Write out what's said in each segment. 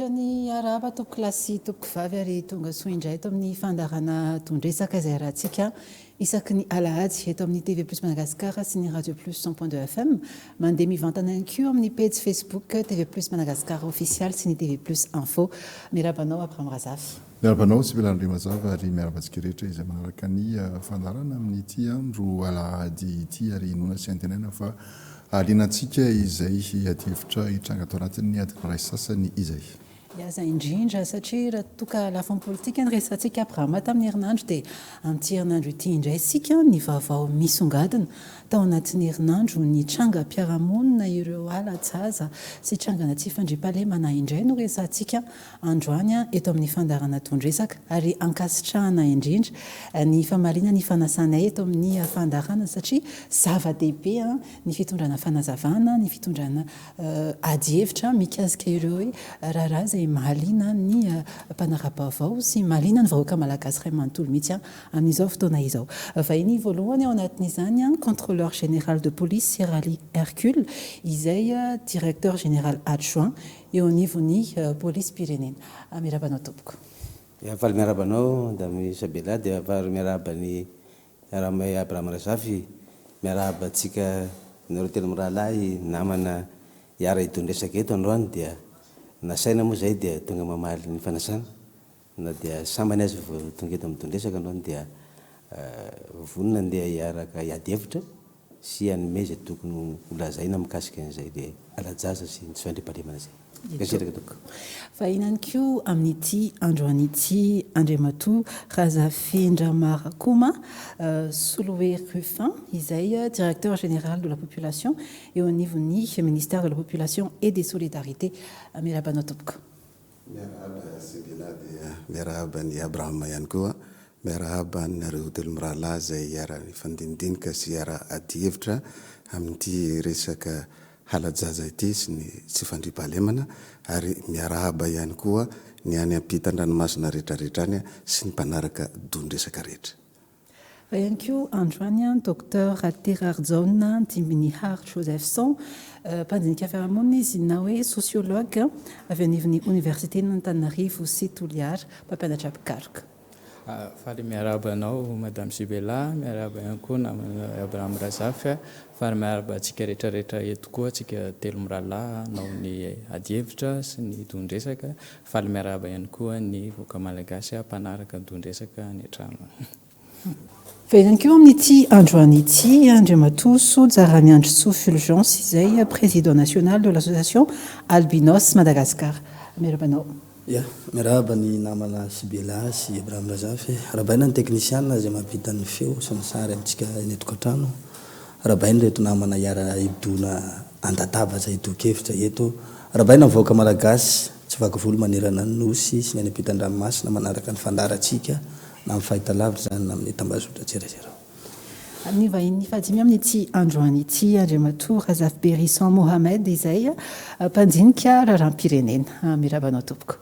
Hotrany araba toko klasy toko vavy ary tonga soa indray eto amin'ny fandarana tondresaka izay rahantsika isaky ny alahady eto amin'ny TV Plus Madagascar sy ny Radio Plus 100.2 FM mandeha mivantana ihany koa amin'ny page Facebook TV Plus Madagascar official sy ny TV Plus Info. Mirabanao Abraham Razafy. Mirabanao sy Belandre Mazava ary miarabantsika rehetra izay manaraka ny fandarana amin'ny ity andro alahady ity ary inona sy antenana fa alinantsika izay adyhevitra hitranga ato anatin'ny adiny ray sasany izay. Iaza indrindra satria raha toka lafiny politika ny resantsika Abraham tamin'ny herinandro dia amin'ity herinandro ity indray sika ny vaovao misongadina tao anatin'ny herinandro ny tranga mpiarahamonina ireo ala-tsaza sy trangana tsy fandriam-pahalemana indray no resantsika androany eto amin'ny fandarana tondresaka ary ankasitrahana indrindra ny famarina ny fanasanay eto amin'ny fandarana satria zava-dehibe ny fitondrana fanazavana ny fitondrana adihevitra mikasika ireo hoe raharaha izay mahaliana ny mpanara-baovao sy mahaliana ny vahoaka malagasy iray manontolo mihitsy amin'izao fotoana izao. Vahiny voalohany ao anatin'izany contrôleur général de police Serali Hercule izay directeur général adjoint eo anivon'ny police pirenena. Mirabanao tompoko. Avaly miarabanao da Isabella dia avary miarabany Ramay Abraham Razafy miarabantsika nareo telo mirahalahy namana hiara hitondresaka eto androany dia nasaina moa zay dia tonga mamaly ny fanasana na dia sambany azy tonga eto mitondresaka androany dia vonina ndeha hiaraka hiady-hevitra sy hanome zay tokony holazaina mikasika an'izay dia alajaza sy tsy fandriam-pahalemana zay. Kasiraka toko. Fa inany koa amin'ity androany ity Andriamatoa Razafy Ndramara-Kouma Soloe Rufin izay directeur général de la population eo anivon'ny ministère de la population et des solidarités. Mirabanao tompoko. Miarahaba Sibila dia miarahaba Abraham ihany koa miarahaba nareo telo mirahalahy zay hiara fandinidinika sy hiara ady-hevitra amin'ity resaka halajaza ity sy ny tsy fandriam-pahalemana ary miarahaba ihany koa ny any ampitan-dranomasina rehetrarehetra any sy ny mpanaraka dondresaka rehetra. Fa ihany koa androany docteur Terardzaona Timbinihar Josephson mpandinika fiarahamonina izy na hoe sociologue avy anivon'ny université n'Antananarivo sy Toliara mpampianatra Pikaroka. Faly miaraba anao Madame Sibella, miaraba ihany koa namana Abraham Razafy, faly miaraba antsika rehetrarehetra eto koa antsika telo mirahalahy nao ny ady-hevitra sy ny tondresaka, faly miaraba ihany koa ny vahoaka malagasy mpanaraka tondresaka any an-trano. Fa ihany koa amin'ity androany ity Andriamatoa Sojaramiandry Soa Fulgence izay président national de l'association Albinos Madagascar. Mirabanao. Ya, miarahaba ny namana Sibella sy Abraham Razafy. Rabaina ny teknisiana izay mampita ny feo sy ny sary amintsika eny an-tokantrano. Rabaina reto namana hiara idona andataba zay idokevitra eto. Rabaina ny vahoaka malagasy tsy vaky volo manerana ny nosy sy ny any ampitan-dranomasina manaraka ny fandaratsika na amin'ny fahitalavitra zany na amin'ny tambazotra tserasera. Amin'ny vahiny fahadimy amin'ity androany ity Andriamatoa Razafy Berissan Mohamed izay mpandinika raharam-pirenena. Mirabanao tompoko.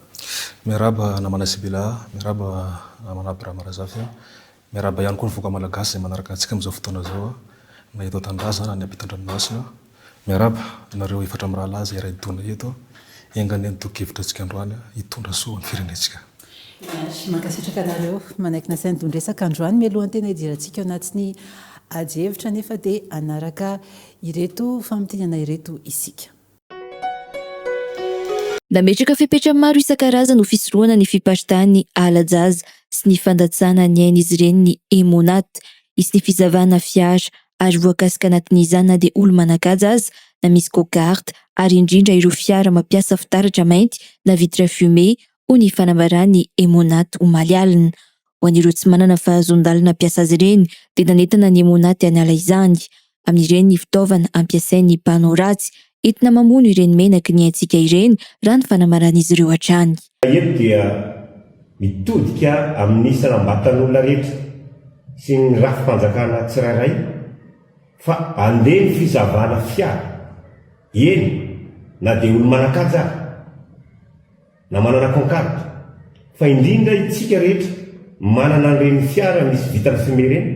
Miaraba namana Sibella, miaraba namana Abraham Razafy, miaraba ihany koa ny vahoaka malagasy izay manaraka antsika amin'izao fotoana izao na eto an-tanindrazana na ny ampitan-dranomasina. Miaraba nareo efatra mirahalahy izay hiara idona eto engany nitokevitra antsika androany hitondra soa ny firenentsika. Mankasitraka anareo manaikina sainy tondresaka androany mialohan'ny tena hidirantsika anatin'ny ady-hevitra nefa dia anaraka ireto famotinana ireto isika. Nametraka fepetra maro isan-karazany ho fisorohana ny fiparitany ala-jaza sy ny fandatsana ny ain'izy ireny ny emonat isy ny fizavana fiara ary voakasika anatin'izany na dia olo manan-kaja na misy kokarte ary indrindra ireo fiara mampiasa fitaratra mainty na vitre fumée ho ny fanambarany emonat ho malialina. Ho an'ireo tsy manana fahazon-dalana ampiasa azy ireny dia nanentana ny emonat hanala izany amin'ireny ny fitaovana ampiasain'ny mpanao ratsy entina mamono ireny menaky ny aintsika ireny raha ny fanamaran'izy ireo hatrany. Eto dia mitodika amin'ny sarambatan'olona rehetra sy ny rafi-panjakana tsirairay fa andeha ny fizavana fiara eny na dia olo manan-kaja na manana konkarta fa indrindra itsika rehetra manana an'ireny fiara misy vitre fumée reny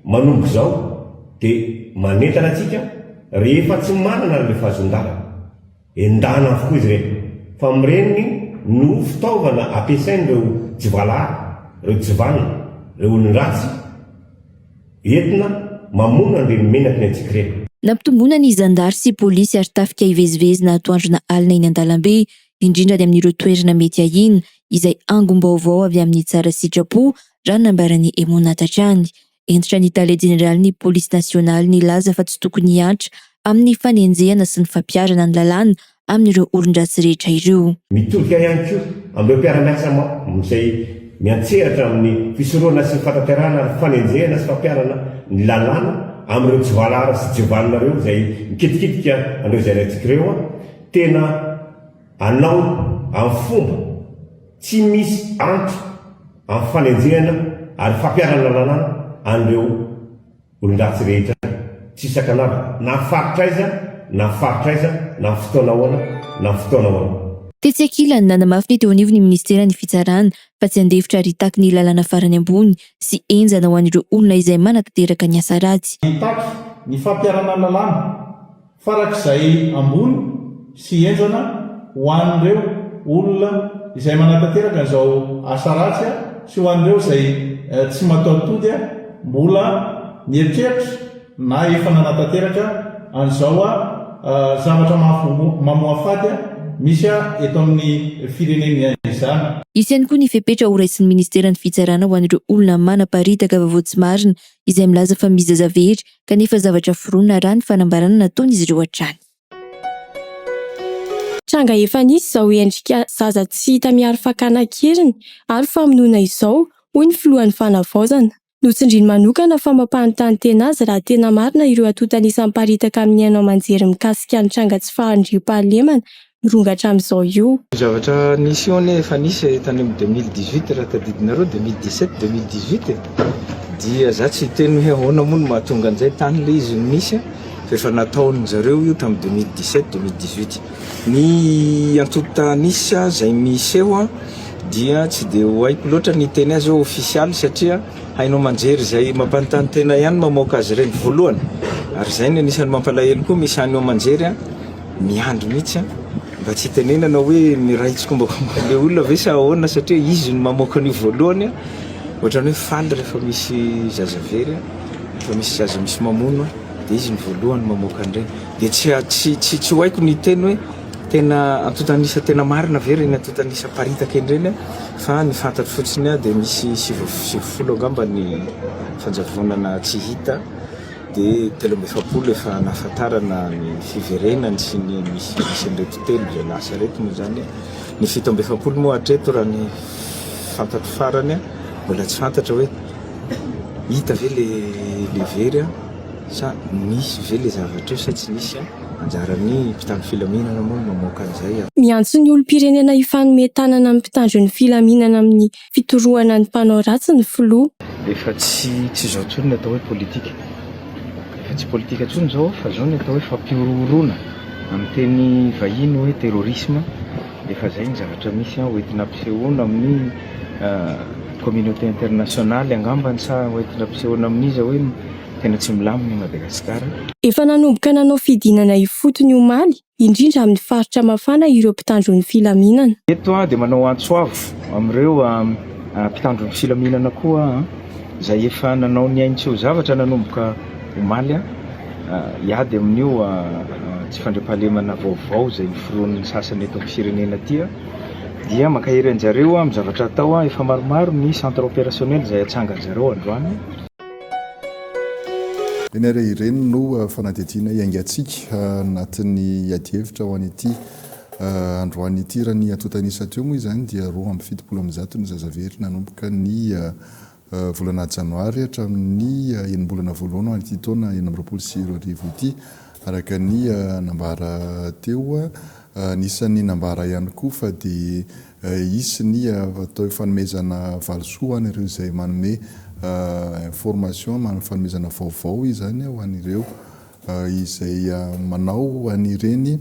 manomboka izao dia manentana atsika rehefa tsy manana an'ilay fahazon-dalana endana avokoa izy ireny fa amin'ireny no fitaovana ampiasain'ireo jivalary reo jivalina reo olon-dratsy entina mamonana reny menaky ny antsika reny. Nampitomboana ny zandary sy polisy ary tafika hivezivezina atoandrona alina eny an-dalambe indrindra ny amin'ireo toerana mety ahiny izay angom-baovao avy amin'ny tsara sitrapo raha nambarany Emonat hatrany. Entitra ny tale jeneraly ny polisy nasionaly ny laza fa tsy tokony hiantra amin'ny fanenjehana sy ny fampiarana ny lalàna amin'ireo olon-dratsy rehetra ireo. Mitolika ihany koa amin'ireo mpiara-miasa izay miantsehatra amin'ny fisorohana sy ny fataterana ny fanenjehana sy fampiarana ny lalàna amin'ireo jivalary sy jivalina reo izay mikitikitika an'ireo izay raintsika ireo tena anao amin'ny fomba tsy misy antro amin'ny fanenjehana ary fampiarana lalàna an'ireo olon-dratsy rehetra tsy sakanava na faritra aiza na faritra aiza na fotoana ahoana na fotoana ahoana. Tetsy ankilany nanamafy ny teo anivo ny ministera ny fitsarana fa tsy andefitra ritaky ny lalàna farany ambony sy enjana ho an'ireo olona izay manatanteraka ny asa ratsy. Hitaky ny fampiarana lalàna farak'izay ambony sy enjana ho an'ireo olona izay manatanteraka izao asa ratsy sy ho an'ireo izay tsy mataotody mbola mieritreritra na efa nanatanteraka an'izao zavatra mamoafaty misy eto amin'ny fireneny izany. Isy ihany koa ny fepetra ho raisin'ny ministera ny fitsarana ho an'ireo olona manaparitaka vaovao tsy marina izay milaza fa mizazavery kanefa zavatra foronina raha ny fanambarana nataon'izy ireo hatrany. Tranga efa nisy izao endrika zaza tsy hita miaro fakana kiriny ary famonoana izao hoy ny filohan'ny fanavaozana. Notsindriny manokana fa mampanontany tena azy raha tena marina ireo atota anisan'ny mparitaka amin'ny haino aman-jery mikasika ny tranga tsy fahandriam-pahalemana mirongatra amin'izao io. Zavatra nisy io efa nisy tany amin'ny 2018 raha tadidinareo 2017-2018 dia za tsy teny hoe ahoana moa no mahatonga an'izay tany le izy nisy fa efa nataony zareo io tamin'ny 2017-2018. Ny antota nisy izay misy eo dia tsy dia ho haiko loatra ny teny azy ofisialy satria hainao manjery izay mampanontany tena ihany mamoaka azy ireny voalohany ary izay ny anisan'ny mampalahelo koa misy hanao manjery miandry mihitsy mba tsy tenenana hoe miraitsykombakomba le olona ve sa ahoana satria izy no mamoaka an'io voalohany ohatrany hoe faly rehefa misy zazavery rehefa misy zaza misy mamono dia izy ny voalohany mamoaka an'ireny dia tsy ho haiko ny teny hoe tena antotanisa tena marina very ny antotanisa paritaka en'ireny fa ny fantatro fotsiny dia misy 70 angamba ny fanjavonana tsy hita dia 17 efa nahafantarana ny fiverenany sy ny misy an'ireto telo izay lasa reto moa zany ny 17 moa hatreto raha ny fantatro farany mbola tsy fantatra hoe hita ve le very sa misy ve le zavatra io sa tsy misy anjarany mpitandro filaminana moa mamoaka an'izay. Miantso ny olom-pirenena hifanome tanana amin'ny mpitandro ny filaminana amin'ny fitorohana ny mpanao ratsy ny filoha. Efa tsy zao tsony ny atao hoe politika. Efa tsy politika tsony zao fa zao ny atao hoe fampiororona amin'ny teny vahiny hoe terrorisme. Efa zay ny zavatra misy hoentina ampisehoana amin'ny communauté internationale angambany sa hoentina ampisehoana amin'izy hoe tena tsy milamina Madagasikara. Efa nanomboka nanao fidinana ifotony omaly indrindra amin'ny faritra mafana ireo mpitandro ny filaminana. Eto dia manao antsoavo amin'ireo mpitandro ny filaminana koa izay efa nanao ny aintseho zavatra nanomboka omaly iady amin'io tsy fandriam-pahalemana vaovao izay niforoan'ny sasany eto amin'ny firenena aty dia makahery anjareo amin'ny zavatra atao efa maromaro ny centre opérationnel izay atsanganjareo androany. Enare ireny no fanadidina iangatsika anatin'ny adievitra ho an'ity androany ity raha ny atotanisa teo moa izany dia 2.70 ny zazavery nanomboka ny volana janoary hatramin'ny enim-bolana voalohany ho an'ity taona 2024 ity araka ny nambara teo nisan'ny nambara ihany koa fa dia isy ny atao fanomezana valosoa an'ireo izay manome information fanomezana vaovao izany ho an'ireo izay manao an'ireny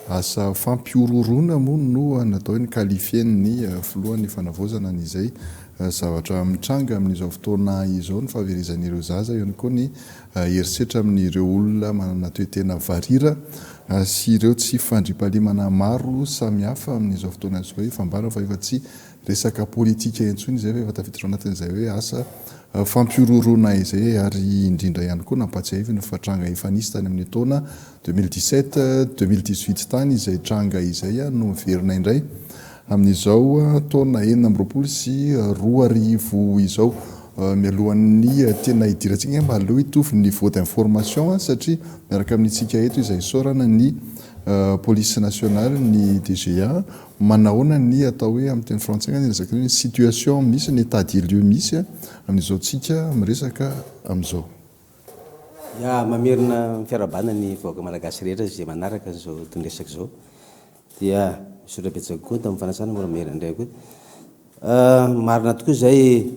asa fampiororona moa no natao hoe ny qualifien'ny filohan'ny fanavaozana an'izay zavatra mitranga amin'izao fotoana izao ny fahaverizan'ireo zaza ihany koa ny herisetra amin'ireo olona manana toetena varira sy ireo tsy fandripalimana maro samihafa amin'izao fotoana izao ifambara fa efa tsy resaka politika intsony izay fa efa tafiditra anatin'izay hoe asa fampiororona izay ary indrindra ihany koa nampatsiahivo ny fatranga efa nisy tany amin'ny taona 2017-2018 tany izay tranga izay no miverina indray amin'izao taona 4 sy 2 izao mialohan'ny tena hidirantsika mba aleo hitovy ny niveau d'information satria miaraka amin'ntsika eto izay sorana ny police nationale ny DGA manahoana ny atao hoe amin'ny teny frantsay ny resaka hoe situation misy ny état des lieux misy amin'izao tsika miresaka amin'izao. Ya mamerina fiarabana ny vahoaka malagasy rehetra izay manaraka zao tondresaka zao dia sorabetsaka koa tamin'ny fanasana mora mamerina indray koa marina tokoa zay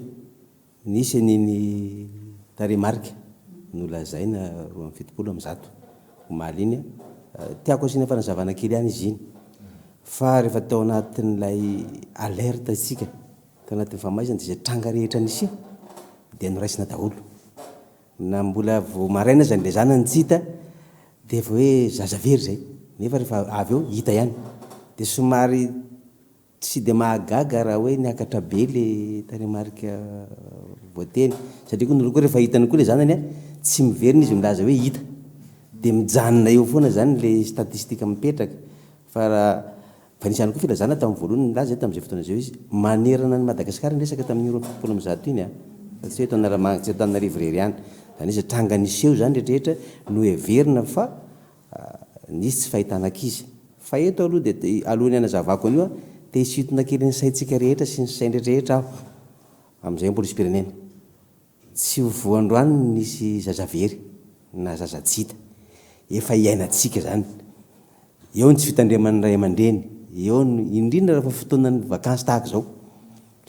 nisy niny taremarika nolazaina 70 omaly iny tiako asina fanazavana kely ihany izy iny fa rehefa tao anatin'ilay alerte tsika tao anatin'ny famaizana dia izay tranga rehetra nisy io dia noraisina daholo na mbola vao maraina zany le zanany tsita dia efa hoe zazavery zay nefa rehefa avy eo hita ihany dia somary tsy dia mahagaga raha hoe niakatra be le taremarika voateny satria koa nolo koa rehefa hitany koa le zanany tsy miverina izy milaza hoe hita dia mijanona eo foana zany le statistika mipetraka fa raha fa nisany koa filazana tamin'ny voalohany milaza tamin'izay fotoana zao izy manerana ny Madagasikara ny resaka tamin'ny 20 iny fa tsy hoe tsy Antananarivo irery ihany zany izy tranga nisy eo zany rehetrarehetra no heverina fa nisy tsy fahitanankizy fa eto aloha dia alohan'ny anazavako an'io te hisintona kely ny saintsika rehetra sy ny sain-drehetrarehetra aho amin'izay polisim-pirenena tsy voandroany nisy zazavery na zazatsita efa iainantsika zany eo ny tsy fitandreman'ny ray aman-dreny eo indrindra raha fa fotoanan'ny vakansy tahaka zao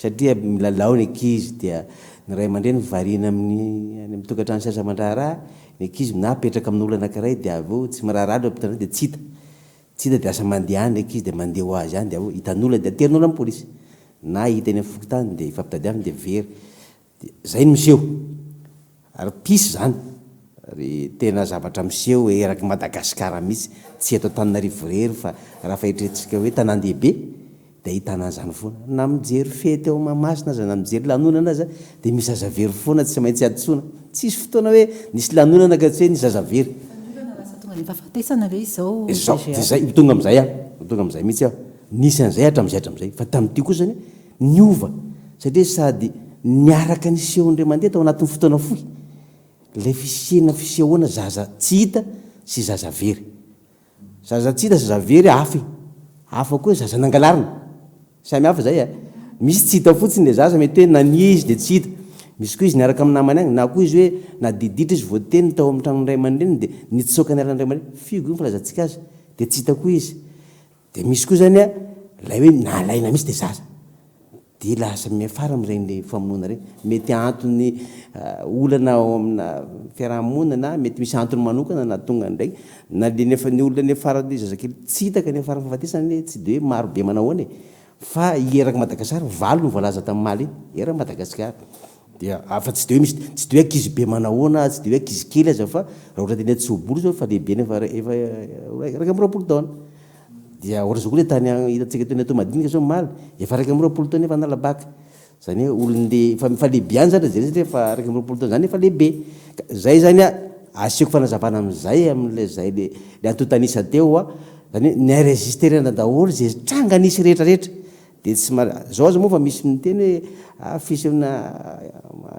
satria milalao ny ankizy dia ny ray aman-dreny variana amin'ny tokantrano sasa mandraharaha ny ankizy na petraka amin'ny olo anankiray dia avy eo tsy maraharah leo ampitanao dia tsita dia asa mandeha any ankizy dia mandeha ho azy any dia hitan'olona dia aterin'olona amin'ny polisy na hita eny amin'ny fokotany dia ifampitadiavina dia very zay no miseho ary pisy zany ry tena zavatra miseho eraky Madagasikara mihitsy tsy eto Antananarivo irery fa raha fahitrentsika hoe tanan-dehibe dia hitana zany foana na mijery fety ao Mahamasina aza na mijery lanonana aza dia misy zazavery foana tsy maintsy aditsona tsisy fotoana hoe nisy lanonana ka tsy hoe nisy zazavery fahafatesana ve izao zay tonga am'izay mihitsy aho nisy an'izay hatramin'izay fa tamin'ity kosa zany niova satria sady niaraka niseho indray mandeha tao anatin'ny fotoana fohy lay fisehoana zaza tsy hita sy zazavery zaza tsy hita zazavery hafa koa zaza nangalarina samy hafa zay misy tsy hita fotsiny le zaza mety hoe nania izy dia tsy hita misy koa izy niaraka amin'ny namany agny na koa izy hoe na diditra izy voateny tao amin'ny tranon'ny ray aman-dreny dia nitsoaka ny alan'ny ray aman-dreny figo io filazantsika azy dia tsy hita koa izy dia misy koa zany lay hoe nalaina misy dia zaza dia lasa miafara amin'ireny famonoana reny mety antony olana ao amina fiarahamonina mety misy antony manokana na tonga ndraiky na le nefa ny olona nefarany zazakely tsy hitaka nefarany fahafatesana tsy dia hoe maro be manahoany fa hieraka Madagasikara valo no voalaza tamin'ny maly iny eraka Madagasikara dia afa tsy dia hoe misy tsy dia hoe ankizy be manahoana tsy dia hoe ankizy kely aza fa raha ohatra teny tsobolo zao fa lehibe nefa efa raika amin'ny 20 taona dia ohatra zao koa le tany hitantsika teny atao madinika zao maly efa raika amin'ny 20 taona efa nalabaka zany hoe olonde fa lehibe any zany zay fa raika amin'ny 20 taona zany efa lehibe zay zany asiako fanazavana amin'izay amin'le zay le antotanisa teo zany hoe nienregistrena daholo zay tranga nisy rehetrarehetra dia tsy zao aza moa fa misy miteny hoe fisehona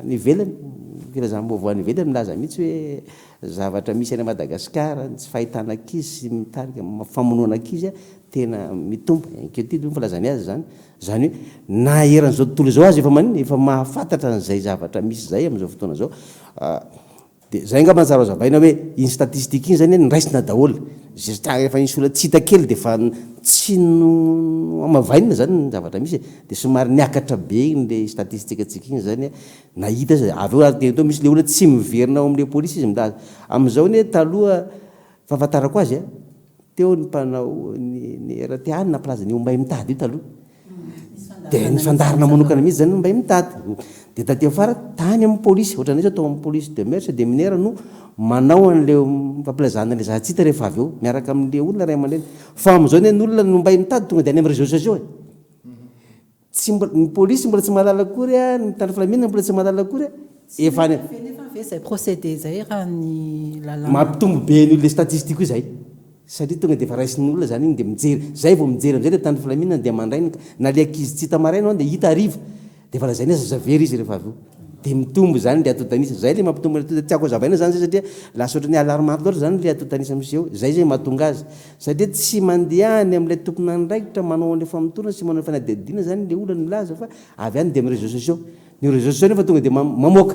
nivelany filazam-baovao nivelany milaza mihitsy hoe zavatra misy any Madagasikara tsy fahitanankizy sy mitarika famonoanankizy tena mitombo inquiétude no filazany azy zany zany hoe na eran'izao tontolo zao azy efa maniny efa mahafantatra n'izay zavatra misy zay amin'izao fotoana zao dia zay nga mantsara zavaina hoe iny statistique iny zany niraisina daholo zay efa nisy olona tsy hita kely dia efa tsy no amavainina zany ny zavatra misy dia somary niakatra be iny le statistique antsika iny zany nahita avy eo ary teo misy le olona tsy miverina ao amin'le polisy izy milaza amin'izao ny taloha fahafantarako azy teo ny mpanao ny raha ty any na plaza ny ombay mitady io taloha dia ny fandarina manokana mihitsy zany mba mitady dia taty afara tany amin'ny polisy ohatran'izy atao amin'ny polisy de mers de minera no manao an'le fampilazana le zahatsita rehefa avy eo miaraka amin'le olona ray aman-dreny fa amin'izao ny olona no mba mitady tonga dia any amin'ny réseaux sociaux tsy ny polisy mbola tsy mahalala akory a ny mitandro filaminana mbola tsy mahalala akory efa zay procédé zay raha ny lalàna mampitombo be ny le statistique io zay satria tonga dia efa raisin'olona zany iny dia mijery zay vao mijery am'zay le mitandro filaminana dia mandrainy na le ankizy tsy hita maraina ao dia hita ariva dia efa lazainy zavery izy rehefa avy eo dia mitombo zany le atotanisa zay le mampitombo tiako zavaina zany zay satria lasa ohatran'ny alarmante loatra zany le atotanisa miseho zay zay mahatonga azy satria tsy mandehany amin'ilay tompona ndraikitra manao an'le famotorana sy manao fanadidina zany le olona milaza fa avy any dia amin'ny réseaux sociaux ny réseaux sociaux nefa tonga dia mamoaka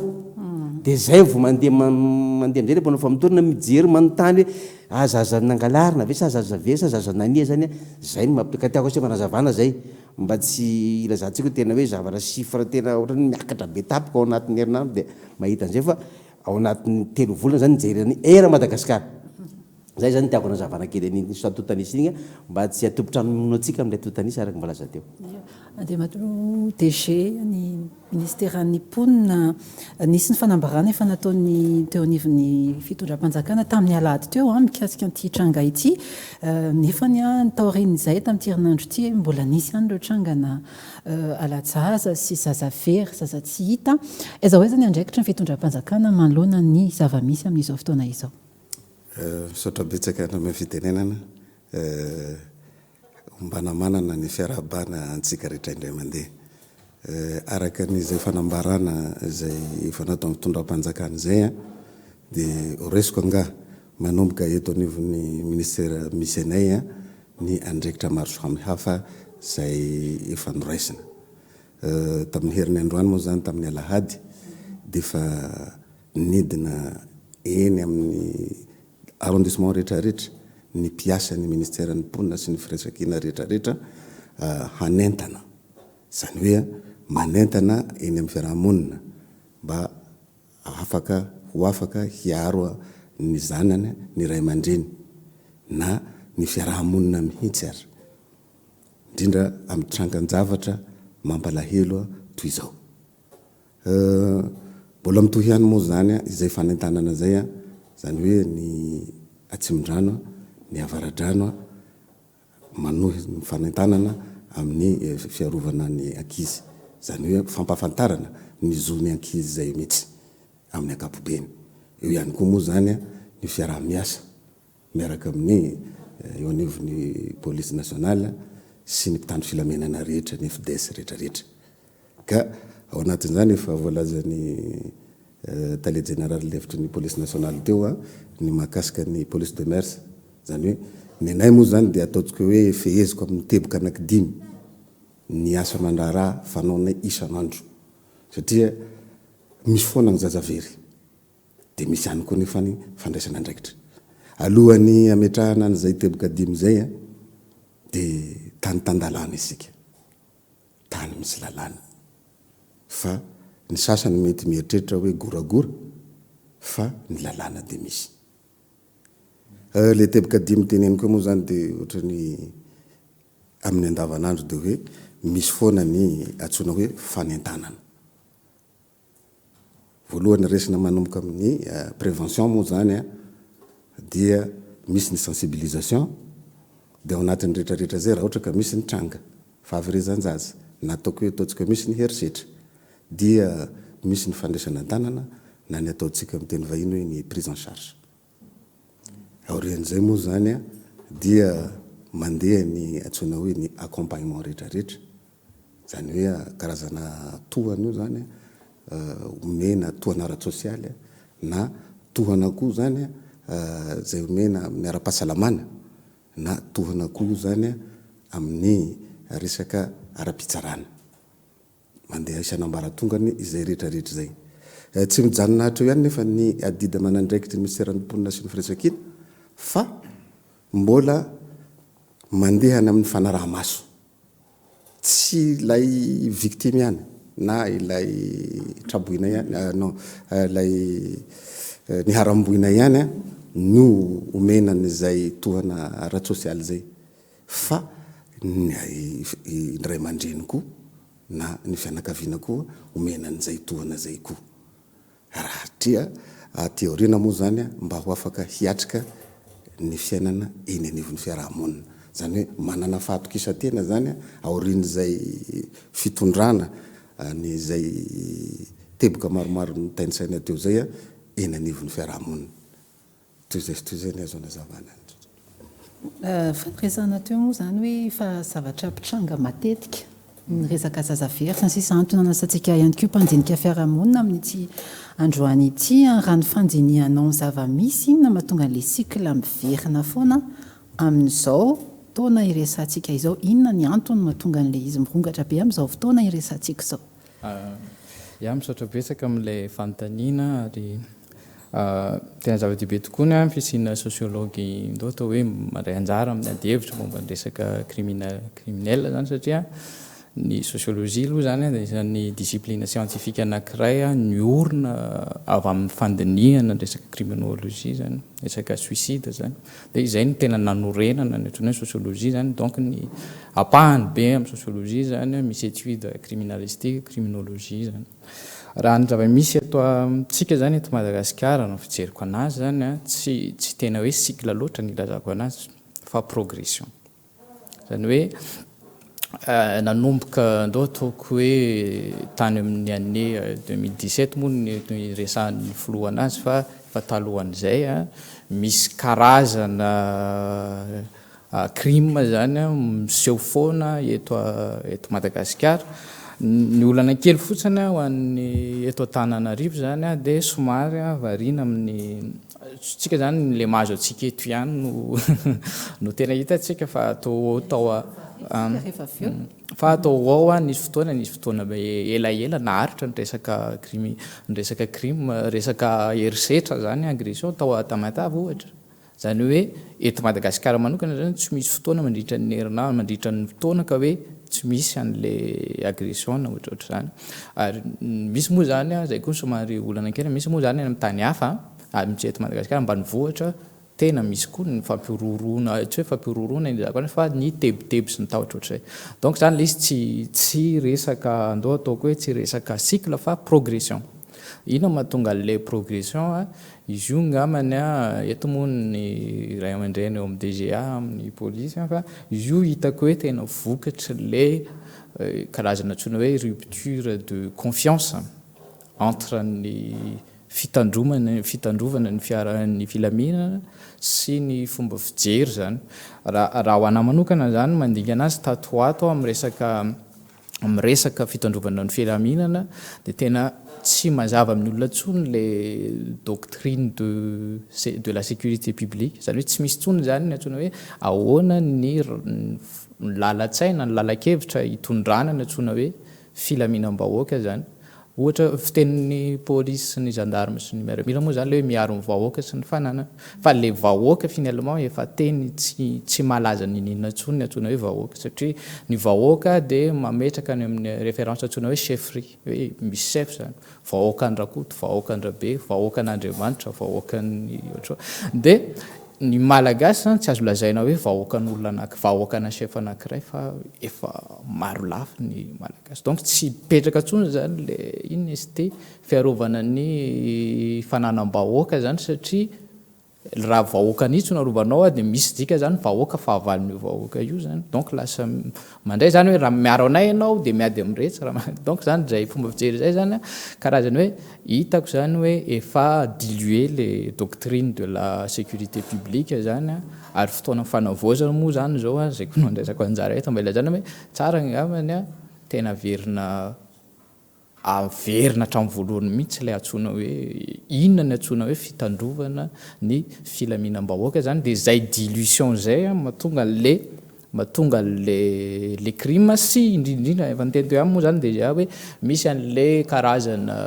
dia zay vao mandeha am'zay le mpanao famotorana mijery manontany hoe azaza nangalarina ve sa azaza ve sa azaza nania zany zay no ka tiako sy fanazavana zay mba tsy ilazantsika tena hoe zavatra sifra tena ohatrany miakatra be tapika ao anatin'ny herinandro dia mahita an'izay fa ao anatin'ny 3 volana zany nijereny era Madagasikara zay zany tiako nazavana kely ny atotanisa igny mba tsy atopotranono atsika amin'ilay atotanisa araka mbalaza teo dia matro DG ny ministéran'ny mponina nisy ny fanambarana efa nataony teo anivon'ny fitondram-panjakana tamin'ny alahady teo mikasika an'ity tranga ity nefa ny taorin'izay tamin'ity herinandro ity mbola nisy ihany ireo trangana alajaza sy zazavery zaza tsy hita aiza hoe zany andraikitra ny fitondram-panjakana manoloana ny zavamisy amin'izao fotoana izao misaotra betsaka amin'ny fitenenana ombanamanana ny fiarahabana antsika rehetra indray mandeha araka n'izay fanambarana zay efa natao amin'ny fitondram-panjakana zay a dia oresiko anga manomboka eto anivon'ny ministera misy anay a ny andraikitra maro samihafa zay efa noraisina tamin'ny herin'ny androany moa zany tamin'ny alahady dia efa nidina eny amin'ny arrondissement rehetrarehetra ny mpiasa ny ministera ny mponina sy ny firaisankina rehetrarehetra hanentana zany hoe manentana eny amin'ny fiarahamonina mba ho afaka hiaro ny zanany ny ray aman-dreny na ny fiarahamonina mihitsy ary indrindra amin'ny trangan-javatra mampalahelo toy izao mbola mitohy ihany moa zany izay fanentanana zay zany hoe ny atsimon-drano ny avaradrano manohy ny fanentanana amin'ny fiarovana ny ankizy zany hoe fampafantarana ny zon'ny ankizy zay mihitsy amin'ny ankapobeny eo ihany koa moa zany ny fiaraha-miasa miaraka amin'ny eo anivon'ny police nationale sy ny mpitandro filamenana rehetra ny FDS rehetrarehetra ka ao anatin'izany efa voalazany tale général lefitry ny police nationale teo ny mahakasika ny police de mers zany hoe ny anay moa zany dia ataotsika hoe feheziko amin'ny teboka anankidimy ny asa mandraraha fanaonay isan'andro satria misy foana ny zazavery dia misy ihany koa nefa ny fandraisana andraikitra alohan'ny ametrahana an'izay teboka dimy zay dia tany tandalana isika tany misy lalàna fa ny sasany mety mieritreritra hoe goragora fa ny lalàna dia misy le teboka dimy teneniko moa zany dia ohatrany amin'ny andavanandro dia hoe misy foana ny atsoina hoe fanentanana voalohany resina manomboka amin'ny prévention moa zany dia misy ny sensibilisation dia ao anatin'ny rehetrarehetra zay raha ohatra ka misy ny tranga fahaverezan-jaza na ataoko hoe ataontsika misy ny herisetra dia misy ny fandraisana an-tanana na ny ataontsika amin'ny teny vahiny hoe ny prise en charge aorian'izay moa zany dia mandeha ny atsoina hoe ny accompagnement rehetrarehetra zany hoe karazana tohana io zany omena tohana ara-tsosialy na tohana koa zany zay omena amin'ny ara-pahasalamana na tohana koa zany amin'ny resaka ara-pitsarana mandeha isan'ambaratongany izay rehetrarehetra zay tsy mijanonahatra eo ihany nefa ny adida manandraikitry ny ministéran'ny mponina sy ny firaisankina fa mbola mandeha any amin'ny fanaraha-maso tsy ilay victime ihany na ilay traboina ihany non ilay ny haramboina ihany no omenan'izay tohana ara-tsosialy zay fa ny ray aman-dreny koa na ny fianakaviana koa omenan'izay tohana zay koa raha tria teoriana moa zany mba ho afaka hiatrika ny fiainana eny anivon'ny fiarahamonina zany hoe manana fahatokisantena zany aorian'izay fitondrana nyzay teboka maromaro ny tainisaina teo zay eny anivon'ny fiarahamonina toy zay ny azo anazavana fampirezana teo moa zany hoe fa zavatra mpitranga matetika ny resaka zazavery san sisa antonana satsika ihany koa mpandinika fiarahamonina amin'ity androany ity raha ny fandinianao ny zava-misy na mahatonga an'le sikla miverina foana amin'izao fotoana iresantsika izao inona ny antony mahatonga an'le izy mirongatra be amin'izao fotoana iresantsika izao ia misaotra betsaka amin'ilay fanontaniana ary tena zava-dehibe tokoa ny a fisina sosiology ndo atao hoe mandray anjara amin'ny adihevitra momba ny resaka criminel zany satria ny sociologie aloha zany dia isan'ny discipline scientifique anankiray ny orina avy amin'ny fandinihana ny resaka criminologie zany resaka suicide zany dia izay ny tena nanorenana ny atsoina sociologie zany donc ny apahany be amin'ny sociologie zany misy étude criminalistique criminologie zany raha ny zava-misy ato tsika zany eto Madagasikara no fijeriko anazy zany tsy tena hoe cycle loatra ny ilazako anazy fa progression zany hoe nanomboka ndo ataoko hoe tany amin'ny année 2017 moa ny resahan'ny filoha anazy fa talohan'izay misy karazana crime zany miseho foana eto Madagasikara ny olana kely fotsiny ho an'ny eto Antananarivo zany dia somary variana amin'ny tsika zany le mahazo atsika eto ihany no tena hitatsika fa atao ao nisy fotoana elaela naharitra ny resaka crime resaka herisetra zany agression tao Tamatave ohatra zany hoe eto Madagasikara manokana zany tsy misy fotoana mandritra ny herinandro mandritra ny fotoana ka hoe tsy misy an'le agression na ohatrohatra zany ary misy moa zany zay koa somary olana kely misy moa zany amin'ny tany hafa amintsy eto Madagasikara ambanivohitra tena misy koa ny fampirorona tsy hoe fampirorona ilazako fa ny tebotebo sy ny tahotra ohatr'izay donc zany le izy tsy resaka andao ataoko hoe tsy resaka cycle fa progression ina mahatonga le progression izy io ngamany eto moa ny ray aman-dreny eo amin'ny DGA amin'ny polisy fa izy io hitako hoe tena vokatra le karazana antsoina hoe rupture de confiance entre ny fitandrovana ny filaminana sy ny fomba fijery zany raha ho anahy manokana zany mandinga anazy tatoato amin'ny resaka fitandrovana ny filaminana dia tena tsy mazava amin'ny olona tsony le doctrine de la sécurité publique zany hoe tsy misy tsony zany ny antsoina hoe ahoana ny lalatsaina ny lalakevitra hitondrana ny antsoina hoe filaminam-bahoaka zany ohatra fitenin'ny polisy sy ny gendarme sy ny miaramila moa zany le hoe miaro ny vahoaka sy ny fananana fa le vahoaka finalement efa teny tsy malaza ninina tsony ny antsoina hoe vahoaka satria ny vahoaka dia mametraka any amin'ny référence antsoina hoe chefferie hoe misy chef zany vahoaka andrakoto vahoaka andrabe vahoaka an'Andriamanitra vahoaka ny ohatra dia ny malagasy tsy azo lazaina hoe vahoaka na chef anankiray fa efa maro lafy ny malagasy donc tsy petraka tsony zany le iny izy ty fiarovana ny fananam-bahoaka zany satria raha vahoaka nitso narovanao dia misy dika zany vahoaka fahavalon'io vahoaka io zany donc lasa mandray zany hoe raha miaro anay ianao dia miady amin'iretsy donc zany zay fomba fijery zay zany karazany hoe hitako zany hoe efa diluer les doctrines de la sécurité publique zany ary fotoana fanavozana moa zany zao zay koa nandraisako anjara eto mba ilazana hoe tsara ngamany tena averina hatramin'ny voalohany mihitsy ilay antsoina hoe inona ny antsoina hoe fitandrovana ny filaminam-bahoaka zany dia zay dilution zay mahatonga le crime sy indrindrindra efa niteny teo ihany moa zany déjà hoe misy an'le karazana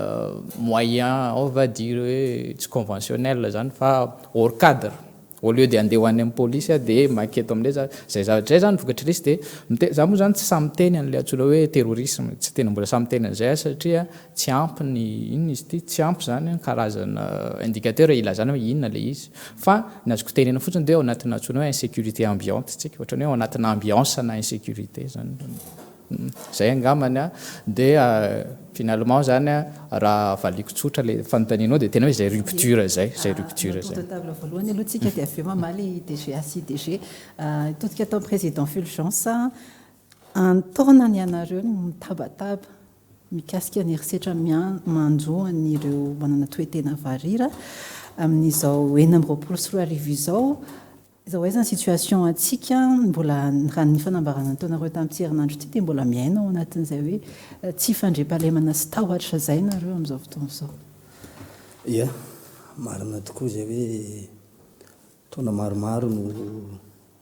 moyen on va dire hoe tsy conventionnel zany fa hors cadre au lieu dia andeha ho any amin'ny polisy dia maketo amin'ilay zay zavatra zay zany vokatra resy dia za moa zany tsy samy teny an'ilay antsoina hoe terrorisme tsy tena mbola samy teny an'izay satria tsy ampy ny inona izy ity tsy ampy zany karazana indicateur ilazana hoe inona le izy fa ny azoko tenena fotsiny dia ao anatina antsoina hoe insécurité ambiante tsika ohatrany hoe ao anatina ambiance na insécurité zany zay angamany a dia finalement zany a raha valiko tsotra le fanontanianao dia tena hoe zay rupture zay rupture zay. Table voalohany aloha tsika dia avy eo mamaly DG ACDG totika atao président Fulgence antaonany ianareo mitabataba mikasika ny herisetra manjoany ireo manana toetena varira amin'izao 2024 izao izao hoe zany situation atsika mbola raha ny fanambarana taonareo tamin'ity herinandro ity dia mbola miaina ao anatin'izay hoe tsy fandriam-pahalemana sy tahotra zay nareo amin'izao fotoana izao. Ia marina tokoa zay hoe taona maromaro no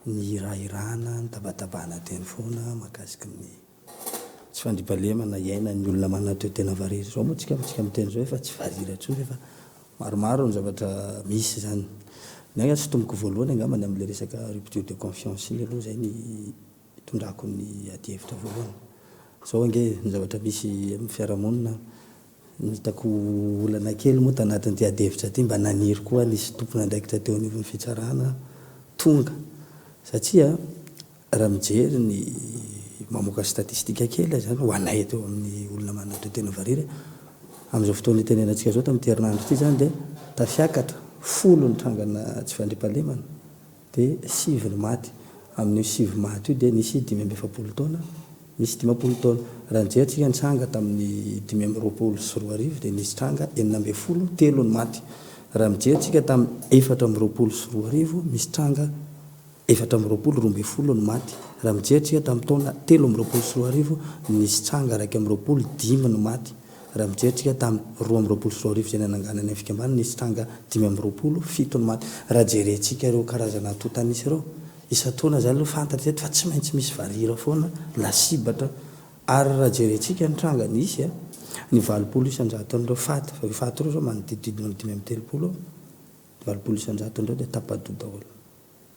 ny irahirana ny tabatabana teny foana mahakasika ny tsy fandriam-pahalemana iaina ny olona manana toetena varira zao moa tsika miteny zao efa tsy varira tsotra efa maromaro ny zavatra misy zany. Nanga tsy tomboko voalohany angambany amin'ile resaka rupture de confiance iny aloha zay ny tondrako ny ady-hevitra voalohany. Zao ange ny zavatra misy amin'ny fiarahamonina hitako olana kely moa tanatin'ity ady-hevitra ty mba naniry koa nisy tompona andraikitra teo anivon'ny fitsarana tonga satria raha mijery ny mamoaka statistika kely zany ho anay teo amin'ny olona manana toetena varira amin'izao fotoana itenenantsika zao tamin'ity herinandro ity zany dia tafiakatra 10 ny trangana tsy fandriam-pahalemana dia 7 ny maty amin'io 7 maty io dia nisy 570 taona misy 50 taona raha nijerytsika nitsanga tamin'ny 524 dia nisy tranga 420 3 ny maty raha mijerytsika tamin'ny 424 misy tranga 420 ny maty raha mijerytsika tamin'ny taona 324 nisy tranga 220 ny maty raha mijerytsika tamin'ny 224 zay nananganany fikambana nisy tranga 527 ny maty raha jerentsika ireo karazana totanisy ireo isa-taona zany aloha fantatra eto fa tsy maintsy misy varira foana lasibatra ary raha jerentsika ny tranga nisy ny 20 isan-jato an'ireo faty fa faty ireo zao manodidididina amin'ny 530 20 isan-jato an'ireo dia tapado daholo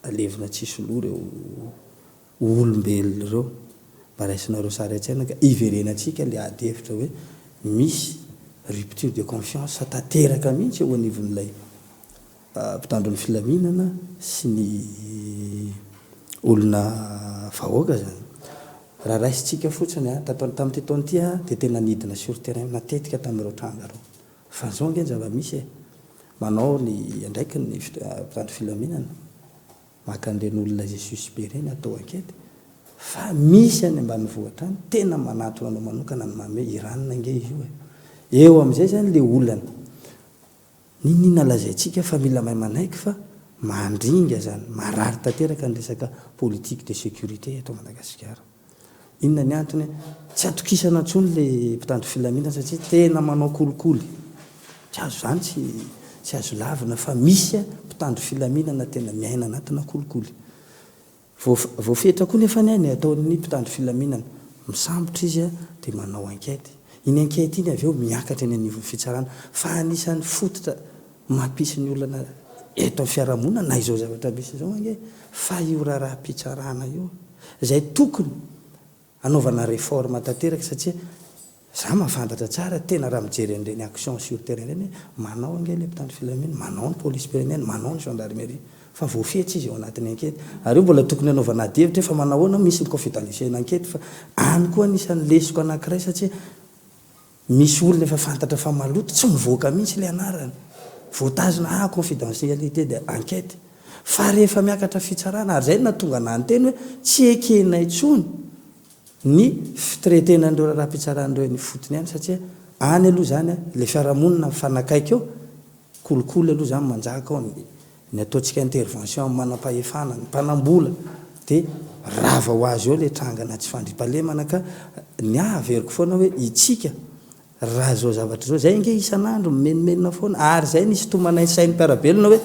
alevina tsisy loha ireo olombelona ireo mba raisinareo sary an-tsaina ka iverenatsika le ady hevitra hoe misy rupture de confiance tanteraka mihitsy eo anivon'ilay mpitandro ny filaminana sy ny olona vahoaka zany raha raisitsika fotsiny tamin'ity taona ity dia tena nidina sur terrain natetika tamin'ireo tranga reo fa zao nge zava-misy manao ny andraiky ny mpitandro filaminana makan'ireny zay suspect reny atao ankety fa misy any ambany vohatra any tena manatona anao manokana ny mamy hoe iranina nge izy io eo amin'izay zany le olana ninina lazaintsika fa mila mahay manaiky fa mandringa zany marary tanteraka ny resaka politique de sécurité atao Madagasikara. Inona ny antony tsy atokisana intsony le mpitandro filaminana satria tena manao kolikoly tsy azo zany tsy azo lavina fa misy mpitandro filaminana tena miaina anatina kolikoly voafetra koa nefa ny ainy ataon'ny mpitandro filaminana misambotra izy dia manao ankety iny ankety iny avy eo miakatra eny anivon'ny fitsarana fa anisan'ny fototra mampisy ny olana eto amin'ny fiarahamonina na izao zavatra misy zao ange fa io raha-pitsarana io zay tokony anaovana réforme tanteraka satria za mahafantatra tsara tena raha mijery an'ireny action sur terrain reny manao ange le mpitandro filaminana manao ny police pyrénéenne manao ny gendarmerie fa voafetra izy eo anatin'ny ankety ary io mbola tokony anaovana ady-hevitra fa manahoana misy ny confidentiel ankety fa any koa anisan'ny lesoko anankiray satria misy olona efa fantatra fa maloto tsy mivoaka mihitsy le anarany voatazona confidentialité de enquête fa rehefa miakatra fitsarana ary zay na tonga nany teny hoe tsy ekenay tsony ny fitretenandreo raha-pitsarandreo ny fotony any satria any aloha zany le fiarahamonina mifanakaiky eo kolikoly aloha zany manjaka ao ny ataontsika intervention manam-pahefana ny mpanambola dia rava ho azy eo le trangana tsy fandriam-pahalemana ka ny averiko foana hoe itsika raha zao zavatra zao zay nge isan'andro mimenomenona foana ary zay nisy tomanay sainy mpiarabelona hoe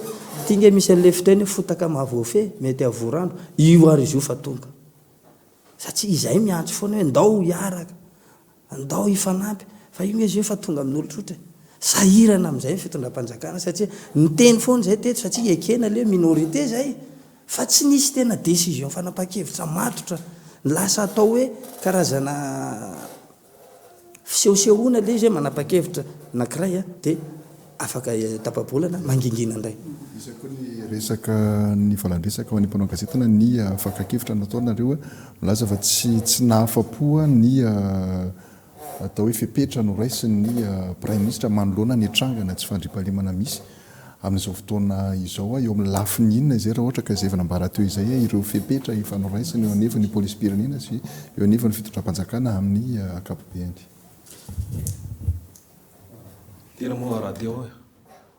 ty nge misy an'le fiteny hoe fotaka mahavoafe mety avorandro io ary izy io fa tonga satria izay miantso foana hoe ndao hiaraka ndao hifanampy fa io nge izy io fa tonga amin'olotsotra sahirana amin'izay ny fitondram-panjakana satria ny teny foana zay teto satria ekena le minorité zay fa tsy nisy tena décision fanapa-kevitra matotra lasa atao hoe karazana fisehosehoana le izy hoe manapa-kevitra nakiray dia afaka tapabolana mangingina indray. Isa koa ny resaka ny valandresaka ho any mpanao gazetana ny fakakevitra nataonareo milaza fa tsy nahafapoa ny atao hoe fepetra no raisin'ny prime ministre manoloana ny trangana tsy fandriampahalemana misy amin'izao fotoana izao eo amin'ny lafiny inona izay raha ohatra ka izay vanambara teo izay ireo fepetra fanao raisiny eo anevany polisim-pirenena sy eo anevany fitondram-panjakana amin'ny akapobeany. Tena moa raha teo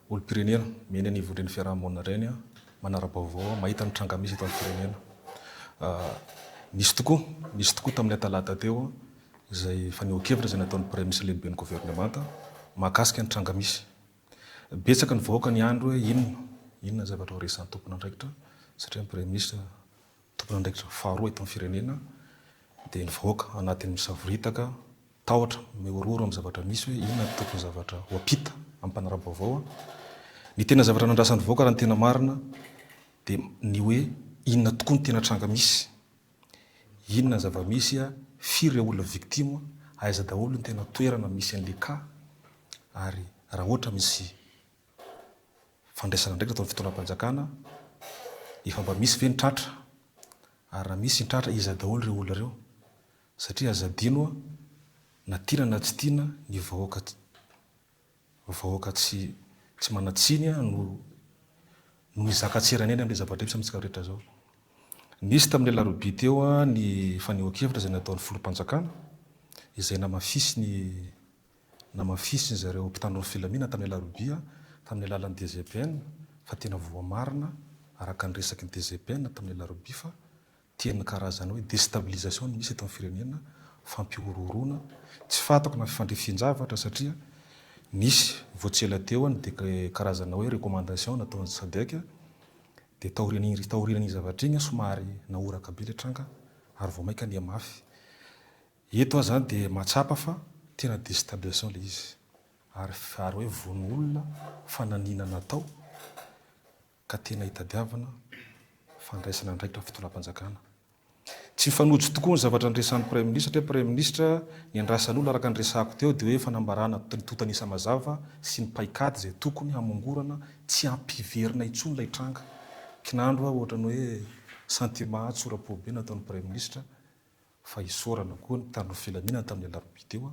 olo-pirenena meny anivondreny fiarahamonina reny manara-baovao mahita ny tranga misy eto amin'ny firenena. Nisy tokoa tamin'ny talata teo izay fanehoan-kevitra izay nataon'ny prime ministre lehibe ny gouvernemanta mahakasika ny tranga misy. Betsaka ny vahoaka ny andro hoe inona zavatra ho resan'ny tompon'andraikitra satria ny prime ministre tompon'andraikitra faharoa eto amin'ny firenena dia ny vahoaka anatin'ny misavoritaka tahotra miororo amin'ny zavatra misy hoe inona tokony zavatra ho ampita amin'ny mpanara-baovao. Ny tena zavatra nandrasan'ny vahoaka raha ny tena marina dia ny hoe inona tokoa ny tena tranga misy, inona zava-misy firy olona victime, aiza daholo ny tena toerana misy an'le cas, ary raha ohatra misy fandraisana ndraika atao ny fitondram-panjakana efa mba misy ve ny tratra, ary raha misy ny tratra iza daholo ireo olona ireo, satria azadino na tiana na tsy tiana ny vahoaka tsy manatsiny no izaka-tserany eny amin'ilay zavatra misy amintsika rehetra zao. Nisy tamin'ny alarobia teo ny fanehoan-kevitra izay nataon'ny filoham-panjakana izay namafisy zareo mpitandro ny filaminana tamin'ny alarobia tamin'ny alalan'ny DGPN fa tena voamarina araka ny resaky ny DGPN tamin'ny alarobia fa tena karazana hoe déstabilisation misy eto amin'ny firenena, fampiororona, tsy fatako na fifandrifian-javatra satria nisy voatsela teo ny karazana hoe recommandation nataon'ny SADC dia tahorinan'iny zavatra iny somary naoraka be le tranga ary vao maika ny mafy. Eto zany dia mahatsapa fa tena déstabilisation le izy ary hoe von'olona fananina natao ka tena hitadiavana fandraisana ndraikitra fitondram-panjakana. Tsy mifanojo tokoa ny zavatra nyresan'ny prime ministre satria prime ministre ny andrasan'olona araka ny resako teo dia hoe fanambarana ny totanisa mazava sy ny paikady izay tokony hamongorana tsy hampiverina intsony ilay tranga. Kinandro ohatra ny hoe sentiment tsora-pobe nataon'ny prime ministre fa isorana koa ny mpitandro ny filaminana tamin'ny alarobia teo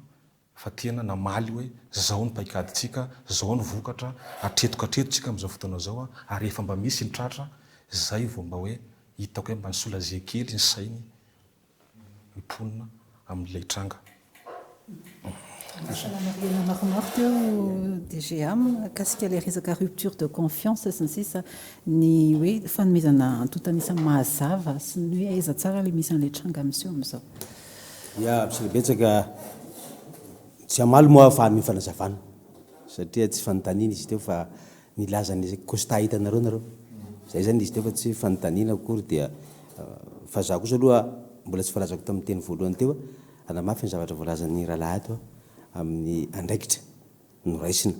fa tena namaly hoe zao ny paikadyntsika, zao ny vokatra, atretokatretontsika amin'izao fotoana zao ary efa mba misy ny tratra zay vao mba hoe hitako hoe mba nisolaze kely ny sainy miponina amin'ilay tranga. Mariana maromaro teo DGA mikasika ilay resaka rupture de confiance sy ny sisa ny hoe fanomezana antotanisa mazava sy ny hoe aiza tsara ilay misy an'ilay tranga miseho amin'izao. Ia, misy betsaka tsy hamaly moa fa mifanazavana satria tsy fanontaniana izy teo fa nilazany constat hitanareo nareo. Zay zany izy teo fa tsy fanontaniana akory dia fa za kosa aloha mbola tsy voalazako tamin'ny teny voalohany teo anamafy ny zavatra voalazan'ny rahalahy ato amin'ny andraikitra no raisina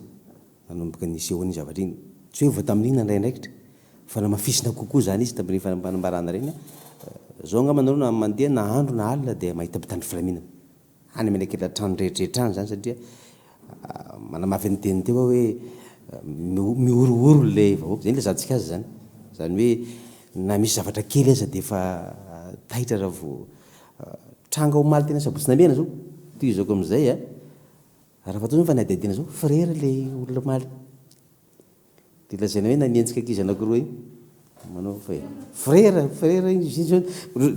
nanomboka nisehony zavatra iny tsy hoe vao tamin'iny andray andraikitra fa namafisina kokoa zany izy tamin'ny fanambarana reny. Zao angamba nareo mandeha na andro na alina dia mahita mpitandro filaminana any amin'ny akela trano rehetrarehetra any zany satria manamafy ny teny teo hoe miorooro le vahoaka zay ilay zantsika azy zany zany hoe na misy zavatra kely aza dia efa tahitra raha vao tranga omaly tena sabotsina mena zao toizako amin'izay raha fatao zao fa niadihadiana zao frère le olona maly dia lazaina hoe nanientsika ankizy anankiroa iny manao fa frère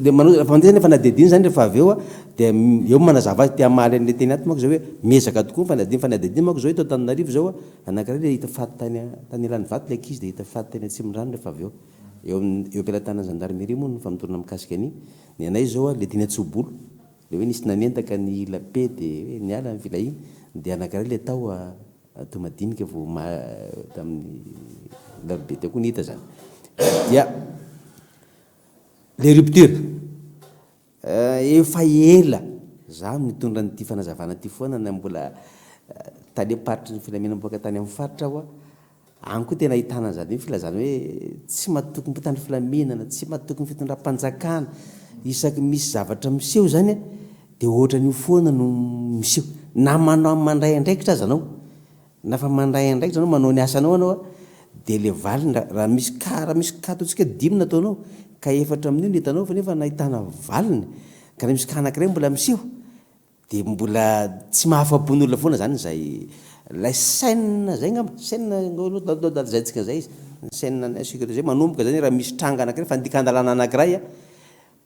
dia manao fandeha fa nadiadina zany rehefa avy eo dia eo manazava azy tia maly an'ilay teny aty manko zao hoe miezaka tokoa fanadiadina manko zao eto Antananarivo zao anankiray le hita faty tany ilany vaty le ankizy dia hita faty tany Atsimondrano rehefa avy eo eo am-pelantanana gendarmerie moa no famotorana mikasika an'iny. Ny anay zao le teny Atsobolo le hoe nisy nanentaka ny lape dia hoe niala ny vila iny dia anankiray le tao tomadinika vao tamin'ny larobe teo koa ny hita zany. Dia le rupture efa ela za mitondra nyity fanazavana ty foana na mbola tany aparitry ny filaminam-boaka tany amin'ny faritra aho any koa tena ahitana zany filazana hoe tsy mahatoky ny mpitandro filaminana, tsy mahatoky ny fitondram-panjakana, isaky misy zavatra miseho zany dia ohatra ny foana no miseho na manao mandray andraikitra aza anao nafa mandray andraiky zanao manao ny asanao anao dia le valiny raha misy katotsika dimy nataonao ka efatra amin'io ny hitanao fa nefa nahitana valiny ka raha misy ka anankiray mbola miseho dia mbola tsy mahafapon'olona foana zany zay lay saine zay ngamba saine zayntsika zay izy saine sécurité zay manomboka zany raha misy tranga anankiray fandika-andalana anankiray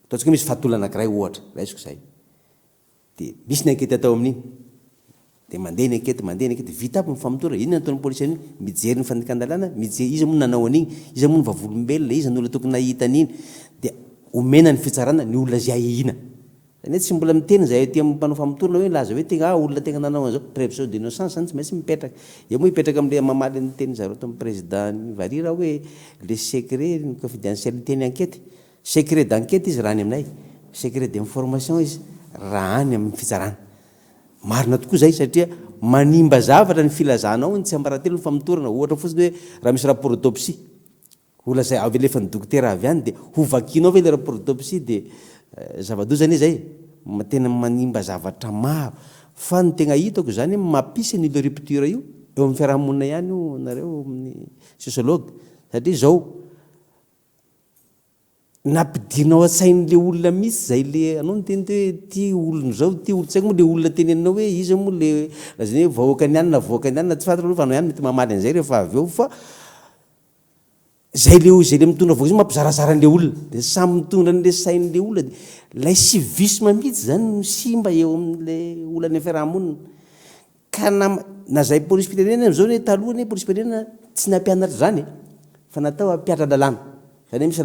ataontsika misy fatolo anankiray ohatra raisiko zay dia misy ny ankety atao amin'iny dia mandeha ny ankety vita aby mifamtora inona nataon'ny polisia iny mijery ny fandika-andalana mijery izy moa nanao an'iny izy moa ny vavolombelona izy ny olona tokony nahita an'iny dia omena ny fitsarana ny olona zay ahihina zany hoe tsy mbola miteny zay ty amin'ny mpanao famotorana hoe laza hoe tegna olona tegna nanao an'izao présomption d'innocence zany tsy maintsy mipetraka eo moa hipetraka amin'le mamaly ny teny zareo tamin'ny président ny Vary raha hoe le secret ny confidentiel teny enquête secret d'enquête izy raha any aminay secret d'information izy raha any amin'ny fitsarana marina tokoa zay satria manimba zavatra ny filazanao ny tsy ambaratelo ny famotorana ohatra fotsiny hoe raha misy rapport d'autopsie ola zay avy alefa ny dokotera avy any dia hovakinao ve le rapport d'autopsie dia zava-dozany zay tena manimba zavatra maro fa ny tegna hitako zany mampisy ny le rupture io eo amin'ny fiarahamonina ihany io nareo amin'ny sociologue satria zao nampidirinao an-tsain'le olona mihitsy zay le anao ny teny hoe ty olona zao ty olo tsaiko moa le olona teneninao hoe izy moa le lazany hoe vahoaka ny anina tsy fantatra fa anao ihany mety mamaly an'izay rehefa avy eo fa zay le mitondra voaka izy mampizarazara an'le olona dia samy mitondra an'le sain'le olona dia lay civisme mihitsy zany no simba eo amin'le olana fiarahamonina ka na zay polisy firenena am'izao hoe talohany polisy firenena tsy nampianatra zany fa natao ampiatra lalàna zany hoe misy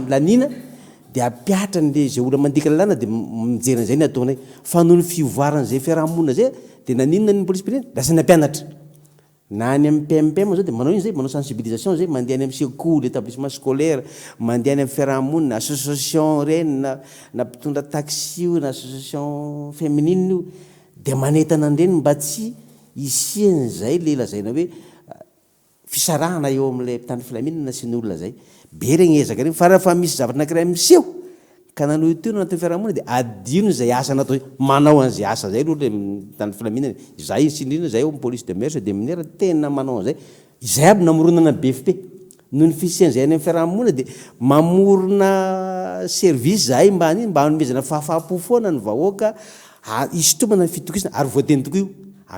lanina dia ampiatra n'le zay olona mandika lalàna dia mijery an'izay ny ataonay fa noho ny fivoaran'izay fiarahamonina zay dia naninona ny polisy firenena lasa nampianatra na any amin'ny PMPM zao dia manao iny zay manao sensibilisation zay mandeha any amin'ny secours l'établissement scolaire mandeha any amin'ny fiarahamonina association reny na mpitondra taxi io na association féminine io dia manentana an'ireny mba tsy isian'izay le lazaina hoe fisarahana eo amin'ilay mpitandro filaminana sy ny olona zay be regny ezaka regny fa raha fa misy zavatra anankiray miseho ka nanao io teo anatin'ny fiarahamonina dia adino zay asa natao manao an'izay asa zay aloha le mitandro filaminana zay indrindra zay eo police de mers de minera tena manao an'izay izay aby namoronana BFP noho ny fisian'izay any amin'ny fiarahamonina dia mamorona service zahay mba an'iny mba hanomezana fahafapo foana ny vahoaka isotomana ny fitokisana ary voateny tokoa io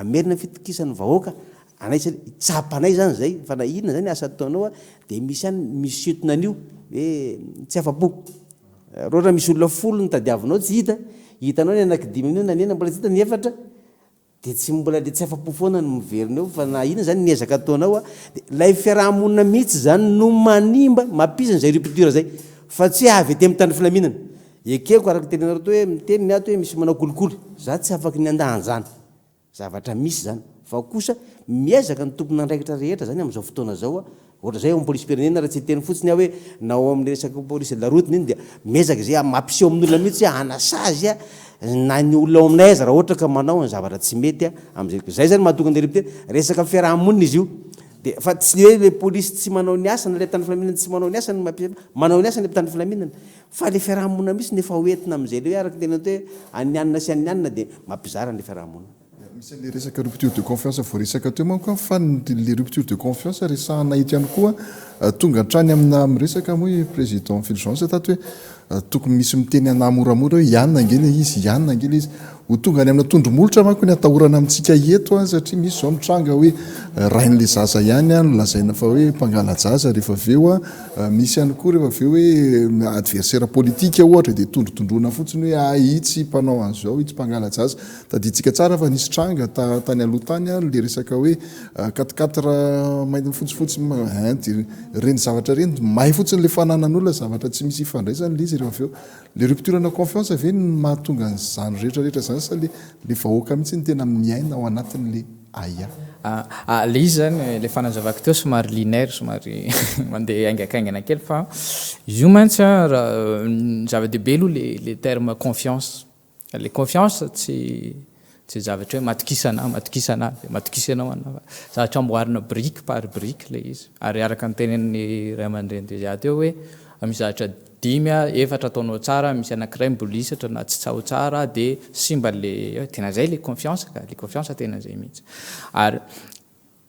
amerina ny fitokisan'ny vahoaka anay tsapanay zany zay fa na inona zany asa ataonao dia misy any misitona an'io hoe tsy afapo roa misy olona folo ny tadiavinao tsy hitanao ny anankidimy amin'io nanena mbola tsy hita ny efatra dia tsy mbola le tsy afapo foana ny miverina eo fa na inona zany ny ezaka ataonao dia lay fiarahamonina mihitsy zany no manimba mampisany zay rupture zay fa tsy avy ety amin'ny tany filaminana ekeko araka tenenareo to hoe miteny ny ato hoe misy manao kolikoly za tsy afaky ny andahan'izany zavatra misy zany fa kosa miezaka ny tompona andraikitra rehetra zany amin'izao fotoana zao ohatra zay eo amin'ny polisy firenena raha tsy teny fotsiny hoe nao amin'ny resaka polisy de la route iny dia miezaka zay mampiseho amin'olona mihitsy hoe anasazy na ny olona ao aminay aza raha ohatra ka manao ny zavatra tsy mety amin'izay zay zany mahatonga ny rupture resaka fiarahamonina izy io dia fa tsy hoe le polisy tsy manao ny asana le mpitandro filaminana tsy manao ny asany manao ny asany le mpitandro filaminana fa le fiarahamonina mihitsy nefa hoentina amin'izay le hoe araka tena hoe anyanina sy anyanina dia mampizara ny fiarahamonina misy le resaka rupture de confiance voaresaka teo manko fa le rupture de confiance resahana ito ihany koa tonga hatrany amina miresaka moa président Fulgence tato hoe tokony misy miteny ana moramora hoe ianina angeny izy ianina angeny izy ho tonga any amina tondromolotra manko ny atahorana amintsika eto satria misy zao mitranga hoe rain'le zaza ihany no lazaina fa hoe mpangalajaza rehefa aveo misy ihany koa rehefa aveo hoe adversaire politique ohatra dia tondrotondrona fotsiny hoe itsy mpanao an'izao itsy mpangalajaza taditsika tsara fa nisy tranga tany aloha tany le resaka hoe 4 mainty fotsifotsy reny zavatra reny mahay fotsiny le fananan'olona zavatra tsy misy ifandraisany le izy rehefa aveo le rupture na confiance ve ny mahatonga an'izany rehetrarehetra zany sa le vahoaka mihitsy ny tena miaina ao anatin'le aia le izy zany le fanazavako teo somary linéaire somary mandeha aingakaingana kely fa izy io mantsy raha zava-dehibe aloha le terme confiance le confiance tsy zavatra hoe matokisana matokisanao ana zavatra amboarina brique par brique le izy ary araka ny tenen'ny ray aman-dreny deja teo hoe misy zavatra 5 efatra ataonao tsara misy anankiray mbola isatra na tsy tsao tsara dia simba le tena zay le confiance ka le confiance tena zay mihitsy ary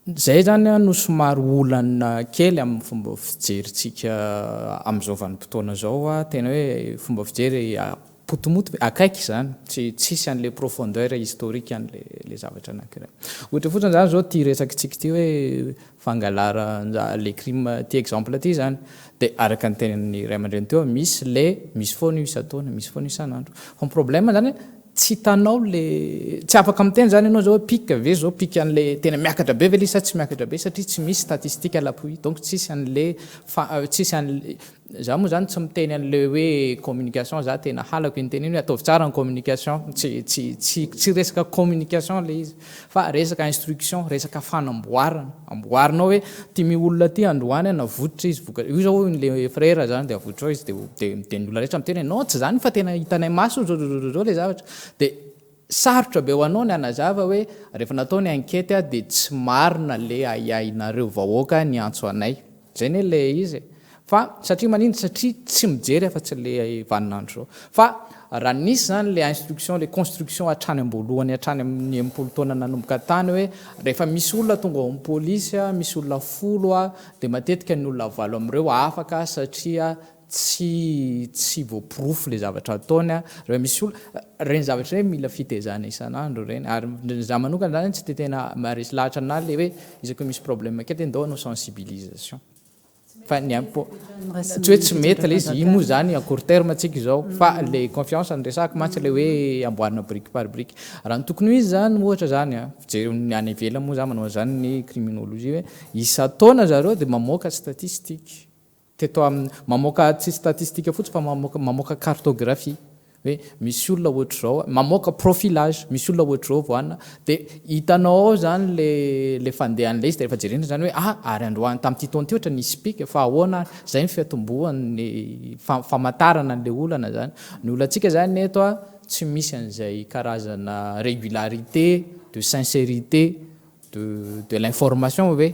zay zany no somary olana kely amin'ny fomba fijeritsika amin'izao vanim-potoana zao a tena hoe fomba fijery potomoto akaiky zany tsisy an'le profondeur historique an'le zavatra anankiray ohatra fotsiny zany zao ty resakitsika ty hoe fangalara le crime ty exemple ty zany de araka ny tenan'ny ray aman-dreny teo misy foana isataona misy foana isan'andro fa ny problème zany tsy hitanao le tsy afaka miteny zany ianao zao hoe pika ve zao pika an'le tena miakatra be ve le sa tsy miakatra be satria tsy misy statistique à l'appui donc tsisy an'le za moa zany tsy miteny an'le hoe communication za tena halako inteny iny hoe ataovy tsara ny communication tsy resaka communication le izy fa resaka instruction resaka fanamboaranao hoe ty miolona ty androany navototra izy io zao le frère zany de avototra izy de ny olona rehetra miteny non tsy zany fa tena hitanay maso zao le zavatra de sarotra be ho anao ny anazava hoe rehefa natao ny enquête de tsy marina le aiainareo vahoaka ny antso anay zay ne le izy fa satria manino satria tsy mijery afa-tsy le vaninandro zao fa raha nisy zany le instruction le construction hatrany amboalohany hatrany amin'ny mpolo taona nanomboka tany hoe rehefa misy olona tonga ao amin'ny polisy misy olona 10 de matetika ny olona 8 am'ireo afaka satria tsy voaporofo le zavatra ataony rehefa misy olona reny zavatra hoe mila fitezana isan'andro reny ary za manokana zany tsy tena maharesy lahatra na le hoe isaky misy problème kely ndao anao sensibilisation fa ny tsy hoe tsy mety le izy ino moa zany à court terme atsika izao fa le confiance ny resaka mantsy le hoe amboarina brique par brique raha ny tokony izy zany ohatra zany fijery ny any ivelany moa zany manao zany ny criminologie hoe isataona zareo de mamoaka statistique teto mamoaka tsy statistique fotsy fa mamoaka cartographie hoe misy olona ohatra zao mamoaka profilage misy olona ohatra zao voanina de hitanao zany le fandehan'le izy de rehefa jerena zany hoe ary androany tamin'ity taona ty ohatra nisy pika fa ahoana zay ny fiatombohan'ny famantarana an'le olana zany ny olantsika zany eto tsy misy an'izay karazana régularité de sincérité de l'information hoe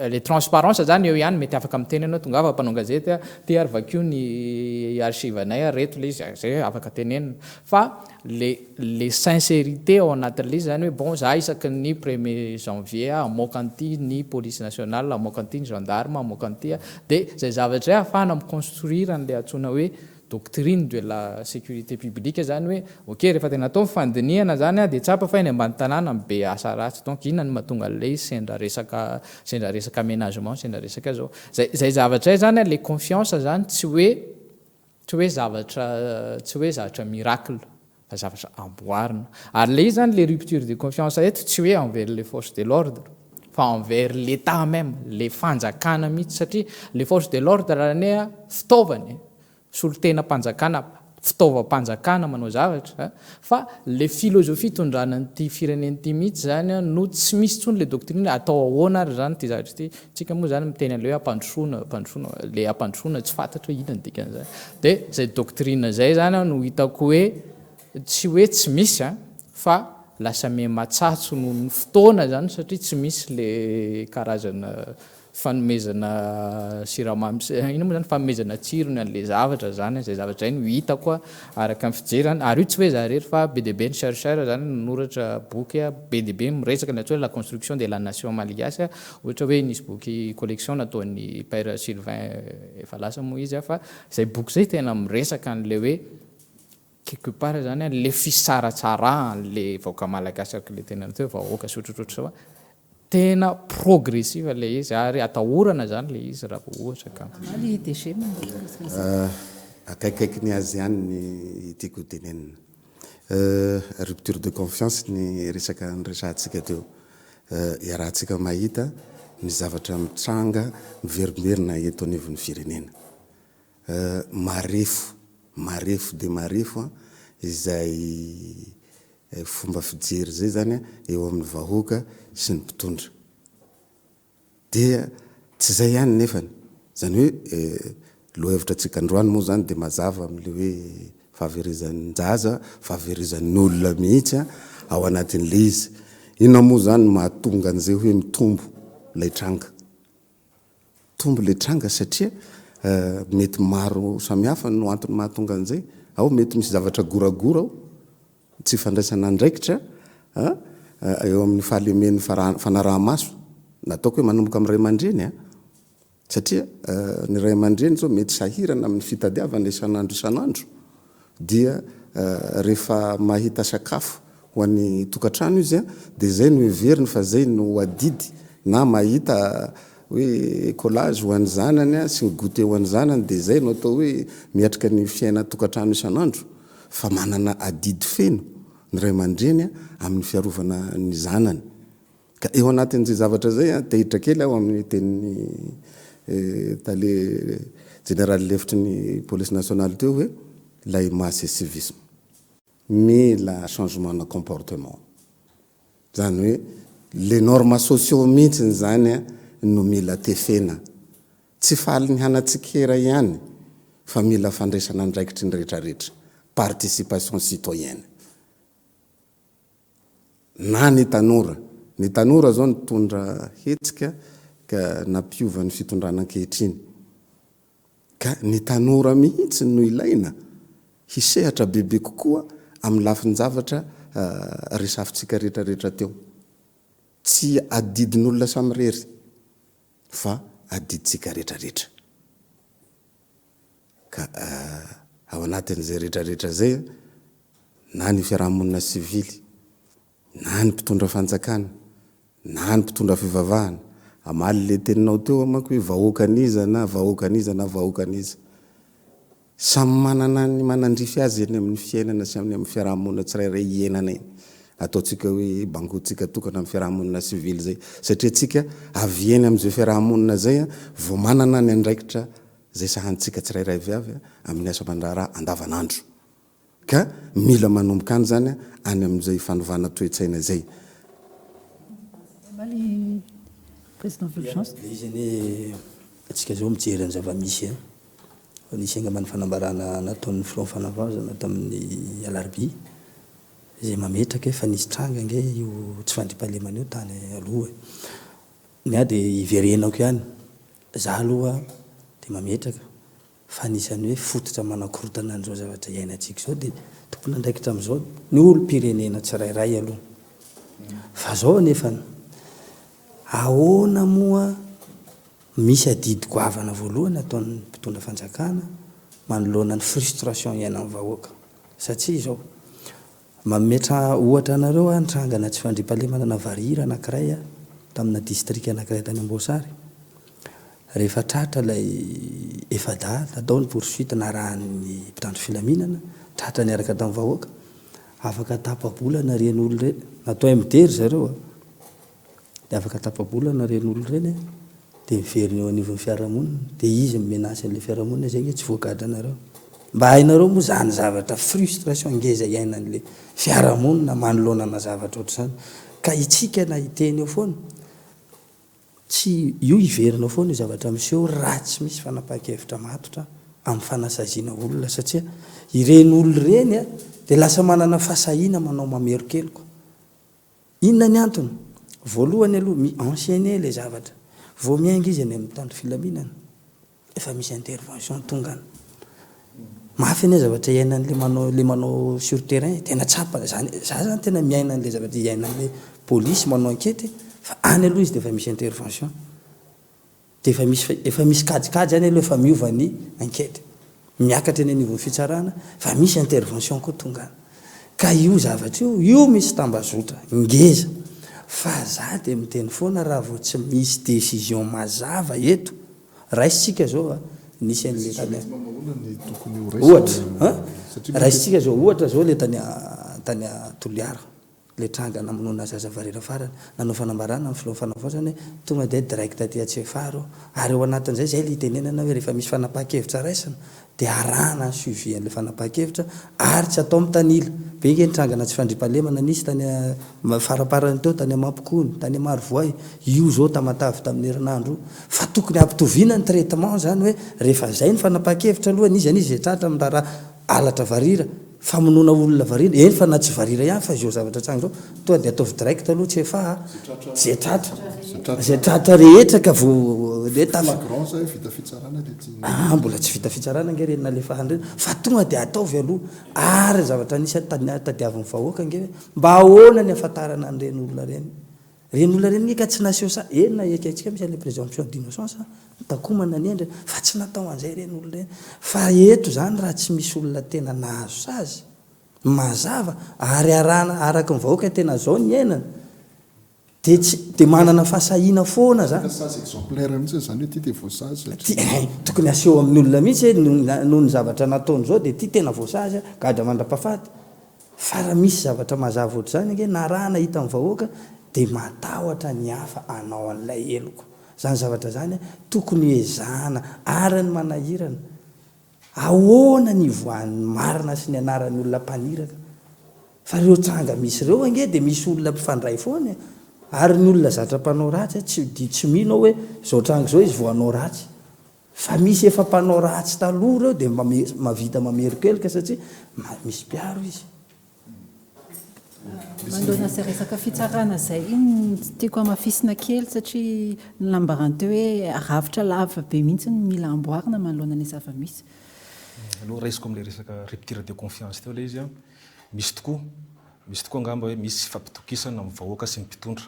le transparence zany eo ihany mety afaka miteny anao tonga fa mpanao gazety ty ary vakio ny archive-nay reto le izy zay afaka tenenina fa le sincérité ao anatin'le izy zany hoe bon za isaky ny 1er janvier amoaka an'ity ny police nationale amoaka an'ity ny gendarme amoaka an'ity de zay zavatra zay ahafahana miconstruire an'le antsona hoe doctrine de la sécurité publique zany hoe ok rehefa tena atao fandiniana zany de tsapa fa iny ambany tanàna be asa ratsy donc inona ny mahatonga le sendra resaka aménagement sendra resaka zao zay zavatra zany le confiance zany tsy hoe zavatra miracle fa zavatra amboarina ary le izy zany le rupture de confiance eto tsy hoe envers les forces de l'ordre fa envers l'état même le fanjakana mihitsy satria les forces de l'ordre raha ne fitaovany solotena mpanjakana fitaovam-panjakana manao zavatra fa le philosophie tondranan'ity firenen'ity mihitsy zany no tsy misy tsony le doctrine atao ahoana ary zany ty zavatra ty tsika moa zany miteny an'le hoe le ampandrosoana tsy fantatra hoe inona ny dikan'izany de zay doctrine zay zany no hitako hoe tsy misy fa lasa me matsatso noho ny fotoana zany satria tsy misy le karazana fanomezana siramamy ina moa zany fanomezana tsirony an'le zavatra zany zay zavatra zay no hitako araka ny fijery zany ary io tsy hoe zarery fa be de be ny chercheur zany noratra boky be de be miresaka ny atao hoe la construction de la nation malagasy ohatra hoe nisy boky collection nataon'ny père Sylvain efa lasa moa izy fa zay boky zay tena miresaka an'le hoe quelque part zany le fisaratsara le vahoaka malagasy araka le tena natao vahoaka sotrotrotro sao tena progressive le izy ary atahorana zany le izy raha ohatra ka akaikaiky ny azy ihany ny tiako tenenina rupture de confiance ny resaka nyresantsika teo iarahantsika mahita ny zavatra mitranga miverimberina eto anivon'ny firenena marefo de marefo izay fomba fijery zay zany eo amin'ny vahoaka sy ny mpitondra dia tsy zay ihany nefany zany hoe lohevitra atsika androany moa zany de mazava am'le hoe fahaverizanjaza fahaverizan'olona mihitsy ao anatin'le izy inona moa zany mahatonga an'izay hoe mitombo lay tranga satria mety maro samihafa no antony mahatonga an'izay ao mety misy zavatra goragora ao tsy fandraisana andraikitra eo amin'ny fahalemeny fanaraha-maso nataoko hoe manomboka amin'ny ray aman-dreny a satria ny ray aman-dreny zao mety sahirana amin'ny fitadiavana isan'andro isan'andro dia rehefa mahita sakafo ho an'ny tokantrano izy a dia zay no heveriny fa zay no adidy na mahita hoe collage ho an'ny zanany a sy ny goûter ho an'ny zanany dia zay no atao hoe miatrika ny fiaina tokantrano isan'andro fa manana adidy feno ny ray aman-dreny a amin'ny fiarovana ny zanany ka eo anatin'izay zavatra zay a tehitra kely aho amin'ny tenin'ny tale général lefitry ny police nationale teo hoe l'AMS et civisme mila changement de comportement zany hoe les normes sociaux mihitsy zany a no mila tefena tsy faly ny hanatsikera ihany fa mila fandraisana andraikitry ny rehetrarehetra participation citoyenne na ny tanora zao nitondra hetsika ka nampiova ny fitondrana ankehitriny ka ny tanora mihitsy no ilaina hisehatra bebe kokoa amin'ny lafiny zavatra resafintsika rehetrarehetra teo tsy adidin'olona samirery fa adiditsika rehetrarehetra ka ao anatin'izay rehetrarehetra zay na ny fiarahamonina sivily na ny mpitondra fanjakana na ny mpitondra fivavahana amaly le teninao teo amako hoe vahoakaniza na vahoakaniza na vahoakaniza samy manana ny manandrify azy eny amin'ny fiainana sy amin'ny fiarahamonina tsirairay ienana eny ataotsika hoe bangotsika tokana amin'ny fiarahamonina sivily zay satria tsika avy eny amin'izay fiarahamonina zay a vao manana ny andraikitra zay sahantsika tsirairay viavy amin'ny asa mandraraha andavanandro ka mila manomboka any zany any amin'izay fanovana toetsaina zay président Fulgence izy ny atsika zao mijery ny zava-misy nisy angamany fanambarana nataon'ny front fanavazana tamin'ny alarbi zay mametraka fa nisy tranga nge io tsy fandripahalemana io tany aloha ny a dia iverenako ihany za aloha dia mametraka fa nisany hoe fototra manakorotana an'izao zavatra iainantsika zao dia tompony andraikitra amin'izao ny olo-pirenena tsirairay aloha fa zao nefa ahoana moa misy adidy goavana voalohany ataon'ny mpitondra fanjakana manoloana ny frustration iaina amin'ny vahoaka satria zao mametra ohatra anareo a nitrangana tsy fandripahalemana na varira anankiray a tamina district anankiray tany Amboasary rehefa tratra lay efada ataony poursuite na rahan'ny mpitandro filaminana tratra niaraka tamin'ny vahoaka afaka tapabolana ren'olo reny natao midery zareo dia afaka tapabolana ren'olo reny dia miveriny eo anivon'ny fiarahamonina dia izy mimenasy an'ilay fiarahamonina zay nge tsy voakadra anareo mba hainareo moa zany zavatra frustration ngeza iainan'le fiarahamonina manoloana na zavatra oatra zany ka itsika na iteny eo foana tsy io iverinao foana io zavatra miseho raha tsy misy fanapahan-kevitra matotra amin'ny fanasaziana olona satria ireny olo reny a dia lasa manana fahasahiana manao mamerokeloko inona ny antony voalohany aloha mi-enchaîner le zavatra vao miainga izy any amin'ny tandro filaminana efa misy intervention tongany mafy ane zavatra iainan'le manao sur terrain tena tsapa zany za zany tena miainan'le zavatra iainan'le polisy manao enquête fa any aloha izy dia efa misy intervention dia efa misy kajikajy any aloha efa miova ny enquête miakatra eny anivon'ny fitsarana fa misy intervention koa tongany ka io zavatra io misy tambazotra ngeza fa za dia miteny foana raha vao tsy misy décision mazava eto raisitsika zao nisy an'le ohatra raisitsika zao ohatra zao le tany Toliara le tranga namonona zaza varera farany nanao fanambarana amin'ny fanavozany tonga dia direct aty Atsefaro ary eo anatin'izay zay le itenenana hoe rehefa misy fanapahan-kevitra raisana dia arahana ny suivi an'le fanapahan-kevitra ary tsy atao mitanila beke ny trangana tsy fandripahalemana nisy tany faraparany teo tany Mampikony tany Marivoay io zao tamatavy tamin'ny herinandro fa tokony ampitoviana ny traitement zany hoe rehefa zay ny fanapahan-kevitra aloha izy zay tratra amin'ny raha alatra varira famonona olona varira eny fa na tsy varira ihany fa zao zavatra tranga zao tonga dia ataovy direct aloha tsy efa zay tratra rehetra ka vao vita fitsarana mbola tsy vita fitsarana nge reny nalefahandreny fa tonga dia ataovy aloha ary zavatra nisy tadiavin'ny vahoaka nge mba ahoana ny afantarana an'ireny olona reny olona reny ka tsy naseho sa enina ekatsika misy le présomption d'innocence takomana ny endreny fa tsy natao an'izay reny olona reny fa eto zany raha tsy misy olona tena nahazo sazy mazava ary arana araka ny vahoaka tena zao ny ainana de manana fahasahiana foana exemplaire mihitsy zany hoe ty te voasazy tokony aseho amin'ny olona mihitsy noho ny zavatra nataony zao de ty tena voasazy gadra mandrapahafaty fa raha misy zavatra mazava ohatr' zany nge narana hita amin'ny vahoaka de matahotra ny hafa anao an'ilay eloko zany zavatra zany tokony ezana ary ny manahirana ahoana ny voan'ny marina sy ny anaran'ny olona mpaniraka fa reo tranga misy reo ange de misy olona mpifandray foana ary ny olona zatra mpanao ratsy tsy mino hoe zao tranga zao izy voanao ratsy fa misy efa mpanao ratsy taloha reo de mavita mamerikeloka satria misy piaro izy mandona sy resaka fitsarana zay iny tiako amafisina kely satria nylambarany teo hoe ravitra lava be mihitsy mila amboarina manoloana ny zava-misy aloha raisiko am'le resaka rupture de confiance teo le izy a misy tokoa angamba hoe misy fampitokisana amin'ny vahoaka sy ny mpitondra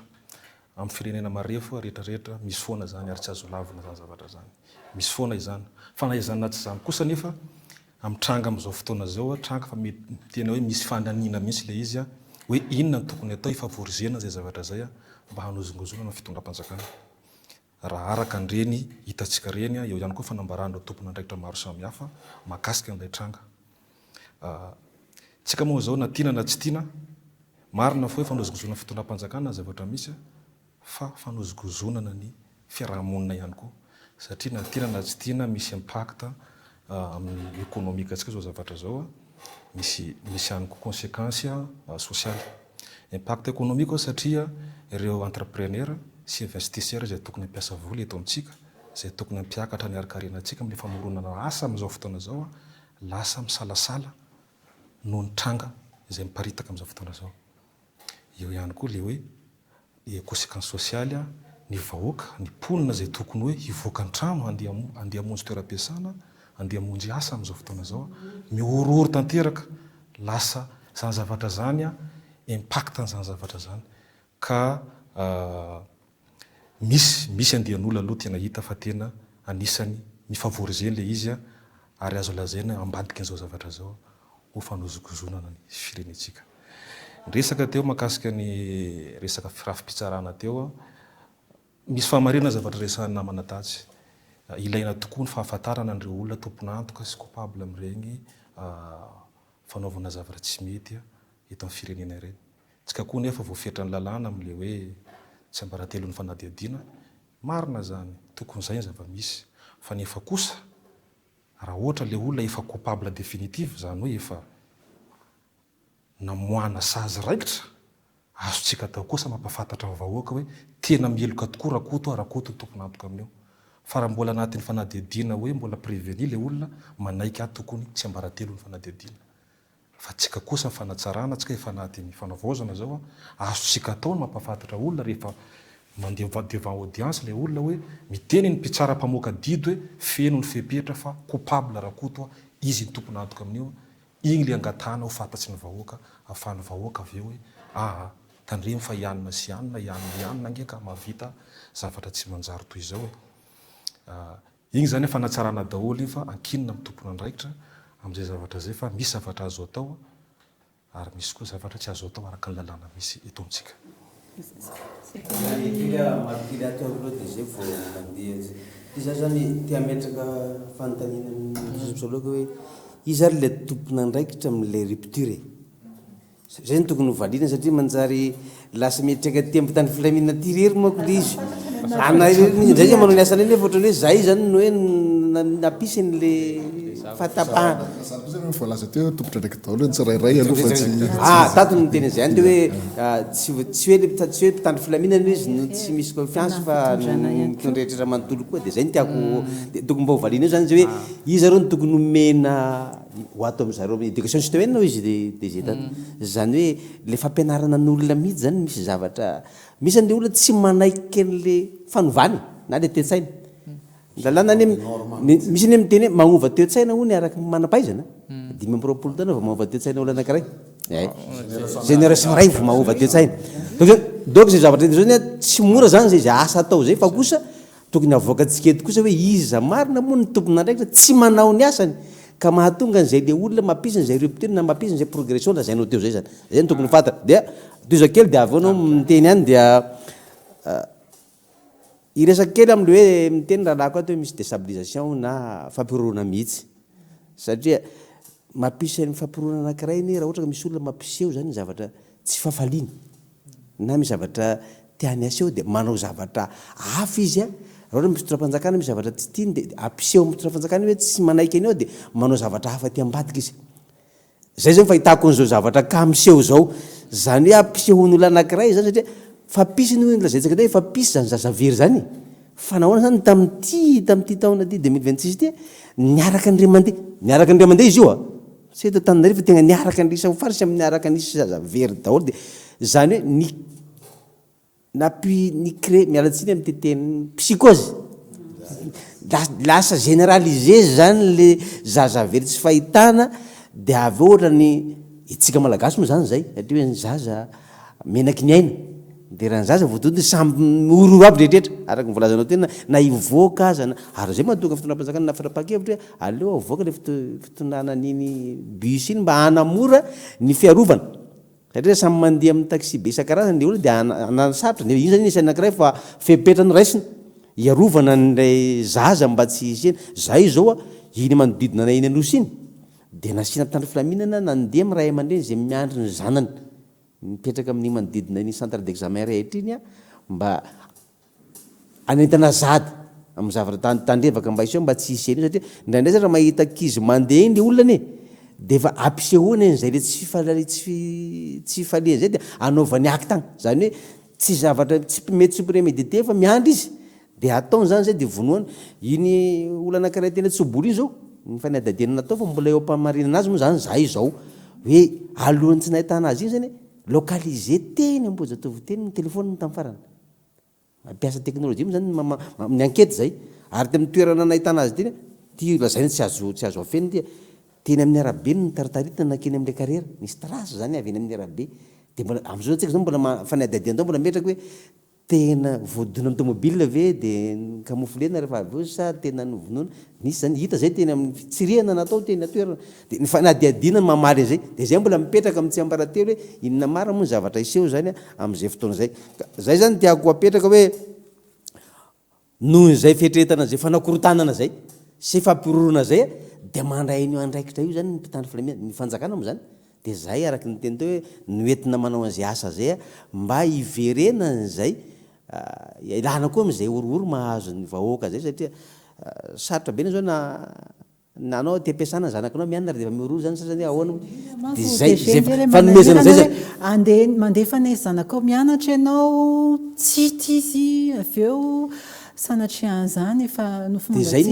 amin'ny firenena marefo rehetrarehetra misy foana zany ary tsy azo lavina zany zavatra zany misy foana izany fa na izany na tsy zany kosa nefa amin'ny tranga amin'izao fotoana zao tranga fa tena hoe misy fandanina mihitsy le izy a hoe inona ny tokony atao ifavorizena zay zavatra zay a mba hanozongozonana ny fitondram-panjakana raha araka an'ireny hitantsika reny eo ihany koa fanambaran'ireo tompona andraikitra maro samihafa mahakasika an'ilay tranga tsika moa zao na tiana na tsy tiana marina fa hoe fanozongozonana fitondram-panjakana zavatra misy fa fanozongozonana ny fiarahamonina ihany koa satria na tiana na tsy tiana misy impact amin'ny économique atsika zao zavatra zao misy ihany koa conséquence sociale impact économique satria ireo entrepreneur sy investisseur zay tokony ampiasa voly eto amintsika zay tokony ampiakatra ny arikarenantsika amin'ny famoronana asa amin'izao fotoana zao lasa misalasala noho ny tranga izay miparitaka amin'izao fotoana zao eo ihany koa le hoe conséquence sociale ny vahoaka ny mponina zay tokony hoe hivoaka ny trano andeha hamonjy toeram-piasana andeha hamonjy asa amin'izao fotoana zao miororo tanteraka lasa zany zavatra zany impact n'izany zavatra zany ka misy andehan'olona aloha tena hita fa tena anisany mifavorizeny le izy ary azo lazaina ambadika an'izao zavatra zao ho fanozongozonana ny firenetsika resaka teo makasika ny resaka firafim-pitsarana teo misy fahamarina zavatra resahany namana tatsy ilaina tokoa ny fahafantarana an'ireo olona tompona antoka sy coupable amin'ireny fanaovana zavatra tsy mety eto amin'ny firenena ireny tsika koa nefa voafetra ny lalàna amin'le hoe tsy ambaratelo ny fanadihadiana marina zany tokony zay ny zava-misy fa nefa kosa raha ohatra le olona efa coupable définitive zany hoe efa namoana sazy raikitra azotsika atao kosa mampafantatra vahoaka hoe tena mieloka tokoa rakoto ny tompona antoka amin'io fa raha mbola anatin'ny fanadihadiana hoe mbola prévenu le olona manaiky tokony tsy ambaratelo ny fanadihadiana fa tsika kosa fanatsarana tsika efa anatin'ny fanavaozana zao azotsika atao ny mampafantatra olona rehefa mandeha devant audience le olona hoe miteny ny mpitsara mpamoaka didy hoe feno ny fepetra fa coupable rakoto izy ny tompona antoka amin'io igny le angatana ho fantatsy ny vahoaka ahafahany vahoaka aveo hoe tandremo fa ianina sy ianina ngeka mavita zavatra tsy manjary toy izao igny zany fanatsarana daholo iny fa ankinina amin'ny tompona andraikitra amin'izay zavatra zay fa misy zavatra azo atao ary misy koa zavatra tsy azo atao araka ny lalàna misy eto amintsika martily atao aloha dia zay vao mandeha iza zany tia metraka fanontaniana misoloka hoe izy ary le tompona andraikitra amin'le rupture zay ny tokony hovaliana satria manjary lasa metraka ty amin'ny tany filaminana ty rery manko le izy anazay zay manao ny asana iny ohatrany hoe zay zany no hoe napisany le fahatapahana voalaza teo tompotra ndraiky daholo ny tsirairay aloha fa tsy tatony teny zay any de hoe tsy hoe mpitandro filaminana izy no tsy misy confiance fa mitondrehetrera manontolo koa de zay ny tiako de tokony mba hovaliana io zany zay hoe izy areo no tokony omena ho ato amin'zareo éducation citoyenne ao izy de zay tany zany hoe le fampianarana n'olona mihitsy zany misy zavatra misy an'le olona tsy manaiky an'le fanovany na le tetsaina lalàna any misy ny miteny hoe magnova toe-tsaina ho ny araky manam-pahaizana 5 taona vao magnova toe-tsaina olo anankiray génération ray vao magnova toe-tsaina donc zay zavatra zao ny tsy mora zany zay zay asa atao zay fa kosa tokony avoakatsika eto kosa hoe iza marina moa ny tompona ndraikitra tsy manao ny asany ka mahatonga an'izay le olona mampisiny zay rupture na mampisiny zay progression la zay nao teo zay zany zay ny tokony fantatra dia toza kely dia avy anao miteny any dia iresaky kely am'le hoe miteny rahalako ato hoe misy déstabilisation na fampirorona mihitsy satria mampisy ny fampirorona anankiray ny raha ohatra ka misy olona mampiseho zany ny zavatra tsy fafaliany na misy zavatra tiany aseho dia manao zavatra hafa izy a raha ohatra misy fotoram-panjakana misy zavatra tsy tiany dia ampiseho amin'ny fotoram-panjakana hoe tsy manaiky anao dia manao zavatra hafa ty ambadika izy zay zany fahitako an'izao zavatra ka miseho zao zany hoe ampisehon'olo anankiray zany satria fampisiny ho lazaitsika hoe fampisy zany zazavery zany fa nahoana zany tamin'ity taona ty 2026 ty niaraka andre mandeha izy io a tsy eto tananarivo fa tegna niaraka andrisa ho farsy amin'ny niaraka nisy zazavery daholo dia zany hoe ni crée mialatsiny amin'ny teteny psychose lasa généralisé zany le zazavery tsy fahitana dia avy ohatra ny itsika malagasy moa zany zay satria hoe ny zaza menaky ny aina dia raha ny zaza voatody samby ororo aby rehetrehtra araky ny volazanao tena na ivoaka aza ary zay mahatonga fitondram-panjakana na fara-pakevitra hoe aleo avoaka le fitondranan'iny bus iny mba hanamora ny fiarovana satria samy mandeha amin'ny taxi be isan-karazany le olona dia anasarotra iny zany nisy anankiray fa fepetra ny raisiny iarovana n'ilay zaza mba tsy iseny zay zao a iny manodidina na iny anosy iny dia nasiana tandro filaminana nandeha amin'ny ray aman-dreny zay miandry ny zanany mipetraka amin'ny manodidina ny centre d'examen rehetra iny a mba anentana zady amin'ny zavatra tandrevaka mba iseho mba tsy iseny satria indraindray zany raha mahita kizy mandeha iny le olona ane dia efa ampisehoana zay le tsy faliany zay dia anaovany aky tagny zany hoe tsy zavatra mety tsy prémédité fa miandry izy dia ataony zany zay dia vonoany iny olona anankiray tena tsy boly iny zao ny fanadadiana natao fa mbola eo ampamarina anazy moa zany zay zao hoe alohany tsy nahitana azy iny zany localisé teny ambojatoviteny ny telefôny tamin'ny farany mampiasa teknôlôjia moa zany ny ankety zay ary ty amin'ny toerana nahitana azy teny ty lazaina tsy azo afeny dia teny amin'ny arabe ny taritaritana nakeny amin'ilay carrière nisy trasy zany avy eny amin'ny arabe dia mbola am'izao tsika zao mbola fanadadiana tao mbola metraka hoe tena voadona amin'ny tomobile ve dia kamoflena rehefa avy eo sa tena novonoana nisy zany hita zay teny amin'ny fitsirihana natao teny atoerana dia ny fanadiadiana ny mamaly an'izay dia zay mbola mipetraka amin'ny tsy ambaratelo hoe inona mara moa ny zavatra iseho zany amin'izay fotoana zay zay zany tiako apetraka hoe noho izay fetretana zay fanakorotanana zay sy fampirorona zay dia mandray nio andraikitra io zany ny mpitandro filaminana ny fanjakana moa zany dia zay araky ny teny teo hoe noentina manao an'izay asa zay mba hiverena n'izay ilana koa am'izay orooro mahazo ny vahoaka zay satria sarotra be zao nanao ty ampiasana zanakanao mianina dia efa miororo zany sasany ahoana dia zay fanomezana zay mandefa ny zanakao mianatra ianao tsy tizy avy eo sanatria zany efa dia zay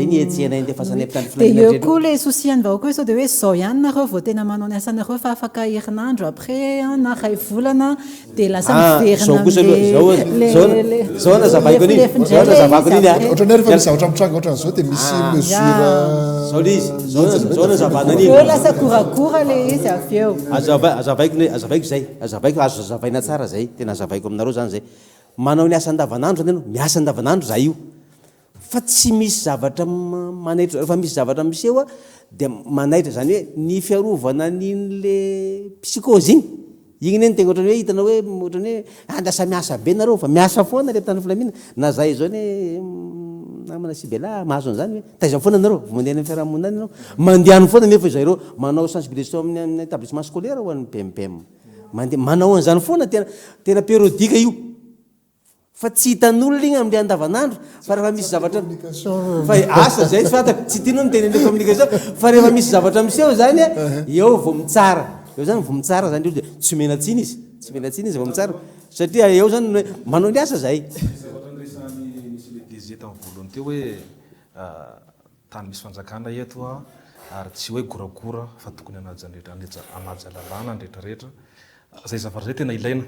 nihetsehanay ndefasanay mpitandro filaminana dia eo koa le souciany vahoaka sao dia hoe zao ihany nareo vao tena manao ny asanareo fa afaka herinandro après na ray volana dia lasa miverina nazavaiko an'iny ohatra ny rehefa misy zavatra mitranga ohatra n'izao dia misy mesure zao nazavana an'iny eo lasa korakora le izy avy eo azavaiko zay azavaiko azo zavaina tsara zay tena azavaiko aminareo zany zay manao ny asa andavanandro zany anao miasa andavanandro za io fa tsy misy zavatra manaitra rehefa misy zavatra miseho a dia manaitra zany hoe ny fiarovana n'inyle psychose iny ne tegna ohatrany hoe hitanao hoe ohatrany hoe andasa miasa be nareo fa miasa foana le mpitandro filaminana na zay zao ny namana sibela mahazo an'izany hoe taizany foana nareo mandeha ny fiarahamonina any anao mandehany foana nefa zareo manao sensibilisation amin'ny établissement scolaire ho an'ny PMPM mandeha manao an'izany foana tena périodique io fa tsy hitan'olona igny am'le andavanandro fa rehefa misy zavatra fa asa zay tsy fantako tsy tianao ny teny le communication fa rehefa misy zavatra miseho zany eo vao mitsara eo zany vao mitsara zany olo dia tsy menatsiny izy vao mitsara satria eo zany manao ny asa zay nisy le DG tamin'ny voalohany teo hoe tany misy fanjakana eto a ary tsy hoe gorakora fa tokony anaja lalàna andrehetrarehetra zay zavatra zay tena ilaina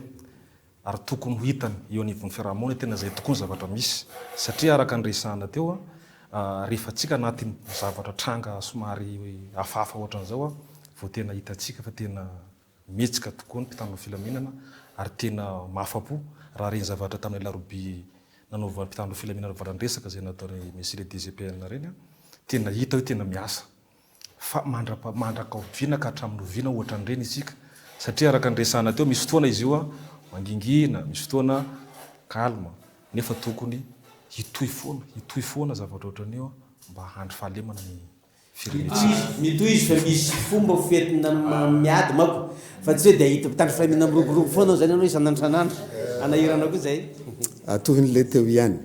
ary tokony ho hitany eo anivon'ny fiarahamonina tena zay tokony zavatra misy satria araka nyresahana teo rehefa tsika anatin'ny zavatra tranga somary hafahafa ohatran'izao vao tena hitatsika fa tena mihetsika tokoa ny mpitandro filaminana ary tena mahafapo raha reny zavatra tamin'ny larobi nanaovan'ny mpitandro filaminana varandresaka zay nataony monsieur le DGPN reny tena hita hoe tena miasa fa mandraka oviana ka hatramin'ny oviana ohatra n'ireny isika satria araka nyresahana teo misy fotoana izy io mangingina, misy fotoana kalma nefa tokony hitohy foana zavatra ohatran'io mba handry fahalemana ny mitohy izy fa misy fomba fentina miady mako fa tsy hoe dia hita mpitandro filaminana miroborobo foana zany anao isan'andro anahirana koa zay atohin'le teo ihany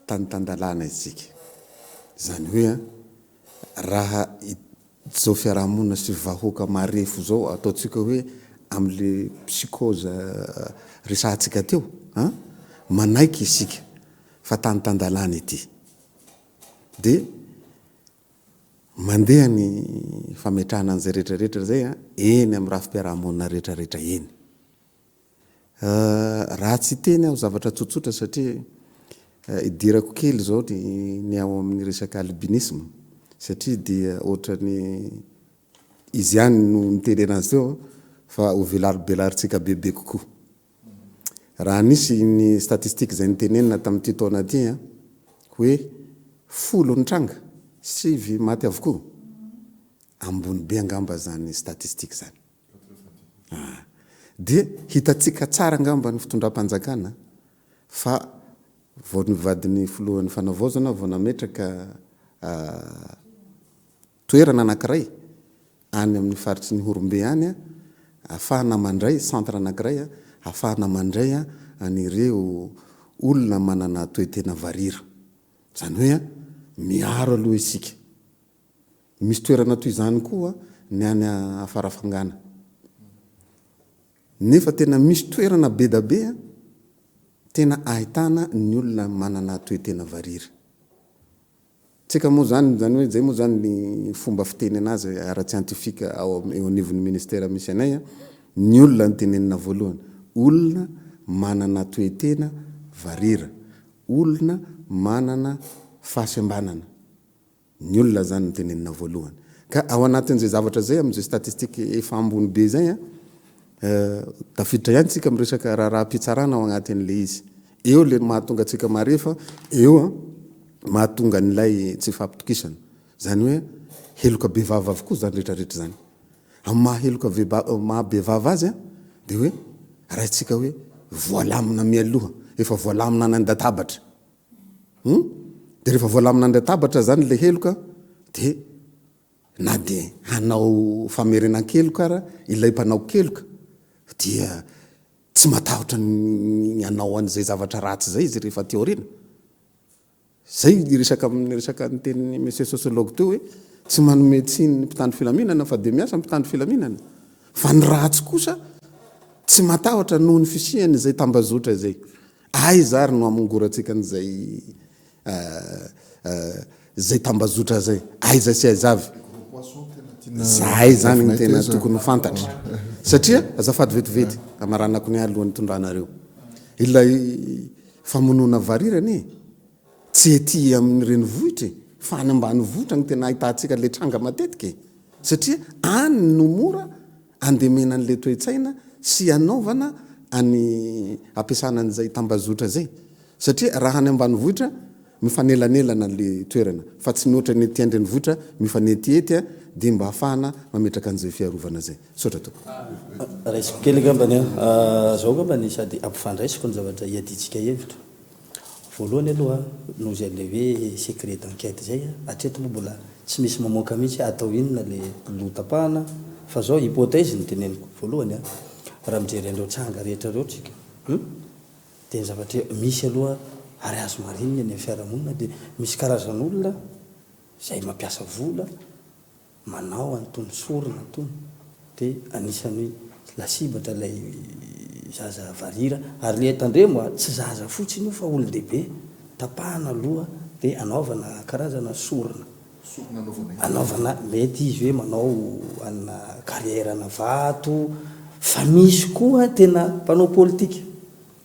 tantandalana isika zany hoe raha zao fiarahamonina sy vahoaka marefo zao ataotsika hoe am'le psychose resahantsika teo manaiky isika fa tantandalana ity de mandeha ny fametrahana an'izay rehetrarehetra zay eny amin'ny raha fipiarahamonina rehetrarehetra eny raha tsy teny aho zavatra tsotsotra satria idirako kely zao ny ao amin'ny resaka albinisme satria dia ohatrany izy ihany no miteny anazy teo fa ho velarobelaritsika bebe kokoa raha nisy ny statistique zay nitenenina tamin'ity taona ty hoe 10 ny tranga 7 maty avokoa ambony be angamba zany statistique zany dia hitatsika tsara angamba ny fitondram-panjakana fa vao nivadiny filohan'ny fanavaozana vao nametraka toerana anankiray any amin'ny faritry ny Horombe any afahana mandray centre anankiray afahana mandray anireo olona manana toetena varira zany hoe miaro aloha isika misy toerana toy izany koa ny any afarafangana nefa tena misy toerana be da be tena ahitana ny olona manana toetena varira tsika moa zany hoe zay moa zany ny fomba fiteny anazy ara-scientifique eo anivon'ny ministère misy anay ny olona ny tenenina voalohany olona manana toetena varira olona manana fahasembanana ny olona zany ny tenenina voalohany ka ao anatin'izay zavatra zay amin'izay statistique efa ambony be zay tafiditra ihany tsika miresaka raha-pitsarana ao agnatin'le izy eo le mahatonga tsika marefa eo mahatonga nylay tsy fampitokisana zany hoe heloka be vava avokoa zany rehetrarehetra zany amin'ny mahaheloka mahabevava azy de hoe rahatsika hoe voalamina mialoha efa voalamina nandatabatra de rehefa voalamina andatabatra zany le heloka de na de hanao famerenan-keloka ara ilay mpanao keloka dia tsy matahotra ny anao an'izay zavatra ratsy zay izy rehefa teorina zay resaka amin'ny resaka ny teny monsieur sociologue teo hoe tsy manome tsiny ny mpitandro filaminana fa de miasa mpitandro filaminana fa ny ratsy kosa tsy matahotra noho ny fisiany zay tambazotra zay zary no amongoratsika n'izay zay tambazotra zay aiza sy aizavy zay zany ny tena tokony fantatra satria azafady vetivety amaranako ny alohan'ny tondranareo ilay famonoana varirany tsy ety amin'ny renivohitry fa any ambany vohitra ny tena ahitantsika le tranga matetika satria any no mora andemena an'le toe-tsaina sy anaovana any ampiasana an'izay tambazotra zay satria raha any ambany vohitra mifanelanelana le toerana fa tsy nohatra ny ety andreny vohitra mifanetiety de mba hafahana mametraka an'izay fiarovana zay sotra to raisiko kely gambany zao gambany sady ampifandraisiko ny zavatra iaditsika hevitra voalohany aloha no zay le hoe secret d'enquête zay atreto moa mbola tsy misy mamoaka mihitsy atao inona le lotapahana fa zao hypothèse ny teneniko voalohany raha mijery andreo tranga rehetra reo tsika de ny zavatra misy aloha ary azo marinina ny fiarahamonina de misy karazan'olona zay mampiasa vola manao antony sorona tony de anisany lasibatra lay zaza varira ary le tandremo tsy zaza fotsiny io fa olo-dehibe tapahana aloha de anaovana karazana sorona anaovana mety izy hoe manao ana carrière na vato fa misy koa tena mpanao politika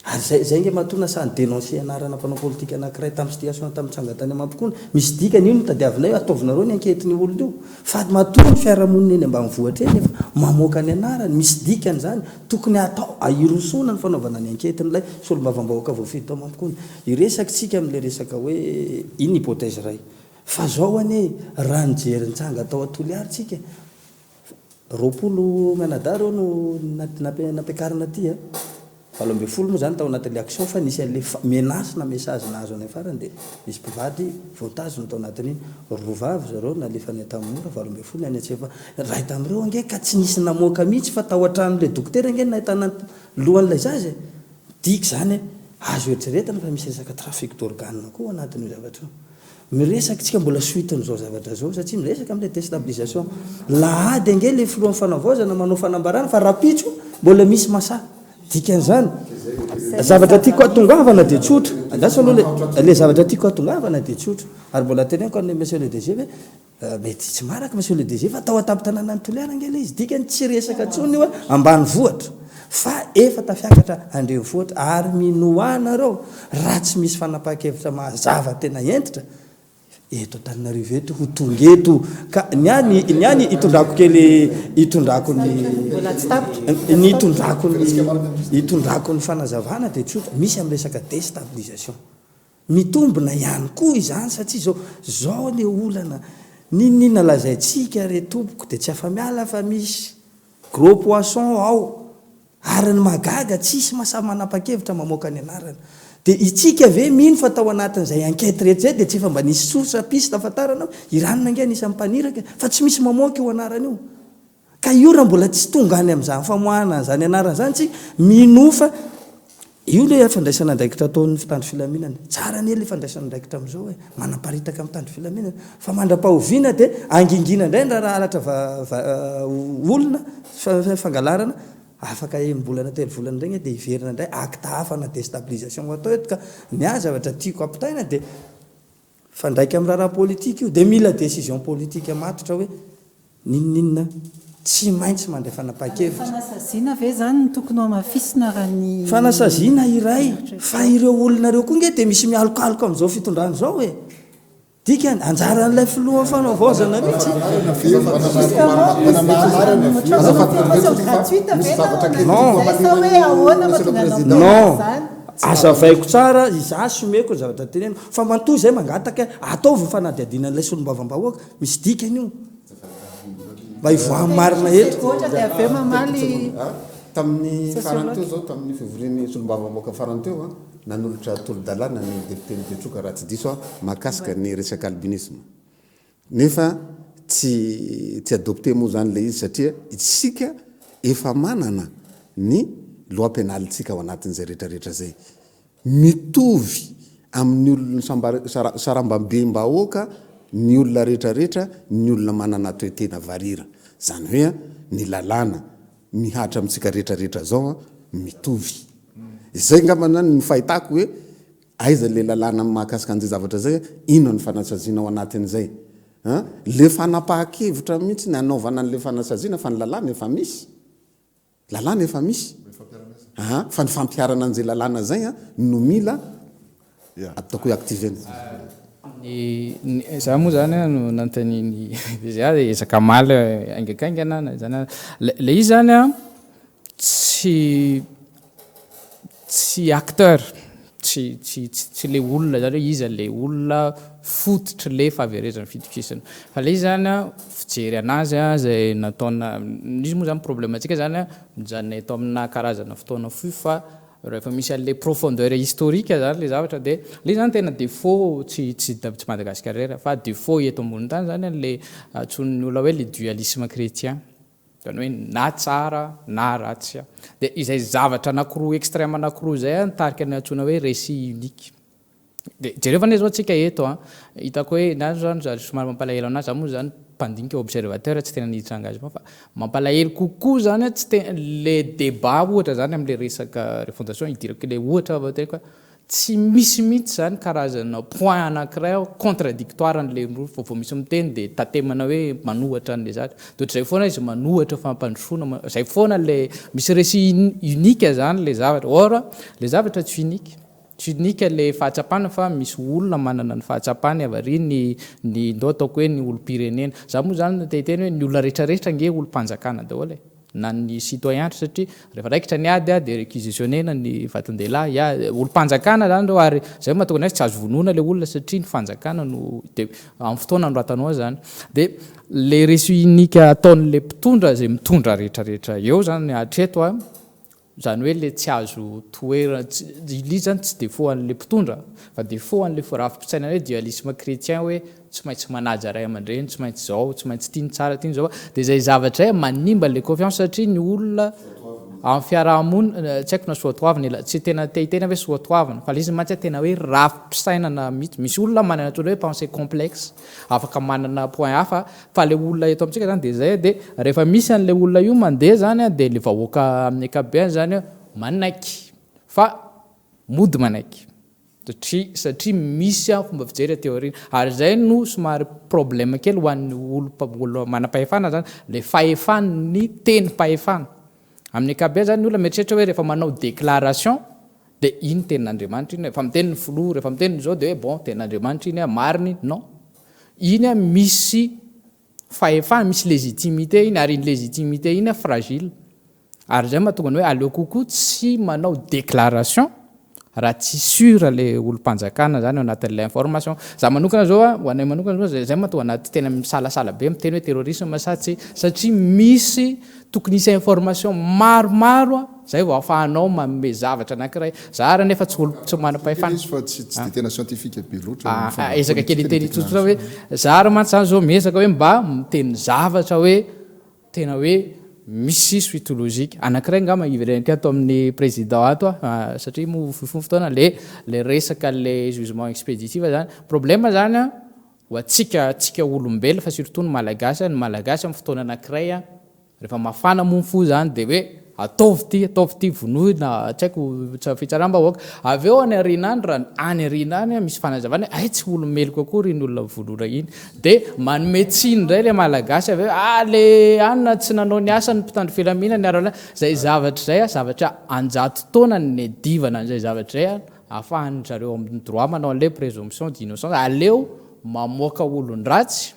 ary zay nge mahatona sany dénoncer anarana mpanao politika anankiray tamin'ny situation tamin'ny tany amampikony misy dikany io notadiavina io ataovinareo ny anketiny olona io fa mahatona ny fiarahamonina eny ambanivohitra eny efa mamoaka ny anarany misy dikany zany tokony atao ahirosona ny fanaovana ny anketin'ilay solombavam-bahoaka voafito tao amampikony iresakitsika amin'le resaka hoe iny hypothèse ray fa zao ane raha nijery nitsanga atao Toliary tsika 20 mianadahy reo no nampiakarina ty 70 moa zany tao anatin'le action fa nisy an'le menace na message nahazo any afarany dia misy mpivady voantazo no tao anatin'iny rovavy zareo nalefa ny tamin'ora 20 ny any atsefa raha tamin'ireo ange ka tsy nisy namoaka mihitsy fa tao an-tranon'le dokotera ange nahitana lohan'ilay zazy diky zany azo eritreretana fa misy resaka trafic d'organe koa anatin'io zavatra miresaka tsika mbola suiten'izao zavatra zao satria miresaka amin'le déstabilisation lahady ange le filohan'ny fanavaozana manao fanambarana fa rapitso mbola misy masa dikan'izany zavatra tiako atongavana dia tsotra andasa aloha le zavatra tiako atongavana dia tsotra ary mbola teneniko any monsieur le DG hoe mety tsy maraka monsieur le DG fa atao atapy-tanàna ny Toliary angela izy dikany tsy resaka tsony io ambany vohatra fa efa tafiakatra andrenivohitra ary minoanareo raha tsy misy fanapahan-kevitra mazava tena entitra eto Antananarivo eto ho tonga eto ka niany itondrako kely itondrako ny fanazavana dia tsotra misy amin'ny resaka déstabilisation mitombina ihany koa izany satria zao le olana ninina lazaitsika re tompoko dia tsy afa-miala fa misy gros poisson ao ary ny magaga tsisy mahasaby manapa-kevitra mamoaka ny anarana dia itsika ve mino fa tao anatin'izay enquête rehetra zay dia tsy efa mba nisy source piste afantarana iranona ange nisy ampaniraka fa tsy misy mamoaka io anarana io ka io raha mbola tsy tonga any amin'izany famoahana zany anarana zany tsika minofa io le fandraisana andraikitra ataon'ny fitandro filaminana tsara ny le fandraisana andraikitra amin'izao hoe manamparitaka amin'ny tandro filaminana fa mandra-pahoviana dia angingina indray raha alatra olona fangalarana afaka mbolana 3 volana regny dia iverina indray acte hafa na déstabilisation atao eto ka ny zavatra tiako ampitaina dia fandraika amin'ny raharaha politika io dia mila décision politique matotra hoe ninninona tsy maintsy mandray fanapahan-kevitra fanasazina ve zany no tokony amafisina raha ny fanasazina iray fa ireo olonareo koa nge dia misy mialokaloka amin'izao fitondrany zao hoe dikany anjaran'ilay filoha fanavaozana mihitsy non azavaiko tsara iza someko zavatra tenena fa mantoy zay mangataka ataovy fanadiadiana n'ilay solombavam-bahoaka misy dikany io mba hivoahan'ny marina eto tamin'ny farany teo zao tamin'ny fivorian'ny solombavam-bahoaka farany teo nanolotra tolo-dalàna ny député ny Betroka raha tsy diso mahakasika ny resaka albinisme nefa tsy adopté moa zany le izy satria isika efa manana ny loi pénale tsika ao anatin'izay rehetrarehetra zay mitovy amin'ny olona sarambam-bem-bahoaka ny olona rehetrarehetra ny olona manana toetena varira zany hoe ny lalàna mihatra amintsika rehetrarehetra zao mitovy zay ngambana ny fahitako hoe aiza le lalàna mahakasika an'izay zavatra zay ino ny fanasaziana ao anatin'izay le fanapahan-kevitra mihitsy ny anaovana an'le fanasaziana fa ny lalàna efa misy fa ny fampiarana an'izay lalàna zay no mila ataoko hoe activena za moa zany no nantany za ezaka maly aingakaingana zany le izy zany tsy acteur tsy le olona zany hoe izy le olona fototry le fahaverezan'ny fitokisana fa le izy zany fijery anazy zay nataona izy moa zany problématika zany mijanona eto amina karazana fotoana foy fa rehefa misy an'le profondeur historique zany le zavatra dia le zany tena défaut tsy Madagasikara fa défaut eto ambony tany zany le atson'ny olona hoe le dualisme chrétien zany hoe na tsara na ratsy dia izay zavatra anankiroa extrême anankiroa zay nitarika ny atsona hoe récit unique dia jereo fa zao tsika eto hitako hoe na zany somary mampalahelo anazy za moa zany mpandinika observateur tsy tena niditra engagement fa mampalahelo kokoa zany tsy le débat ohatra zany amin'le resaka refondation idirako le ohatra vateko tsy misy mihitsy zany karazana point anankiray contradictoire n'le vao misy miteny dia tatemana hoe manohatra n'le zatra toatra zay foana izy manohatra fampandrosoana zay foana le misy récit unique zany le zavatra or le zavatra tsy unique le fahatsapana fa misy olona manana ny fahatsapany avary ny ndao ataoko hoe ny olo-pirenena za moa zany teteny hoe ny olona rehetrarehetra nge olo-mpanjakana daholo na ny citoyen satria rehefa raikitra ny ady dia réquisitionnena ny vatandelahy olo-mpanjakana zany reo ary zay mahatonga azy tsy azo vonoana le olona satria ny fanjakana no de amin'ny fotoana androatanao zany dia le récit unique ataon'le mpitondra zay mitondra rehetrarehetra eo zany hatreto zany hoe le tsy azo toera li zany tsy défaut an'le mpitondra fa défaut an'le rafi-pisaina hoe dualisme chrétien hoe tsy maintsy manaja ray aman-dreny tsy maintsy zao tsy maintsy tiany tsara tiany zao dia zay zavatra manimba le confiance satria ny olona amin'ny fiarahamonina tsy haiko na soatoavana tsy tena tena hoe soatoavana fa izy mantsy tena hoe rafi-pisainana misy olona manana tsona hoe pensée complexe afaka manana point hafa fa le olona eto amintsika zany dia zay dia rehefa misy an'le olona io mandeha zany dia le vahoaka amin'ny ankapobeny zany manaiky fa mody manaiky satria misy fomba fijery théorie ary zay no somary problème kely ho an'ny olo manam-pahefana zany le fahefany teny fahefana amin'ny ankapobeny zany ny olona mieritreritra hoe rehefa manao déclaration dia iny tenin'Andriamanitra iny rehefa miteny ny filoha rehefa miteny zao dia hoe bon tenin'Andriamanitra iny mariny non iny misy fahefana misy légitimité iny ary iny légitimité iny fragile ary zay mahatonga ny hoe aleo kokoa tsy manao déclaration raha tsy sûr le olo-mpanjakana zany anatin'ilay information za manokana zao ho anay manokana zao zay mahatonga anaty tena misalasala be miteny hoe terrorisme satria misy tokony isy information maromaro zay vao ahafahanao manome zavatra anankiray za raha nefa tsy manam-pahefana fa tsy de tena scientifique be loatra ezaka kely teny tsotsotra hoe za raha mantsy zany zao miezaka hoe mba miteny zavatra hoe tena hoe misy suite logique anankiray ngama iverenty ato amin'ny président ato satria fotoana le resaka le jugement expéditif zany problème zany ho atsika olombelona fa surtout ny malagasy amin'ny fotoana anankiray rehefa mafana moa fo zany dia hoe ataovy ty vonoina tsy haiko fitsaramba-bahoaka avy eo any arinany raha any arinany misy fanazavana ay tsy olomeloko akory ny olona volora iny dia manome tsiny indray le malagasy avy eo le anina tsy nanao ny asa ny mpitandro filaminana ny arana zay zavatra zay zavatra anjato taona ny divana an'izay zavatra zay ahafahany zareo amin'ny droit manao an'ilay présomption d'innocence aleo mamoaka olon-dratsy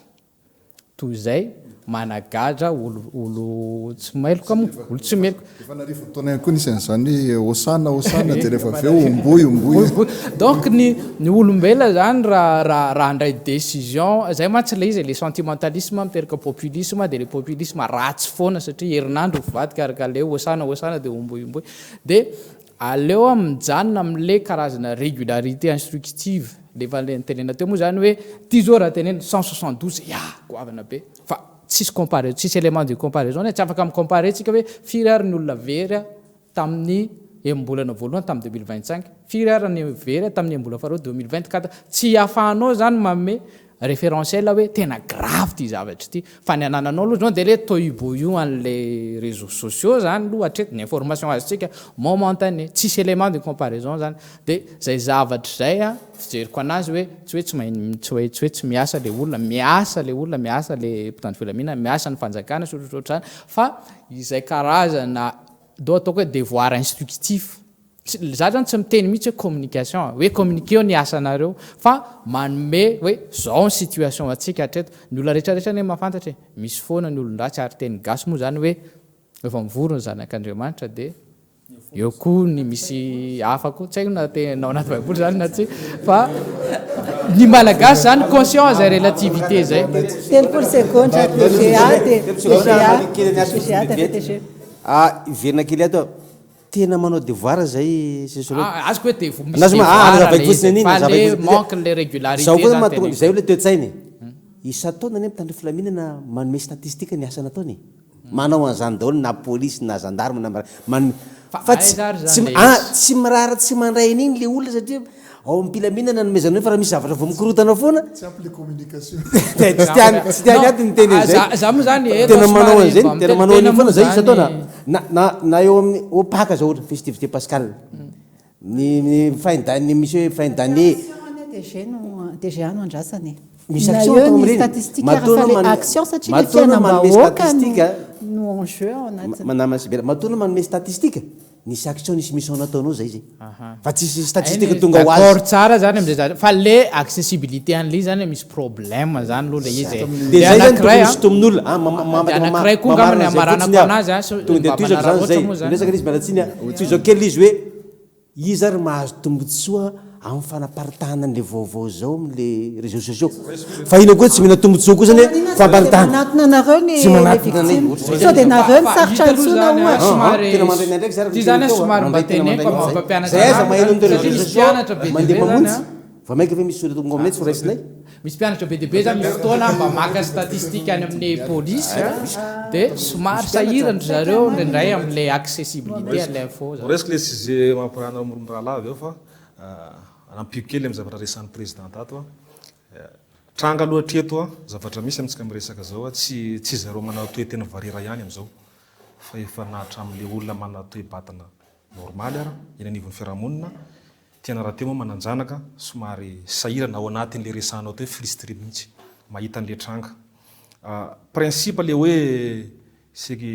toy zay managadra olo tsy mailoko olo tsy meloko efa narivo fotoana koa nisan'izany hoe osana dia rehefa avy eo omboy donc ny olombelona zany raha andray décision zay mantsy le izy le sentimentalisme miteraka populisme dia le populisme ratsy foana satria herinandro vivadika araka le osana dia omboy dia aleo mijanona amin'le karazana régularité instructive lefa le tenena teo moa zany hoe ty zao raha tenena 172 goavana be fa tsisy élément de comparaison tsy afaka mikompare tsika hoe firy ary ny olona very tamin'ny embolana voalohany tamin'ny 2025 firy ary ny very tamin'ny embolana faharoa 2024 tsy ahafahanao zany manome référentiel hoe tena grave ty zavatra ty fa ny anananao aloha zao dia le toiboyo an'le réseaux sociaux zany aloha hatreto ny information azytsika momentanée tsisy élément de comparaison zany dia zay zavatra zay fijeriko anazy hoe tsy hoe tsy miasa le olona miasa le mpitandro filaminana miasa ny fanjakana sotrosotra zany fa izay karazana do ataoko hoe devoir instructif za zany tsy miteny mihitsy hoe communication hoe communiquer ny asanareo fa manome hoe zao ny situation atsika hatreto ny olona rehetrarehetra ne mahafantatra misy foana ny olon-dratsy ary teny gasy moa zany hoe efa mivorona zanak'Andriamanitra dia eo koa ny misy afako tsy haiko na tenao anaty baiboly zany na tsy fa ny malagasy zany conscient zay relativité zay telopolo seconde iverina kely ato tena manao devoir zay azoko hoe manque le régularité zay le toe-tsainy isa-taona ne mitandro filaminana manome statistique ny asa nataony manao an'izany daholo na polisy na gendarme fa tsy mirara tsy mandray an'iny le olona satria ao ampilaminana nomezana hoe fa raha misy zavatra vao mikorotana foana tsy tiany aty ny teny zaytena manao an'izay tena manao an'iny foana zay isa-taona na eo amin'ny opaka zao ohatra festivité pascal ny faindany misy hoe faindany DGA no andrasany misy na action eo atao ny amin'ireny. statistique Matoa raha fa le manome- action satria le matoa manome fiainam-bahoaka statistique, no enjeu ao anatiny manamana sibera matoana manome statistika nisy action nisy mission nataonao zay zay fa tsisy statistika tonga ho d'accord azy tsara zany amizay zany fa le accessibilité an'le zany misy problème zany aloha le izy de zay zany anankiray tokony misy tomin'olona anankiray koa ngamany amaranako anazy tonga de toizako zany zay resaka izy mialatsiny toizao kely izy hoe izy ary mahazo tombotsoa amin'ny fanaparitahana an'le vaovao zao am'le réseaux sociaux fa ino koa tsy mihina tombotsoa koa zany hoe famparitahana manatona anareo ny tsy manatona anay sao de nareo ny sarotra antsona ohatra tena mandray ndraiky zay ty zany somary mba teneko mampampianatra zay aza maheno am'le réseaux misy sociaux mpianatra be mandeha debe mamonjy zany fa maika ve misy sora tonga aminay tsy foraisinay misy mpianatra be debe zany misy fotoana mba maka statistique any amin'ny polisy de somary sahirany zareo ndraindray am'le accessibilité an'le info zany resaka le sujet mampiranao rahalava avy eo fa anampio kely amin'ny zavatra resan'ny président tato tranga aloha treto a zavatra misy amitsika miresaka zao a tsy zareo manao toe tena varera ihany am'izao fa efa nahatra am'le olona manao toe batana normaly ara eny anivon'ny fiarahamonina tiana raha teo moa mananjanaka somary sahirana ao anatin'le resanao toe frustré mihitsy mahita an'le tranga principe le hoe seky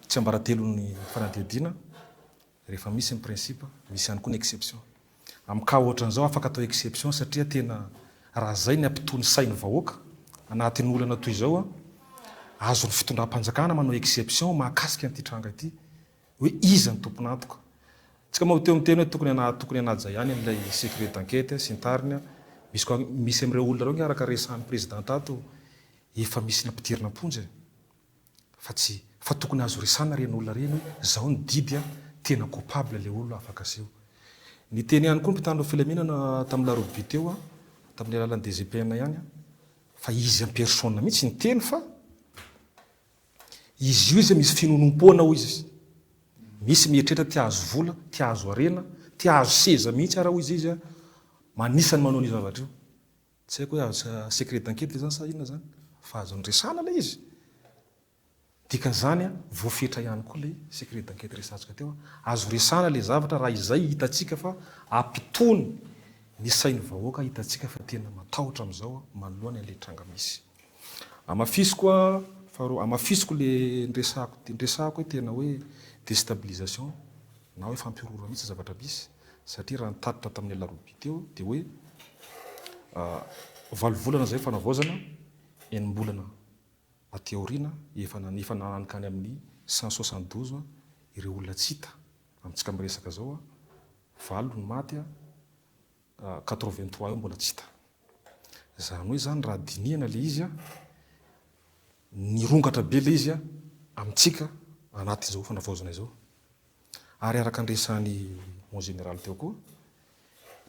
tsy ambaratelon'ny fanadihadiana rehefa misy ny principe misy ihany koa ny exception amin'ny cas ohatran'izao afaka atao exception satria tena raha zay ny ampitony sainy vahoaka anatin'ny olana toy izao a azony fitondram-panjakana manao exception mahakasika an'ity tranga ity hoe iza ny tomponantoka tsika moa teo miteny hoe tokony anaja ihany amin'ilay secret d'enquête sy ny tariny misy amin'ireo olona reo ny araka resan'ny président tato efa misy nampitirina amponjy fa tokony azo resana reny olona reny hoe zao ny didy a tena coupable le olona afaka aseho ny teny ihany koa ny mpitandro filaminana tamin'ny larobi teo a tamin'ny alalan'ny DGPN ihany fa izy en personne mihitsy ny teny fa izy io izy misy finonompoana ho izy misy mieritreta tia azo vola tia azo arena tia azo seza mihitsy ara ho izy a manisany manao ny zavatra io tsy haiko hoe azo secret d'enquête zany sa inona zany fa azo nyresana le izy dika zany a voafetra ihany koa le secret d'enquête resantsika teo azo resana le zavatra raha izay hitatsika fa ampitony ny sainy vahoaka hitatsika fa tena matahotra am'izao manoloany an'le tranga misy amafisiko le ndresako hoe tena hoe déstabilisation na hoe fampirora mihitsy zavatra misy satria raha nitatitra tamin'ny larobi teo dia hoe valovolana zay fanavaozana enimbolana ateorina efa nananikany amin'ny 172 ireo olona tsy hita amintsika miresaka zao valo ny maty 83 eo mbola tsy hita zany hoe zany raha dinihana le izy nirongatra be le izy amintsika anatin'izao fanavaozana izao ary araka andresany mon général teo koa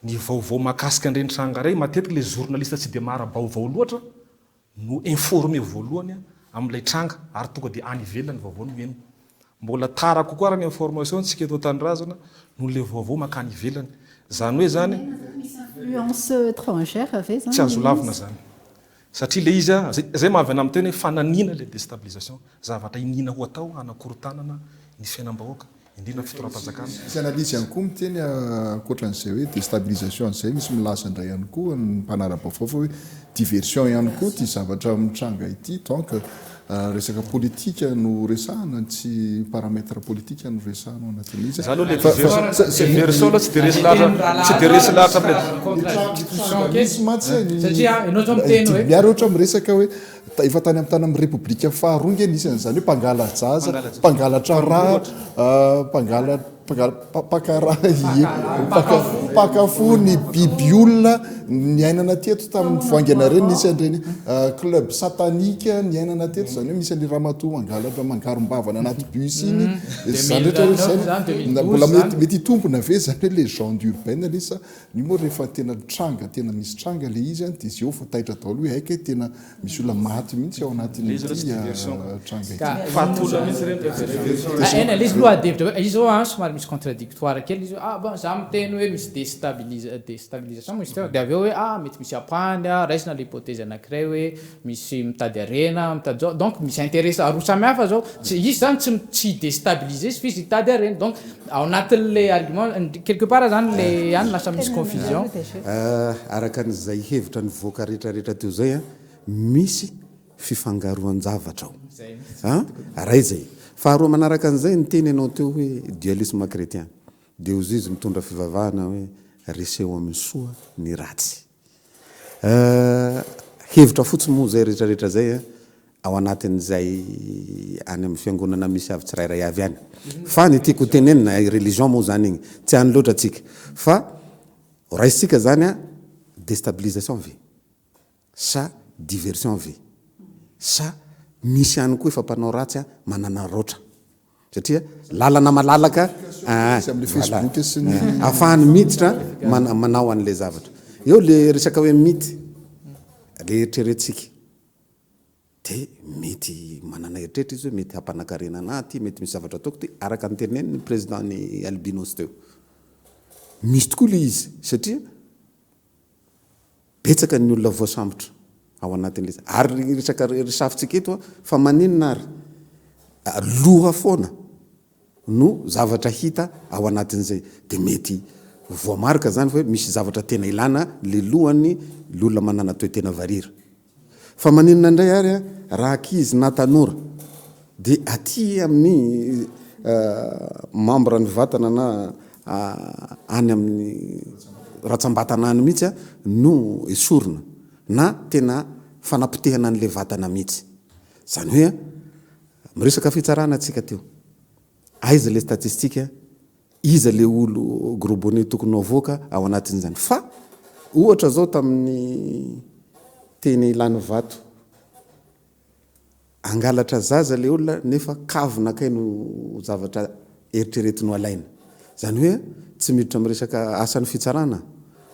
ny vaovao mahakasika andreny tranga ray matetika le journaliste tsy dia mara-baovao loatra no informé voalohany amin'ilay tranga ary tonga dia any ivelany vaovao no meno mbola tara kokoa raha ny information tsika eto tanindrazana no le vaovao makany ivelany zany hoe zany influence étrangère ave zany tsy azo lavina zany satria le izy zay mahavy ana amin'ny teny hoe fananina le déstabilisation zavatra inina ho atao anakorontanana ny fiainam-bahoaka indrindra fitoram-panjakana misy analizy ihany koa miteny ankoatran'izay hoe déstabilisation zay misy milaza indray ihany koa ny mpanara-baovao fa hoe diversion ihany koa ty zavatra mitranga ity donc resaka politika no resahana tsy paramètre politika no resahana anatin'izy za aloha le diversion aloha tsy de resy lahatra miary ohatra miresaka hoe efa tany amin'ny tany amin'ny république faharongany isan'izany hoe mpangala jaza mpangalatra raha mpakafo ny biby olona ny ainana teto tamin'ny voangana reny nisy an'ireny club satanika ny ainana teto zany hoe misy an'y ramatoa mangalatra mangarombavana anaty bus iny zany rehetra mbola mety hitompona ave zany hoe légende urbaine le sa ny moa rehefa tena tranga tena misy tranga le izy dia zeo voataitra daholo hoe haika tena misy olona maty mihitsy ao anatin'ity tranga ena le izy loha adevitra izy zao somary somary misy contradictoire kely izy za miteny hoe misy déstabilisation misy teo dia aveo hoe mety misy apany raisina l'hypothèse anankiray hoe misy mitady arena mitady zao donc misy intérêt roa samihafa zao izy zany tsy déstabiliser izy fizy hitady arena donc ao anatin'le argument quelque part zany le any lasa misy confusion araka n'izay hevitra ny voaka rehetrarehetra teo zay misy fifangaroan-javatra ao raha izay faharoa manaraka an'izay ny teny ianao teo hoe dualisme chrétien dia ozy izy mitondra fivavahana hoe reseo amin'ny soa ny ratsy hevitra fotsiny moa zay rehetrarehetra zay ao anatin'izay any amin'ny fiangonana misy avy tsirairay avy any fa ny tiako tenenina religion moa zany igny tsy any loatra atsika fa raisitsika zany déstabilisation ve sa diversion ve sa misy ihany koa efa mpanao ratsy manana roatra satria lalana malalaka ahafahany miditra manao an'le zavatra eo le resaka hoe mity le eritreretintsika dia mety manana eritreritra izy hoe mety hampanankarena anaty mety misy zavatra ataoko ty araka ny teneny ny président ny albinos teo misy tokoa le izy satria betsaka ny olona voasambotra ao anatin'le ary resaka resafitsika eto fa maninona ary loha foana no zavatra hita ao anatin'izay dia mety voamarika zany fa hoe misy zavatra tena ilana le lohany lolona manana toe-tena varira fa maninona indray ary raha ankizy na tanora dia aty amin'ny membre ny vatana na any amin'ny ratsambatana any mihitsy no esorina na tena fanampitehana an'le vatana mihitsy zany hoe miresaka fitsarana atsika teo aiza le statistika iza le olo gros bonnet tokony avoaka ao anatin'izany fa ohatra zao tamin'ny teny ilany vato angalatra zaza le olona nefa kavina kay no zavatra eritreretino alaina zany hoe tsy miditra miresaka asan'ny fitsarana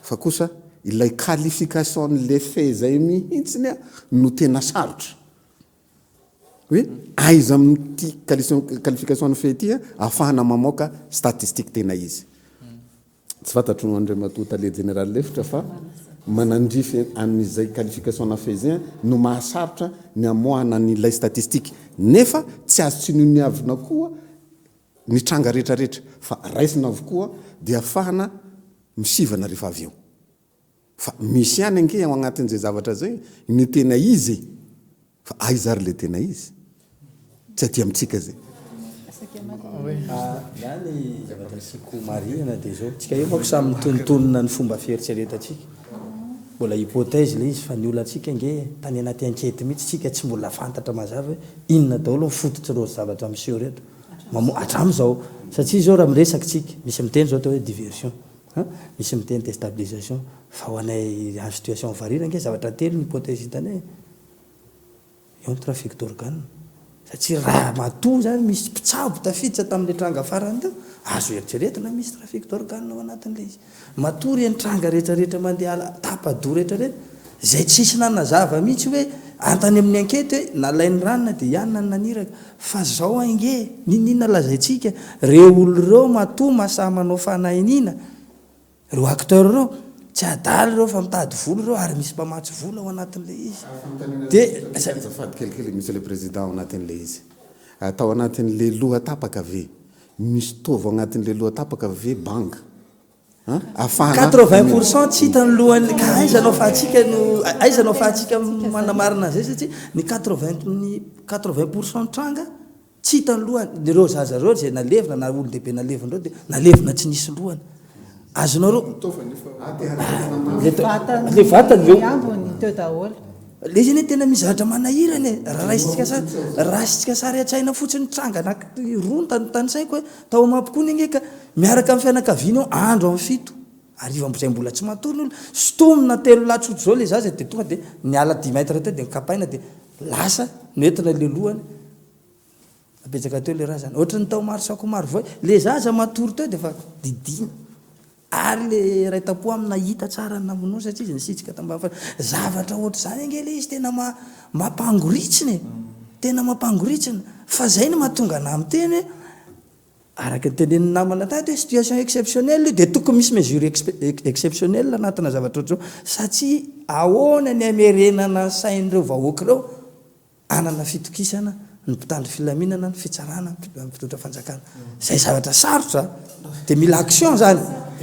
fa kosa ilay qualification n'le fait zay mihitsiny no tena sarotra hoe aiza amin'ity qualification ny fait ty ahafahana mamoaka statistique tena izy tsy fantatro Andriamatoa tale général lefitra fa manandrify amin'izay qualification na fait zay no mahasarotra ny amoahana n'ilay statistique nefa tsy azo tsy noniavina koa ny tranga rehetrarehetra fa raisina avokoa dia ahafahana misivana rehefa avy eo fa misy ihany ange ao anatin'izay zavatra zay ny tena izy fa aiza ary le tena izy tsy aty amintsika zay zany zavatra siko marihana dia zao tsika eo mako samy mitonontonona ny fomba fieritseretatsika mbola hypothèse le izy fa ny olona atsika nge tany anaty ankety mihitsy tsika tsy mbola fantatra mazava hoe inona daholo fototsy ro zavatra miseho reto hatram'izao satria zao raha miresaka tsika misy miteny zao atao hoe diversion misy miteny déstabilisation fa ho anay en situation varira nge zavatra telo ny hypothèse hitany eo ny trafic d'organe satria raha matoa zany misy mpitsabo tafiditra tamin'le tranga farany teo azo eritreretina misy trafic d'organe ao anatin'le izy matory ny tranga rehetrarehetra mandeha tapadoa rehetrarehetra zay tsisy nanazava mihitsy hoe antany amin'ny ankety hoe nalainy ranona dia ianona ny naniraka fa zao ange ninina lazaitsika reo olo reo matoa masaha manao fanahinina reo acteur reo tsy adaly reo fa mitady volo reo ary misy mpamatsy volo ao anatin'le izy diafady kelikely misy le président ao anatin'le izy atao anatin'le loha tapaka ve misy tova ao anatin'le loha tapaka ve banque 80% tsy hitany lohany ka aizanao fahatsika manamarina zay satria ny 80% tranga tsy hitany lohany reo zaza reo zay nalevina na olo dehibe nalevina reo dia nalevina tsy nisy lohany azonao reo le vatany eo le zany tena mizatra manahirany raisitsika sary atsaina fotsiny tranga rontany tanysaiko hoe tao amampikoa ny ngeka miaraka amin'ny fianakaviana eo andro amin'ny fito arivambozay mbola tsy matory olo stomina telo latsoto zao le zaza dia tonga dia niala 10 mètre teo dia nikapaina dia lasa noentina le lohany apetsaka teo le raha zany ohatra ny tao maro sako maro voa le zaza matory teo dia fa didina ary le raitapo amina hita tsara namonao satria izy nisitsika tambany zavatra ohatra zany ange le izy tena mampangoritsiny fa zay no mahatonga na amin'ny teny araka nyteneniny namana taty hoe situation exceptionnel dia tokony misy mesure exceptionnel anatina zavatra ohatrao satria ahoana ny amerenana sain'ireo vahoaka ireo anana fitokisana ny mpitandro filaminana ny fitsarana mpitotra fanjakana zay zavatra sarotra dia mila action zany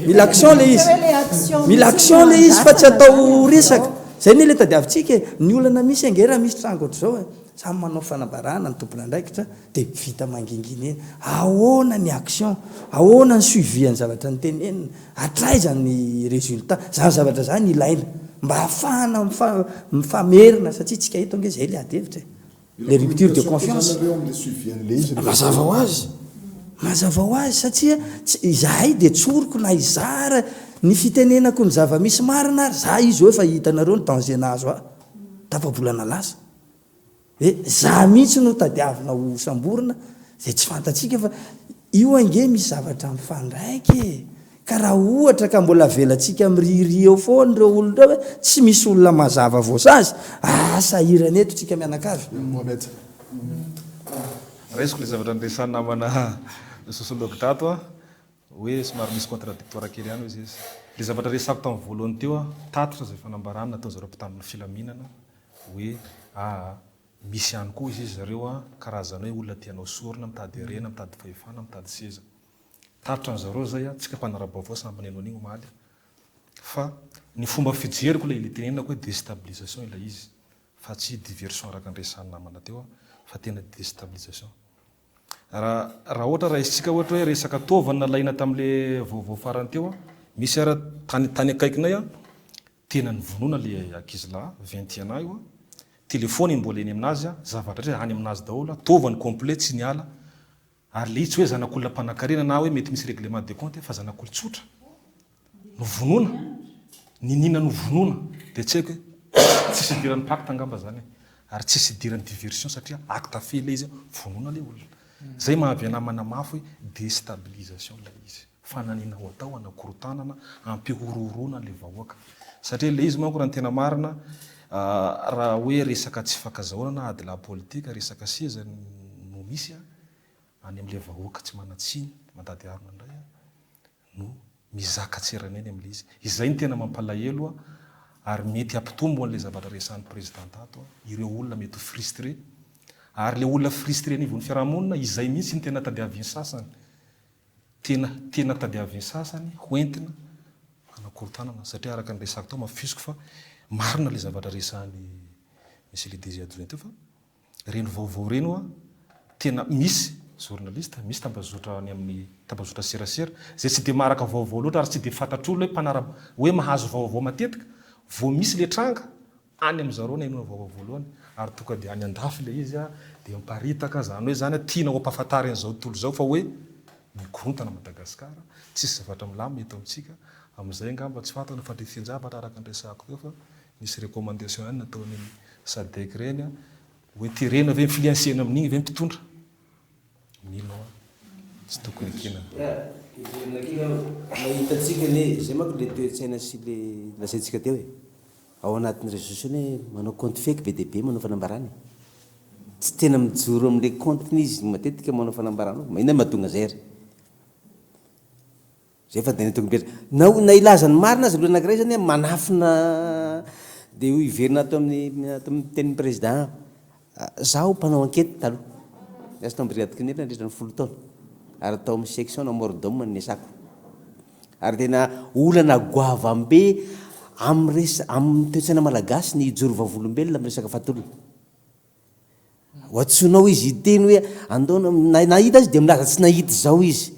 mila action le izy mila action le izy fa tsy atao resaka zay ny le tadiavintsika ny olana misy angera misy trango ohatr'izao samy manao fanambarana ny tompona andraikitra dia vita mangingina eny ahoana ny action ahoana ny suiviany zavatra ny tenenina atraiza ny résultat zany zavatra zany ilaina mba hahafahana mifamerina satria tsika hito ange zay le adevitra le rupture de confiance mazava ho azy mazava ho azy satria izahay dia tsoroko na izara ny fitenenako ny zava-misy marina ary za izy hoe efa hitanareo ny dangenazo a tapabolana lasa za mihitsy no tadiavina ho samborina zay tsy fantatsika fa io ange misy zavatra mifandraiky ka raha ohatra ka mbola velantsika miriri eo foany reo olon reo hoe tsy misy olona mazava voasazy sahirany eto tsika mianakavy raisiko le zavatra nresany namana sosoloky tato a hoe somary misy contradictoire kely ihany izy izy le zavatra resako tamin'ny voalohany teo a tatotra zay fanambarana natao zareo mpitandrony filaminana hoe misy ihany koa izy zareo a karazana hoe olona tianao sorina mitady arena mitady fahefana mitady seza tatotra ny zareo zay a tsika mpanarabavao sampaneno an'igny omaly fa ny fomba fijeriko le ilitenenako hoe déstabilisation ilay izy fa tsy diversion araka nresany namana teo fa tena déstabilisation raha ohatra raha isitsika ohatra hoe resaka tovana nalaina tam'le vaovao farany teo misy ara tany akaikinay a tena ny vonona le akizilahy 21 ans io a telefony mbola eny aminazy a zavatra hoe any aminazy daholo tovany complet tsy niala ary le tsy hoe zanak'olona mpanakarena na hoe mety misy règlement de compte fa zanak'olo tsotra no vonona ninina no vonona dia tsy haiko hoe tsisy idiran'ny pacte angamba zany ary tsisy idiran'ny diversion satria acte fait le izy vonona le olona zay mahavy namana mafy hoe déstabilisation la izy fananina ho atao anakorotanana ampihororona le vahoaka satria le izy manko raha ny tena marina raha hoe resaka tsy fakazahona na ady la politika resaka seza no misy any am'le vahoaka tsy manatsiny mandady arona indray no mizaka tseraneny am'le izy izay ny tena mampalahelo ary mety ampitombo an'le zavatra resan'ny président tato ireo olona mety frustré ary le olona frustré nivony fiarahamonina izay mihitsy ny tena tadiaviny sasany tena tadiaviny sasany hoentina anakorotanana satria araka ny resako tao mafisiko fa marina le zavatra resany misy le désir adjoint teo fa reno vaovao reno a tena misy journaliste misy tambazotra any amin'ny tambazotra serasera zay tsy de maraka vaovao loatra ary tsy de fantatr'olo hoe mpanaraba hoe mahazo vaovao matetika vo misy le tranga any am'zareo nainona vaovao voalohany ary toka de any andafy le izy a de miparitaka zany hoe zany tiana ho ampafantary an'izao tontolo zao fa hoe mikorontana Madagasikara tsisy zavatra milamy eto amitsika am'izay angamba tsy fantana fa ndrefianjavatra araka andresako teo fa misy recommandation ihany nataony sadek reny hoe terena ve influencena amin'igny ve mpitondra mino tsy tokony kina mahitatsika ne zay manko le toetsaina sy le lasaintsika teo ao anatin'ny réseaux sociaux hoe manao compte fake be dia be manao fanambarany tsy tena mijoro am'le compte izy matetika manao fanambarana mahina mahatonga zay ry zay fa dena tokony betra na ilazany marina azy lo anakiray zany manafina dia ho iverina ato amin'ny tenin'ny président zaho mpanao enquête taloha asy tao am'briadika nefna andritra ny 10 taona ary tao amin'ny section na mordome ny asako ary tena olana goavambe amin'ny toetsaina malagasy ny ijoro vavolombelona amin'ny resaka fatolona oatsonao izy iteny hoe andona nahita azy dia milaza tsy nahita zao izy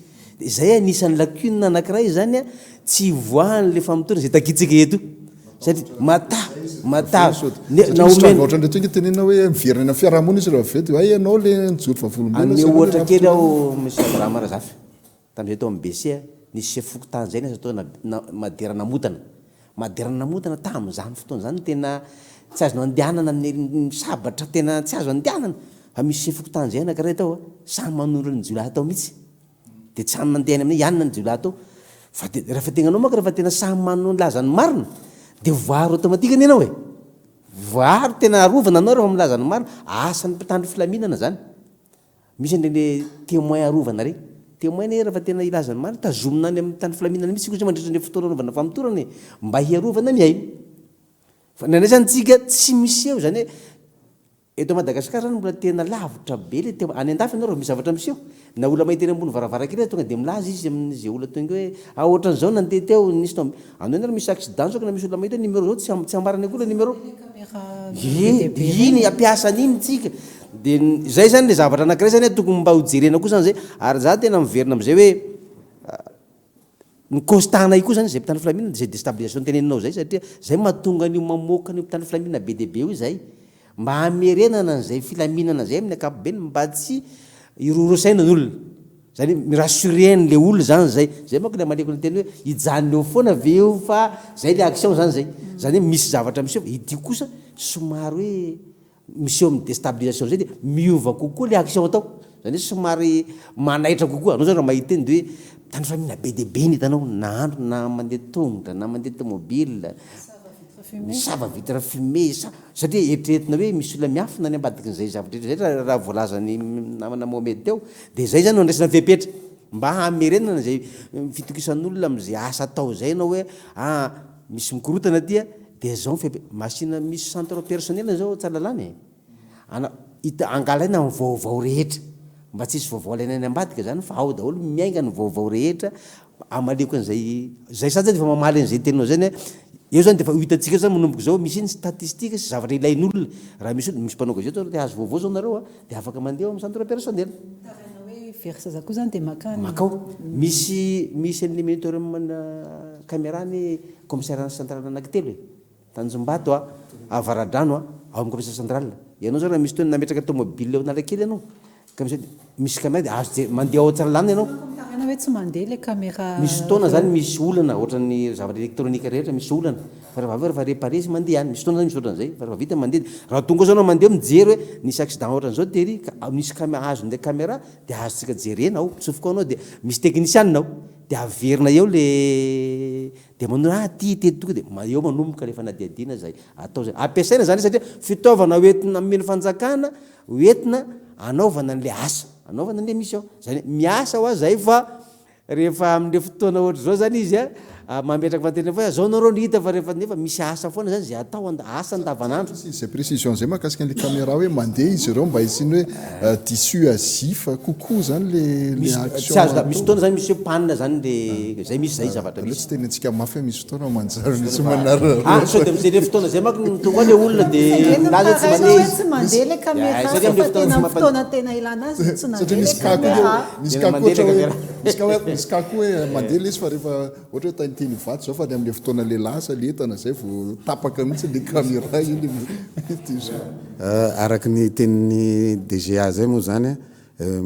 zay anisan'ny lacune anakiray zany tsy voahany le famotona zay takitsika eto satria mataohatra ndre tonga tenena hoe miverina fiarahamonina izy raha vety ay anao le nijoro vavolombelona ohatra kely aho misy raha marazafy tam'zay tao amin'ny BC nisy sefoko tany zay ny atao maderana namotana tam'zany fotoana zany tena tsy azo andehanana ny sabatra tena tsy azo andehanana fa misy sefoko tany zay anakiray tao samy manoro ny jiolahy tao mihitsy dia tsy samy mandehany amin'ny ianina ny jiolahy tao fa rehefa tegnanao manko rehefa tena samy manao lazany marina dia voaro automatikany ianao voaro tena arovana anao rehefa milazany marina asan'ny mpitandro filaminana zany misy an'le témoin arovana reny témoin rehefa tena ilazany mary tazomina any amin'ny tany filaminana misy kosa mandritrany fotoana anaovana famotorany mba hiarovana ny ainy fa nandraisany tsika tsy misy eo zany hoe eto Madagasikara zany mbola tena lavitra be le any andafy anao raha misy zavatra miseho na olona mahiteny ambony varavarankely tonga dia milaza izy amin'izay olona tonga hoe ohatran'izao nandeha teo nisy tao anao na misy accident zao ka na misy olona mahita numéro zao tsy ambarany akola numéro iny ampiasan'iny tsika dia zay zany le zavatra anankiray zany tokony mba hojerena koa zany zay ary za tena miverina am'izay hoe ny constat io koa zany zay mpitany filaminana zay déstabilisation teneninao zay satria zay mahatonga an'io mamoaka an'io mpitany filaminana be dia be io zay mba hamerenana an'izay filaminana zay amin'ny ankapobeny mba tsy irorosaina ny olona zany mirassureny le olona zany zay manko le maleko ny teny hoe hijanona eo foana ve eo fa zay le action zany zany hoe misy zavatra miseho ity kosa somary hoe miseho amin'ny déstabilisation zay dia miova kokoa le action atao zany hoe somary manaitra kokoa anao zany raha mahiteny de hoe tany filaminana be dia be ny hitanao na andro na mandeha tongotra na mandeha tomobile misava vitre fumée satria eritreretina hoe misy olona miafina ny ambadiky n'izay zavatra zay raha voalazany namana Mohamed teo dia zay zany no andraisana fepetra mba hamerenana zay fitokisan'olona amin'izay asa atao zay nao hoe misy mikorotana dia zao machine misy centre personnel zao tsalalany angalaina amin'ny vaovao rehetra mba tsisy vaovao alaina any ambadika zany fa ao daholo miainga ny vaovao rehetra amaleko an'izay sady fa mamaly an'izay teninao zany eo zany dia fa hitantsika zany manomboka zao misy iny statistique sy zavatra ilain'olona raha misy mpanao gazety te hazo vaovao zao nareo dia afaka mandeha amin'ny centre personnel versaza koa zany dia makao misy an'le moniteur caméra ny commissariat central anankitelo Tanjombato Avaradrano ao amin'ny commissariat central ianao zao raha misy toy nametraka tomobile eo Analakely ianao misy caméra dia azo mandeha ao Tsaralana ianao hoe tsy mandeha le caméra misy fotoana zany misy olana ohatran'ny zavatra elektronika rehetra misy olana fa rehefa réparé sy mandeha any misy fotoana zany misy ohatran'izay fa rehefa vita mandeha raha tonga zao anao mandeha mijery hoe nisy accident ohatran'izao tery misy azon'le caméra dia azontsika jerena ao tsofoka anao dia misy technicianao dia averina eo le dia manao ty tokoa dia eo manomboka rehefa nadiadina zay atao zay ampiasaina zany satria fitaovana oentina mino fanjakana oentina anaovana an'le asa anaovana an'le mission zany miasa ho zay fa rehefa amin'le fotoana ohatra zao zany izy mametraka fanteny fa zao nareo ny hita fa rehefa nefa misy asa foana zany zay atao asa andavanandro zay précision zay mahakasika an'le caméra hoe mandeha izy ireo mba hisiny hoe tissu azifa kokoa zany le action misy fotoana zany misy hoe panne zany le zay misy zay zavatra misy tsy teny antsika mafy hoe misy fotoana manjary misy manara so dia am'izay le fotoana zay manko tonga le olona dia laza tsy mandeha le caméra fa tena fotoana tena ilana azy tsy nandeha le caméra misy kako hoe mandeha le izy fa rehefa ohatra hoe tany vato zao fa le amin'le fotoana le lasa le entana zay vo tapaka mihitsy le caméra iny araka ny tenin'ny DGA zay moa zany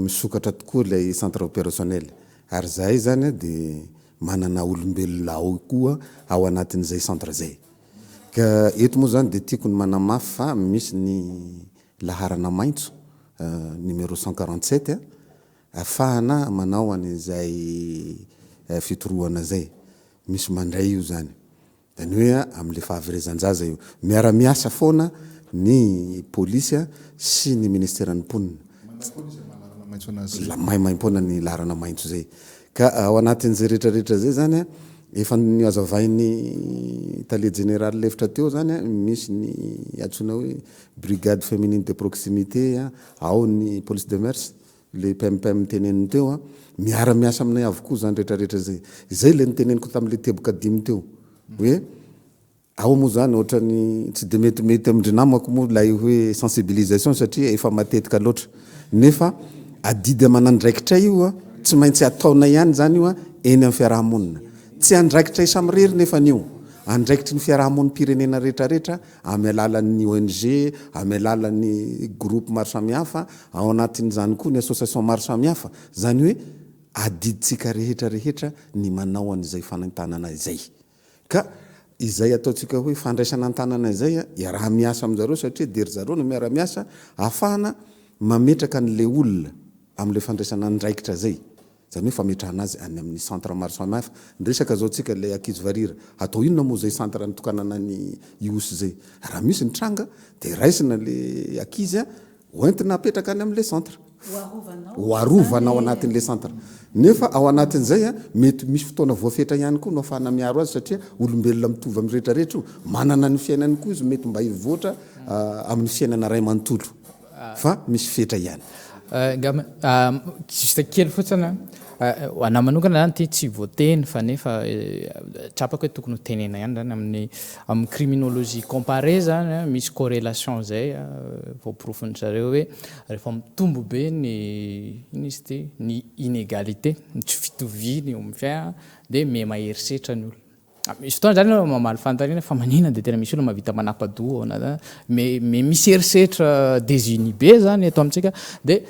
misokatra tokoa lay centre opérationnel ary zay zany dia manana olombelona ao koa ao anatin'izay centre zay ka eto moa zany dia tiako ny manamafy fa misy ny laharana maintso numéro 147 afahana manao an'izay fitorohana zay misy mandray io zany zany hoe amin'le fahaverezan-jaza io miara-miasa foana ny polisy sy ny ministère ny mponina maimaimpona ny laharana maintso zay ka ao anatin'izay rehetrarehetra zay zany efa ny azavain'ny tale général lefitra teo zany misy ny atsona hoe brigade féminine de proximité ao ny police de mers le pempem teneniny teo miara-miasa aminay avokoa zany rehetrarehetra zay le niteneniko tamin'le teboka dimy teo hoe ao moa zany ohatrany tsy de metimety amindry namako moa lay hoe sensibilisation satria efa matetika loatra nefa adidy manandraikitra io tsy maintsy ataona ihany zany io eny amin'ny fiarahamonina tsy andraikitra isamyrery nefa nio andraikitry ny fiarahamoniny pirenena rehetrarehetra amy alalan'ny ONG amy alalan'ny groupe maro samihafa ao anatin'izany koa ny association maro samihafa zany hoe adiditsika rehetrarehetra ny manao an'izay fanantanana izay ka izay ataotsika hoe fandraisana antanana izay raha miasa amin'zareo satria dery zareo no miara-miasa ahafahana mametraka an'le olona am'le fandraisana andraikitra zay zany hoe fametrahana azy any amin'ny centre maro samihafa ndresaka zao tsika le akizy varira atao inona moa zay centre nitokanana ny iosy zay raha misy ny tranga dia raisina le akizy oentina apetraka any amin'le centre hoarovanao anatin'le centre nefa ao anatin'izay a mety misy fotoana voafetra ihany koa no afahana miaro azy satria olombelona mitovy amin'ny rehetrarehetra io manana ny fiainany koa izy mety mba hivoatra amin'ny fiainana ray manontolo fa misy fetra ihany juste kely fotsiny ana manokana zany ty tsy voateny fa nefa trapaka hoe tokony ho tenena ihany zany amin'ny criminologie comparé zany misy corrélation zay voaporofony zareo hoe rehefa mitombo be ny ino izy ty ny inégalité tsy fitoviny eo amin'ny fiaina de me maherisetra ny olo misy fotoana zany mamaly fantarina fa manina de tena misy olo mavita manapa-doha na me misy herisetra désuni be zany eto amintsika de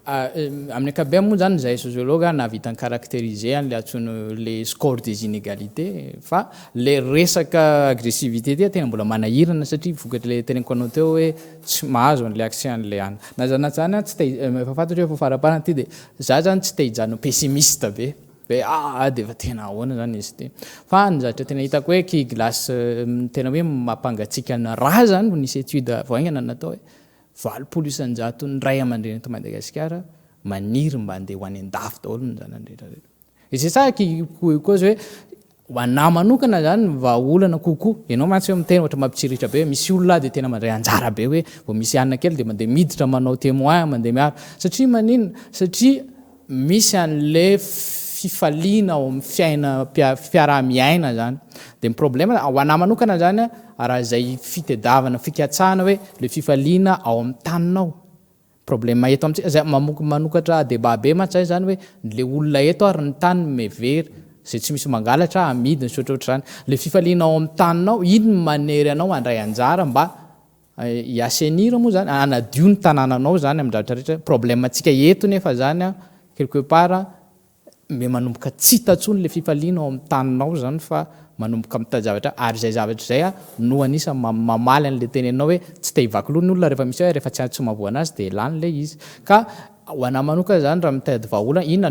amin'ny ankabea moa zany zay sociologue navita ny caractériser an'le atsono le score des inégalités fa le resaka agressivité ty tena mbola manahirana satria vokatry le teneniko anao teo hoe tsy mahazo an'le accès an'le ana na zany tsy efa fantatry hoe fafaraparana ty de za zany tsy te hijano pessimiste be de efa tena ahoana zany izy ty fa ny zavatra tena hitako hoe Kiglas tena hoe mampangatsika ny raha zany nisy étude voaingana natao hoe 80% ny ray aman-dreny eto Madagasikara maniry mba andeha ho any an-dafy daholo ny zanany rehetrarehetra. Et c'est ça qui cause hoe ho anahy manokana zany vahaolana kokoa ianao mantsy hoe miteny ohatra mampitsiriritra be misy olona de tena mandray anjara be hoe vao misy anina kely de mandeha miditra manao témoin mandeha miaro satria maninona satria misy an'le fifaliana ao amin'ny fiaina fiaraha-miaina zany de ny problème ho anahy manokana zany raha zay fitediavana fikatsahana hoe le fifaliana ao amin'ny taninao problème eto amintsika manokatra débat be mantsy zany hoe le olona eto ary ny tany mevery zay tsy misy mangalatra amidiny sy ohatrohatra zany le fifaliana ao amin'ny taninao iny manery anao andray anjara mba hiasenira moa zany anadio ny tanànanao zany amin'ny zavatra rehetra problème antsika eto nefa zany quelque part me manomboka tsy tatsony le fifaliana ao amin'ny taninao zany fa manomboka mitazavatra ary zay zavatra zay no anisa mamaly an'le tenenao hoe tsy te hivaky loha ny olona rehefa misy hoe rehefa tsy mahavoana azy de lany le izy ka ho anahy manokana zany raha mitady vahaolana inona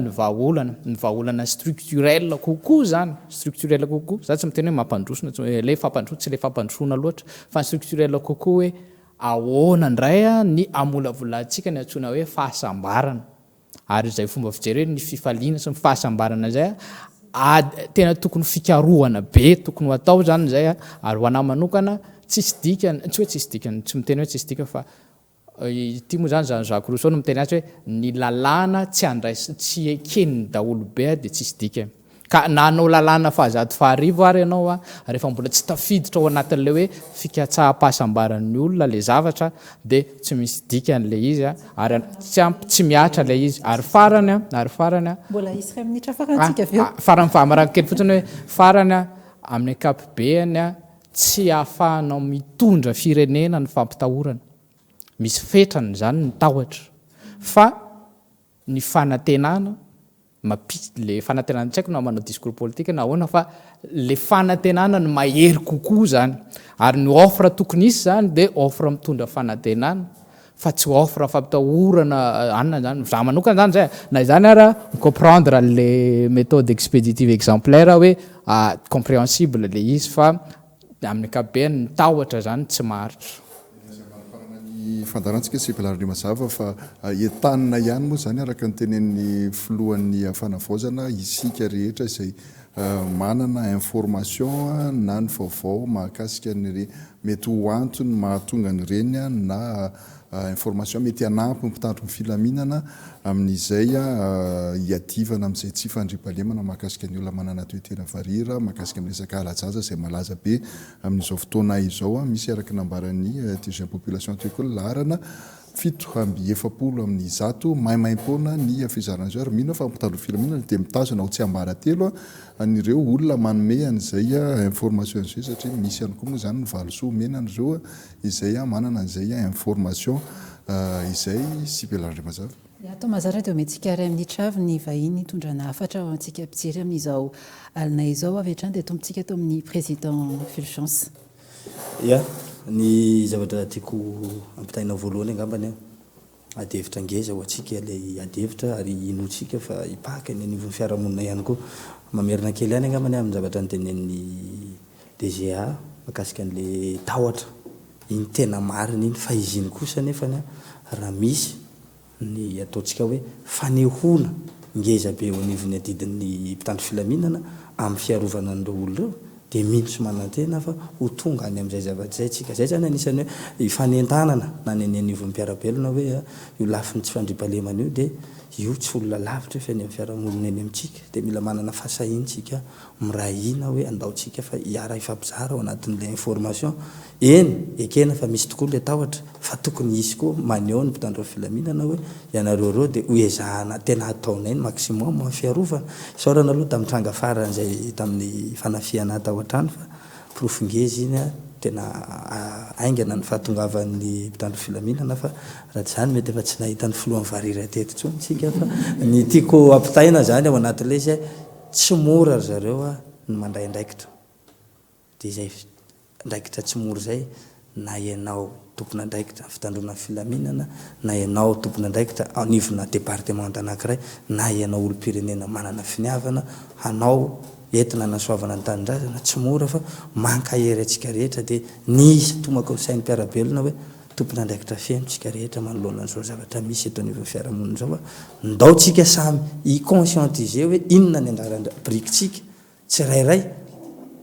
ny vahaolana structurel kokoa zany structurel kokoa za tsy miteny hoe mampandrosona le fampandroso tsy le fampandrosona loatra fa ny structurel kokoa hoe ahoana ndray ny amolavolantsika ny antsona hoe fahasambarana ary zay fomba fijery hoe ny fifaliana sy ny fahasambarana zay tena tokony fikarohana be tokony ho atao zany zay ary ho anahy manokana tsisy dikany tsy hoe tsisy dikany tsy miteny hoe tsisy dika fa ty moa zany Jacques Rousseau no miteny azy hoe ny lalàna tsy andraisa tsy ekeniny daholo be de tsisy dika ka nanao lalàna fahazado faharivo ary ianao rehefa mbola tsy tafiditra ao anatin'le hoe fikatsaha-pahasambaran'ny olona le zavatra de tsy misy dikan'le izy ary tsy miatra le izy ary farany mbola isy minitra farantsika veo farany fahamaraka kely fotsiny hoe farany amin'ny ankapobeny tsy ahafahanao mitondra firenena ny fampitahorana misy fetrany zany ny tahotra fa ny fanantenana le fanantenana tsy haiko na manao discours politique na ahoana fa le fanantenana ny mahery kokoa zany ary ny offre tokony isy zany de offre mitondra fanantenana fa tsy offre fampitahorana anina zany za manokana zany zay na zany ara comprendre le méthode expéditive exemplaire hoe compréhensible le izy fa amin'ny ankapobeny ny tahotra zany tsy maharitra fandarantsika sy pilariny mazava fa entanina ihany moa zany araka ny tenen'ny filohan'ny fanavaozana isika rehetra izay manana information na ny vaovao mahakasika ny mety ho antony mahatonga ny reny na information mety anampy mpitandro ny filaminana amin'izay hiadivana amin'izay tsy fandripalemana mahakasika ny olona manana toetena varira mahakasika amin'ny resaka alajaza izay malaza be amin'izao fotoana izao misy araka nambaran'ny deuxième population toekoa larana 770 amin'ny zato maimaim-poana ny fizaranazy ary mino fa mpitandro filaminana dia mitazona ho tsy ambara telo an'ireo olona manome an'izay information izay satria misy ihany koa moa zany ny valosoa menan'ireo izay manana an'izay information izay sy belarandre mazava atao mazara dia omentsika ray minitra avy ny vahiny tondrana hafatra ao antsika mpijery amin'izao alina izao avy hatrany dia tombontsika ato amin'ny président Fulgence ia ny zavatra tiako ampitaina voalohany angambany adevitra ngeza ho atsika le adevitra ary inotsika fa hipahaka ny anivon'ny fiarahamonina ihany koa mamerina kely ihany angambany amin'ny zavatra nytenen'ny DGA makasika an'le tahotra iny tena marina iny fa izy iny kosa nefany raha misy ny ataontsika hoe fanehona ngeza be eo anivony adidin'ny mpitandro filaminana amin'ny fiarovana an'ireo olo reo dia mino sy manantena fa ho tonga any amin'izay zavatra zay tsika zay zany anisany hoe ifanentanana na ny anivon'ny mpiarabelona hoe io lafiny tsy fandripalemana io dia io tsy olona lavitra fa any amin'ny fiarahamonina eny amintsika dia mila manana fahasahintsika mirahina hoe andaotsika fa hiara ifampizara ao anatin'ilay information eny ekena fa misy tokoa le tahotra fa tokony isy koa maneho ny mpitandro filaminana hoe ianareoreo dia hoezahana tena ataonay ny maximum amin'ny fiarovana saorana aloha tamin'ny tranga faran'izay tamin'ny fanafiana tahotrany fa profingezy iny tena aingana ny fahatongavan'ny mpitandro filaminana fa raha zany mety efa tsy nahita ny filohan'ny variry teto tsony tsika fa ny tiako ampitaina zany ao anatin'ilay izy tsy mora ry zareo ny mandray ndraikitra dia izay ndraikitra tsy mora zay na ianao tompona andraikitra fitandrona filaminana na ianao tompona andraikitra anivona département anankiray na ianao olo-pirenena manana finiavana hanao entina nasoavana ny tanindrazana tsy mora fa mankahery atsika rehetra dia nisy tomaka sain'ny mpiarabelona hoe tompona andraikitra feno tsika rehetra manoloana n'izao zavatra misy eto anivon'ny fiarahamonina zao ndaotsika samy i-conscientiser hoe inona ny anjarany brikitsika tsirairay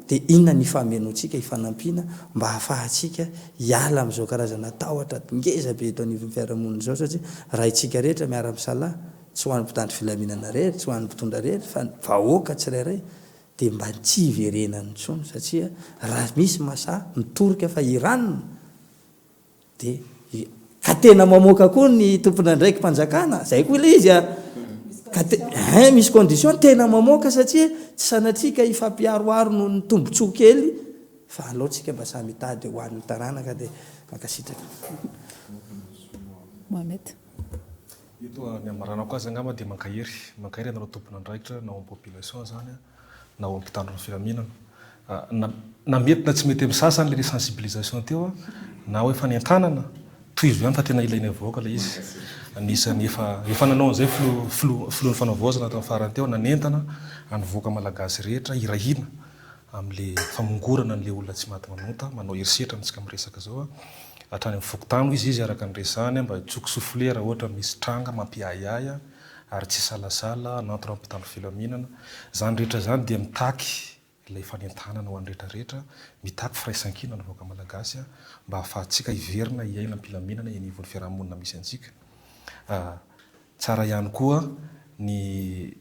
dia inona ny ifamenotsika ifanampiana mba hahafahatsika hiala amin'izao karazana tahotra ngeza be eto anivon'ny fiarahamonina zao satria raha itsika rehetra miara-misalahy tsy ho an'ny mpitandro filaminana rehetra tsy ho an'ny mpitondra rehetra fa vahoaka tsirairay dia mba tsy hiverenany tsony satria raha misy masaha mitorika fa iranona dia ka tena mamoaka koa ny tompona ndraiky mpanjakana zay koa ilay izy misy condition tena mamoaka satria tsy sanatsika ifampiaroaro no ny tombontsoa kely fa aloatsika mba samy hitady ho an'ny taranaka dia makasitraka Mohamed ito ny amaranako azy angamba dia mankahery anareo tompona andraikitra na ao amin'ny population zany na ao amin'ny mpitandro ny filaminana na mety na tsy mety amin'ny sasany le sensibilisation teo na hoe fanentanana toizo ihany fa tena ilainy avoaka ilay izy anisany efa nanao an'izay filohan'ny fanavaozana tamin'ny farany teo nanentana anyvoaka malagasy rehetra irahina amin'le famongorana n'le olona tsy maty manota manao herisetra ntsika miresaka zao hatrany amin'ny fokotano izy araka ny resany mba tsoko soufflé raha ohatra misy tranga mampiayaya ary tsy salasala anatona mpitandro filaminana zany rehetra zany dia mitaky ilay fanentanana ho any rehetrarehetra mitaky firaisan-kina ny voaka malagasy mba hahafahantsika hiverina hiaina mpilaminana anivon'ny fiarahamonina misy antsika tsara ihany koa ny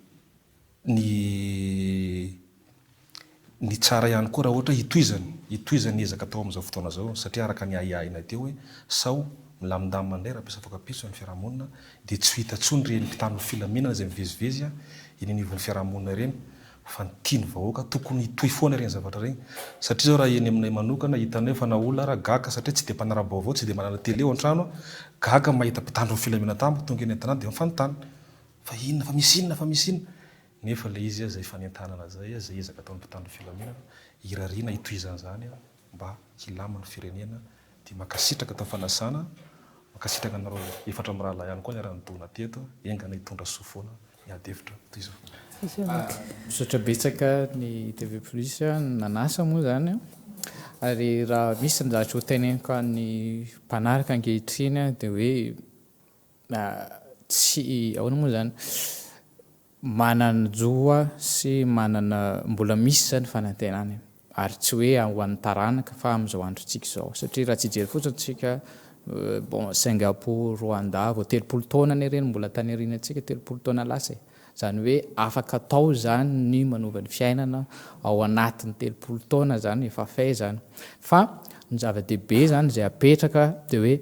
tsara ihany koa raha ohatra hitoizany ezaka atao amin'izao fotoana zao satria araka ny aiaina teo hoe sao milamindamy mandray raha mpiasa fokapiso ny fiarahamonina dia tsy hita tsony reny mpitandro filaminana zay mivezivezy iny anivon'ny fiarahamonina reny fa ny tiany vahoaka tokony hitoy foana reny zavatra reny satria zao raha eny aminay manokana hitanay fa na olona raha gaka satria tsy dia mpanara-baovao tsy dia manana tele ao an-trano gaka mahita mpitandro filaminana tampoka tonga eny an-tanàna dia mifanontany fa inona fa misy inona nefa le izy zay fanentanana zay ezaka ataon'ny mpitandro filaminana irariana hitoizan'izany mba hilamany firenena dia makasitraka atao fanasana makasitraka anareo efatra mirahalahy ihany koa niara nidona teto engana hitondra sofoana miady hevitra toy izao misaotra betsaka ny TV Plus nanasa moa zany ary raha misy ny zavatra ho teneniko ny mpanaraka ankehitriny dia hoe tsy ahoana moa zany manana joa sy manana mbola misy zany fanantenany ary tsy hoe ho an'ny taranaka fa amin'izao androtsika izao satria raha tsy jery fotsiny tsika bon Singapour, Rwanda vao 30 taona ny reny mbola tany aorianantsika 30 taona lasa zany hoe afaka atao zany ny manova ny fiainana ao anatin'ny 30 taona zany efa fay zany fa ny zava-dehibe zany zay apetraka dia hoe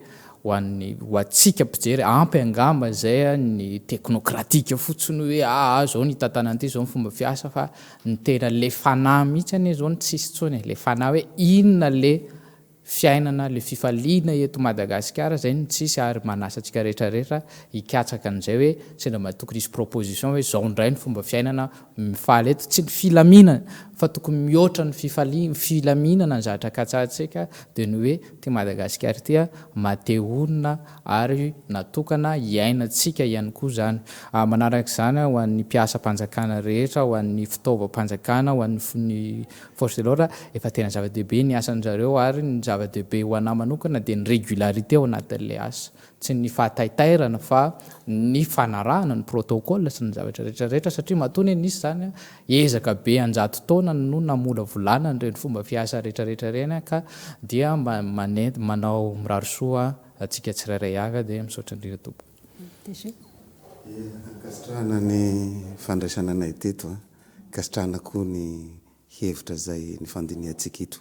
ho atsika mpijery ampy angamba zay ny teknokratika fotsiny hoe zao ny tantanan'ity zao ny fomba fiasa fa ny tena le fanahy mihitsy anie zao ny tsisy tsony le fanahy hoe inona le fiainana le fifaliana eto Madagasikara zay ny tsisy ary manasa antsika rehetrarehetra hikatsaka an'izay hoe sendra mba tokony isy proposition hoe zao indray ny fomba fiainana mifaly eto tsy ny filaminana fa tokony mihoatra ny filaminana ny zavatra katsahantsika dia ny hoe ty Madagasikara ity matehonina ary natokana hiainantsika ihany koa zany manaraka izany ho an'ny mpiasa-mpanjakana rehetra ho an'ny fitaovam-panjakana ho an'ny force de l'ordre efa tena zava-dehibe ny asan'zareo ary ny zava-dehibe ho anahy manokana dia ny régularité ao anatin'ilay asa, tsy ny fahataitairana fa ny fanarahana ny protocole sy ny zavatra rehetrarehetra, satria matony nisy zany ezaka be anjato taona no namola volana nireny fomba fiasa rehetrarehetra reny ka dia manao mirary soa atsika tsirairay avy dia misaotra indrindra tompo. Kasitrahana ny fandraisana anay teto, kasitrahana koa ny hevitra zay ny fandiniantsika ito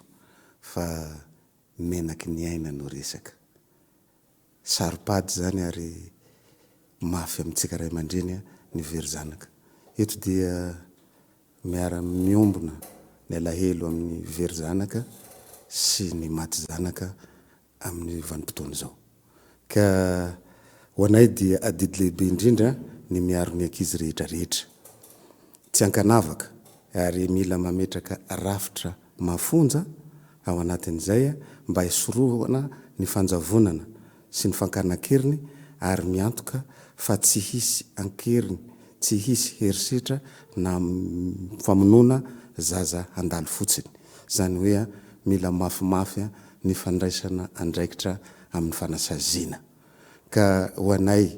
fa menaky ny aina no resaka. Saripady zany ary mafy amintsika ray aman-dreny ny very zanaka. Eto dia miara miombona ny alahelo amin'ny very zanaka sy ny maty zanaka amin'ny vanim-potoana zao. Ka ho anay dia adidy lehibe indrindra ny miaro ny ankizy rehetra rehetra. Tsy ankanavaka ary mila mametraka rafitra mafonja ao anatin'izay mba hisorohana ny fanjavonana sy ny fankanan-keriny ary miantoka fa tsy hisy ankeriny, tsy hisy herisetra na famonona zaza handalo fotsiny. Zany hoe mila mafimafy ny fandraisana andraikitra amin'ny fanasaziana. Ka ho anay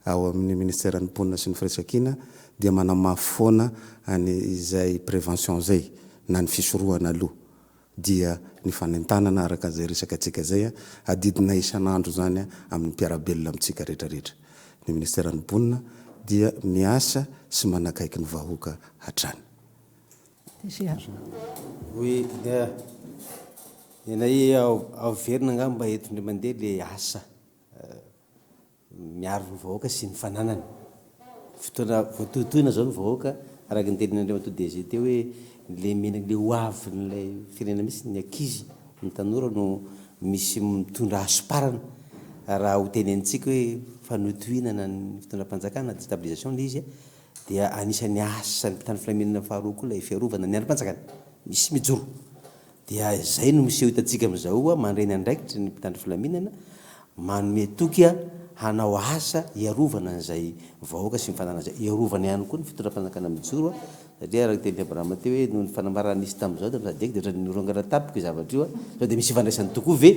ao amin'ny ministère ny mponina sy ny firaisankina dia manamafy foana izay prévention zay na ny fisorohana aloha dia ny fanentanana araka zay resaka atsika zay adidina isan'andro zany amin'ny mpiarabelona amintsika rehetrarehetra. Ny ministère ny mponina dia miasa sy manakaiky ny vahoaka hatrany. Oui, nenay ao verina ngamba etondre mandeha le asa miaro ny vahoaka sy ny fananany. Fotoana voatotoina zao ny vahoaka araka ny tenin'Andriamanitra DG teo hoe le menaky le hoavin'ilay firenena misy ny ankizy ny tanora no misy mitondra asomparana. Raha ho tenentsika hoe fanotoinana ny fitondram-panjakana déstabilisation le izy dia anisan'ny asa ny mpitandro filaminana faharoa koa ilay fiarovana ny androm-panjakana misy mijoro. Dia zay no miseho hitatsika amin'izao mandreny andraikitra ny mpitandro filaminana manome toky hanao asa iarovana an'izay vahoaka sy mifanana zay, iarovana ihany koa ny fitondram-panjakana mijoro satria araka teny Abrahama teo hoe noho ny fanambarana nisy tamin'izao dia misadika dia ohatran'ny rongana tapika zavatra io sao dia misy ifandraisany tokoa ve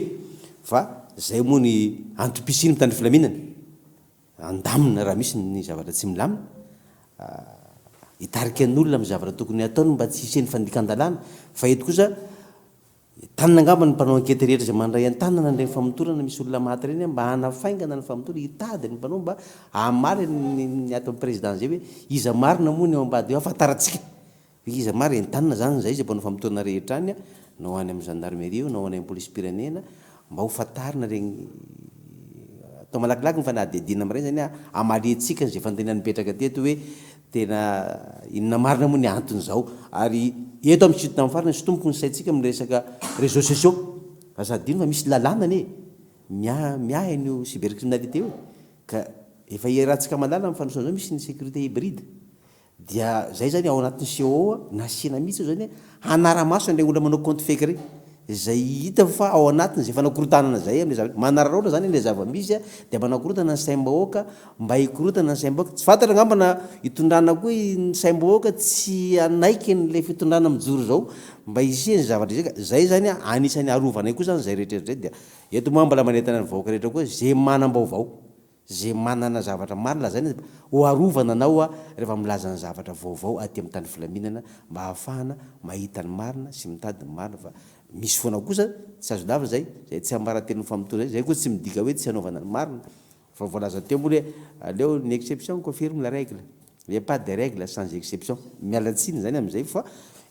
fa zay moa ny antom-pisiny mpitandro filaminana andamina raha misy ny zavatra tsy milamina hitarika ny olona amin'ny zavatra tokony ataony mba tsy hiseny fandikan-dalàna. Fa eto kosa tanana angamba ny mpanao ankety rehetra zay mandray an-tanana nireny famotorana misy olona maty reny mba hanafaingana ny famotorana hitady ny mpanao mba hamaly ny ato amin'ny président zay hoe iza marina moa ny ao ambady eo afataratsika iza mary entanana zany zay mpanao famotorana rehetra any na ho any amin'ny gendarmerie io na ho any amin'ny police pyrénéenne mba ho fatarina regny atao malakilaky ny fanadidina amin'ireny zany amalitsika zay fantenany mipetraka teto hoe tena inona marina moa ny antony zao ary eto amin'ny sitona amin'ny farina sotomboko ny saitsika amin'ny resaka réseaux sociaux sady ino fa misy lalànany miahy an'io cybercriminalité io ka efa iarahantsika malala amin'ny fanosoana zao misy ny sécurité hybride dia zay zany ao anatin'ny CEO nasiana mihitsy zany hanara-maso an'ilay olona manao compte fake reny zay hita fa ao anatiny zay fanakorotanana zay amin'ilay zavatra manararaotra zany ilay zava-misy dia manakorotana ny saim-bahoaka mba hikorotana ny saim-bahoaka tsy fantatra angamba na hitondrana koa ny saim-bahoaka tsy anaiky n'ilay fitondrana mijoro zao mba hiseny zavatra izay ka zay zany anisan'ny arovanay koa zany zay rehetrarehetra dia eto moa mbola manentana ny vahoaka rehetra koa zay manam-baovao zay manana zavatra marina zany ho arovana anao rehefa milaza ny zavatra vaovao aty amin'ny tany filaminana mba hahafahana mahita ny marina sy mitady ny marina fa misy foana kosa tsy azo lavitra zay tsy ambarateny famotoana zay koa tsy midika hoe tsy hanaovana ny marina fa voalaza teo moa hoe aleo ny exception confirme la règle, il n'y a pas de règle sans exception. Mialatsiny zany amin'izay fa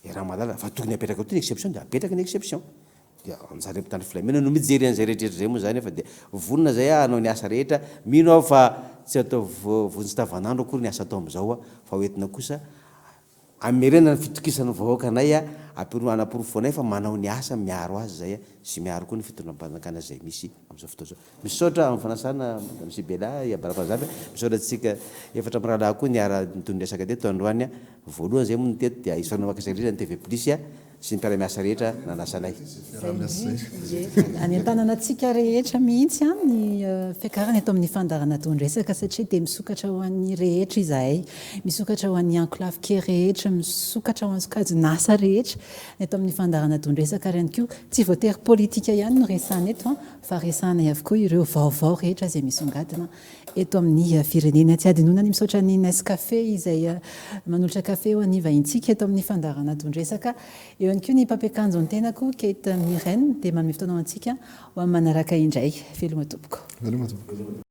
raha malala fa tokony apetraka toy ny exception dia apetraka ny exception dia anjary mpitandro filaminana no mijery an'izay rehetrarehetra zay moa zany fa dia vonona zay hanao ny asa rehetra mino aho fa tsy atao vonjy-tavanandro akory ny asa atao amin'izao fa hoentina kosa amerena ny fitokisan'ny vahoaka anay anapirofo anay fa manao ny asa miaro azy zay sy miaro koa ny fitondram-panjakana zay misy amin'izao fotoana zao. Misaotra amin'ny fanasana Madame Sibela Iabarabanzavy, misaotra antsika efatra mirahalahy koa niara nitondry resaka teto androany voalohany zay moa ny teto dia isanao makasakirira ny TV Plus sy ny mpiaramiasa rehetra nanasanay any an-tananatsika rehetra mihitsy a ny fiakarana eto amin'ny fandarana tondresaka satria dia misokatra ho an'ny rehetra izahay misokatra ho an'ny ankolafike rehetra misokatra ho an'ny sokajinasa rehetra eto amin'ny fandarana tondresaka ary ihany koa tsy voatery politika ihany no resana eto fa resana avokoa ireo vaovao rehetra izay misongadina eto amin'ny firenena tsy adinona ny misaotra ny Nescafé izay manolotra kafe ho any vahintsika eto amin'ny fandarana tondresaka eo ihany koa ny mpampiakanjo ny tenako Kate Mirène dia manome fotoana ho antsika ho amin'ny manaraka indray veloma tompoko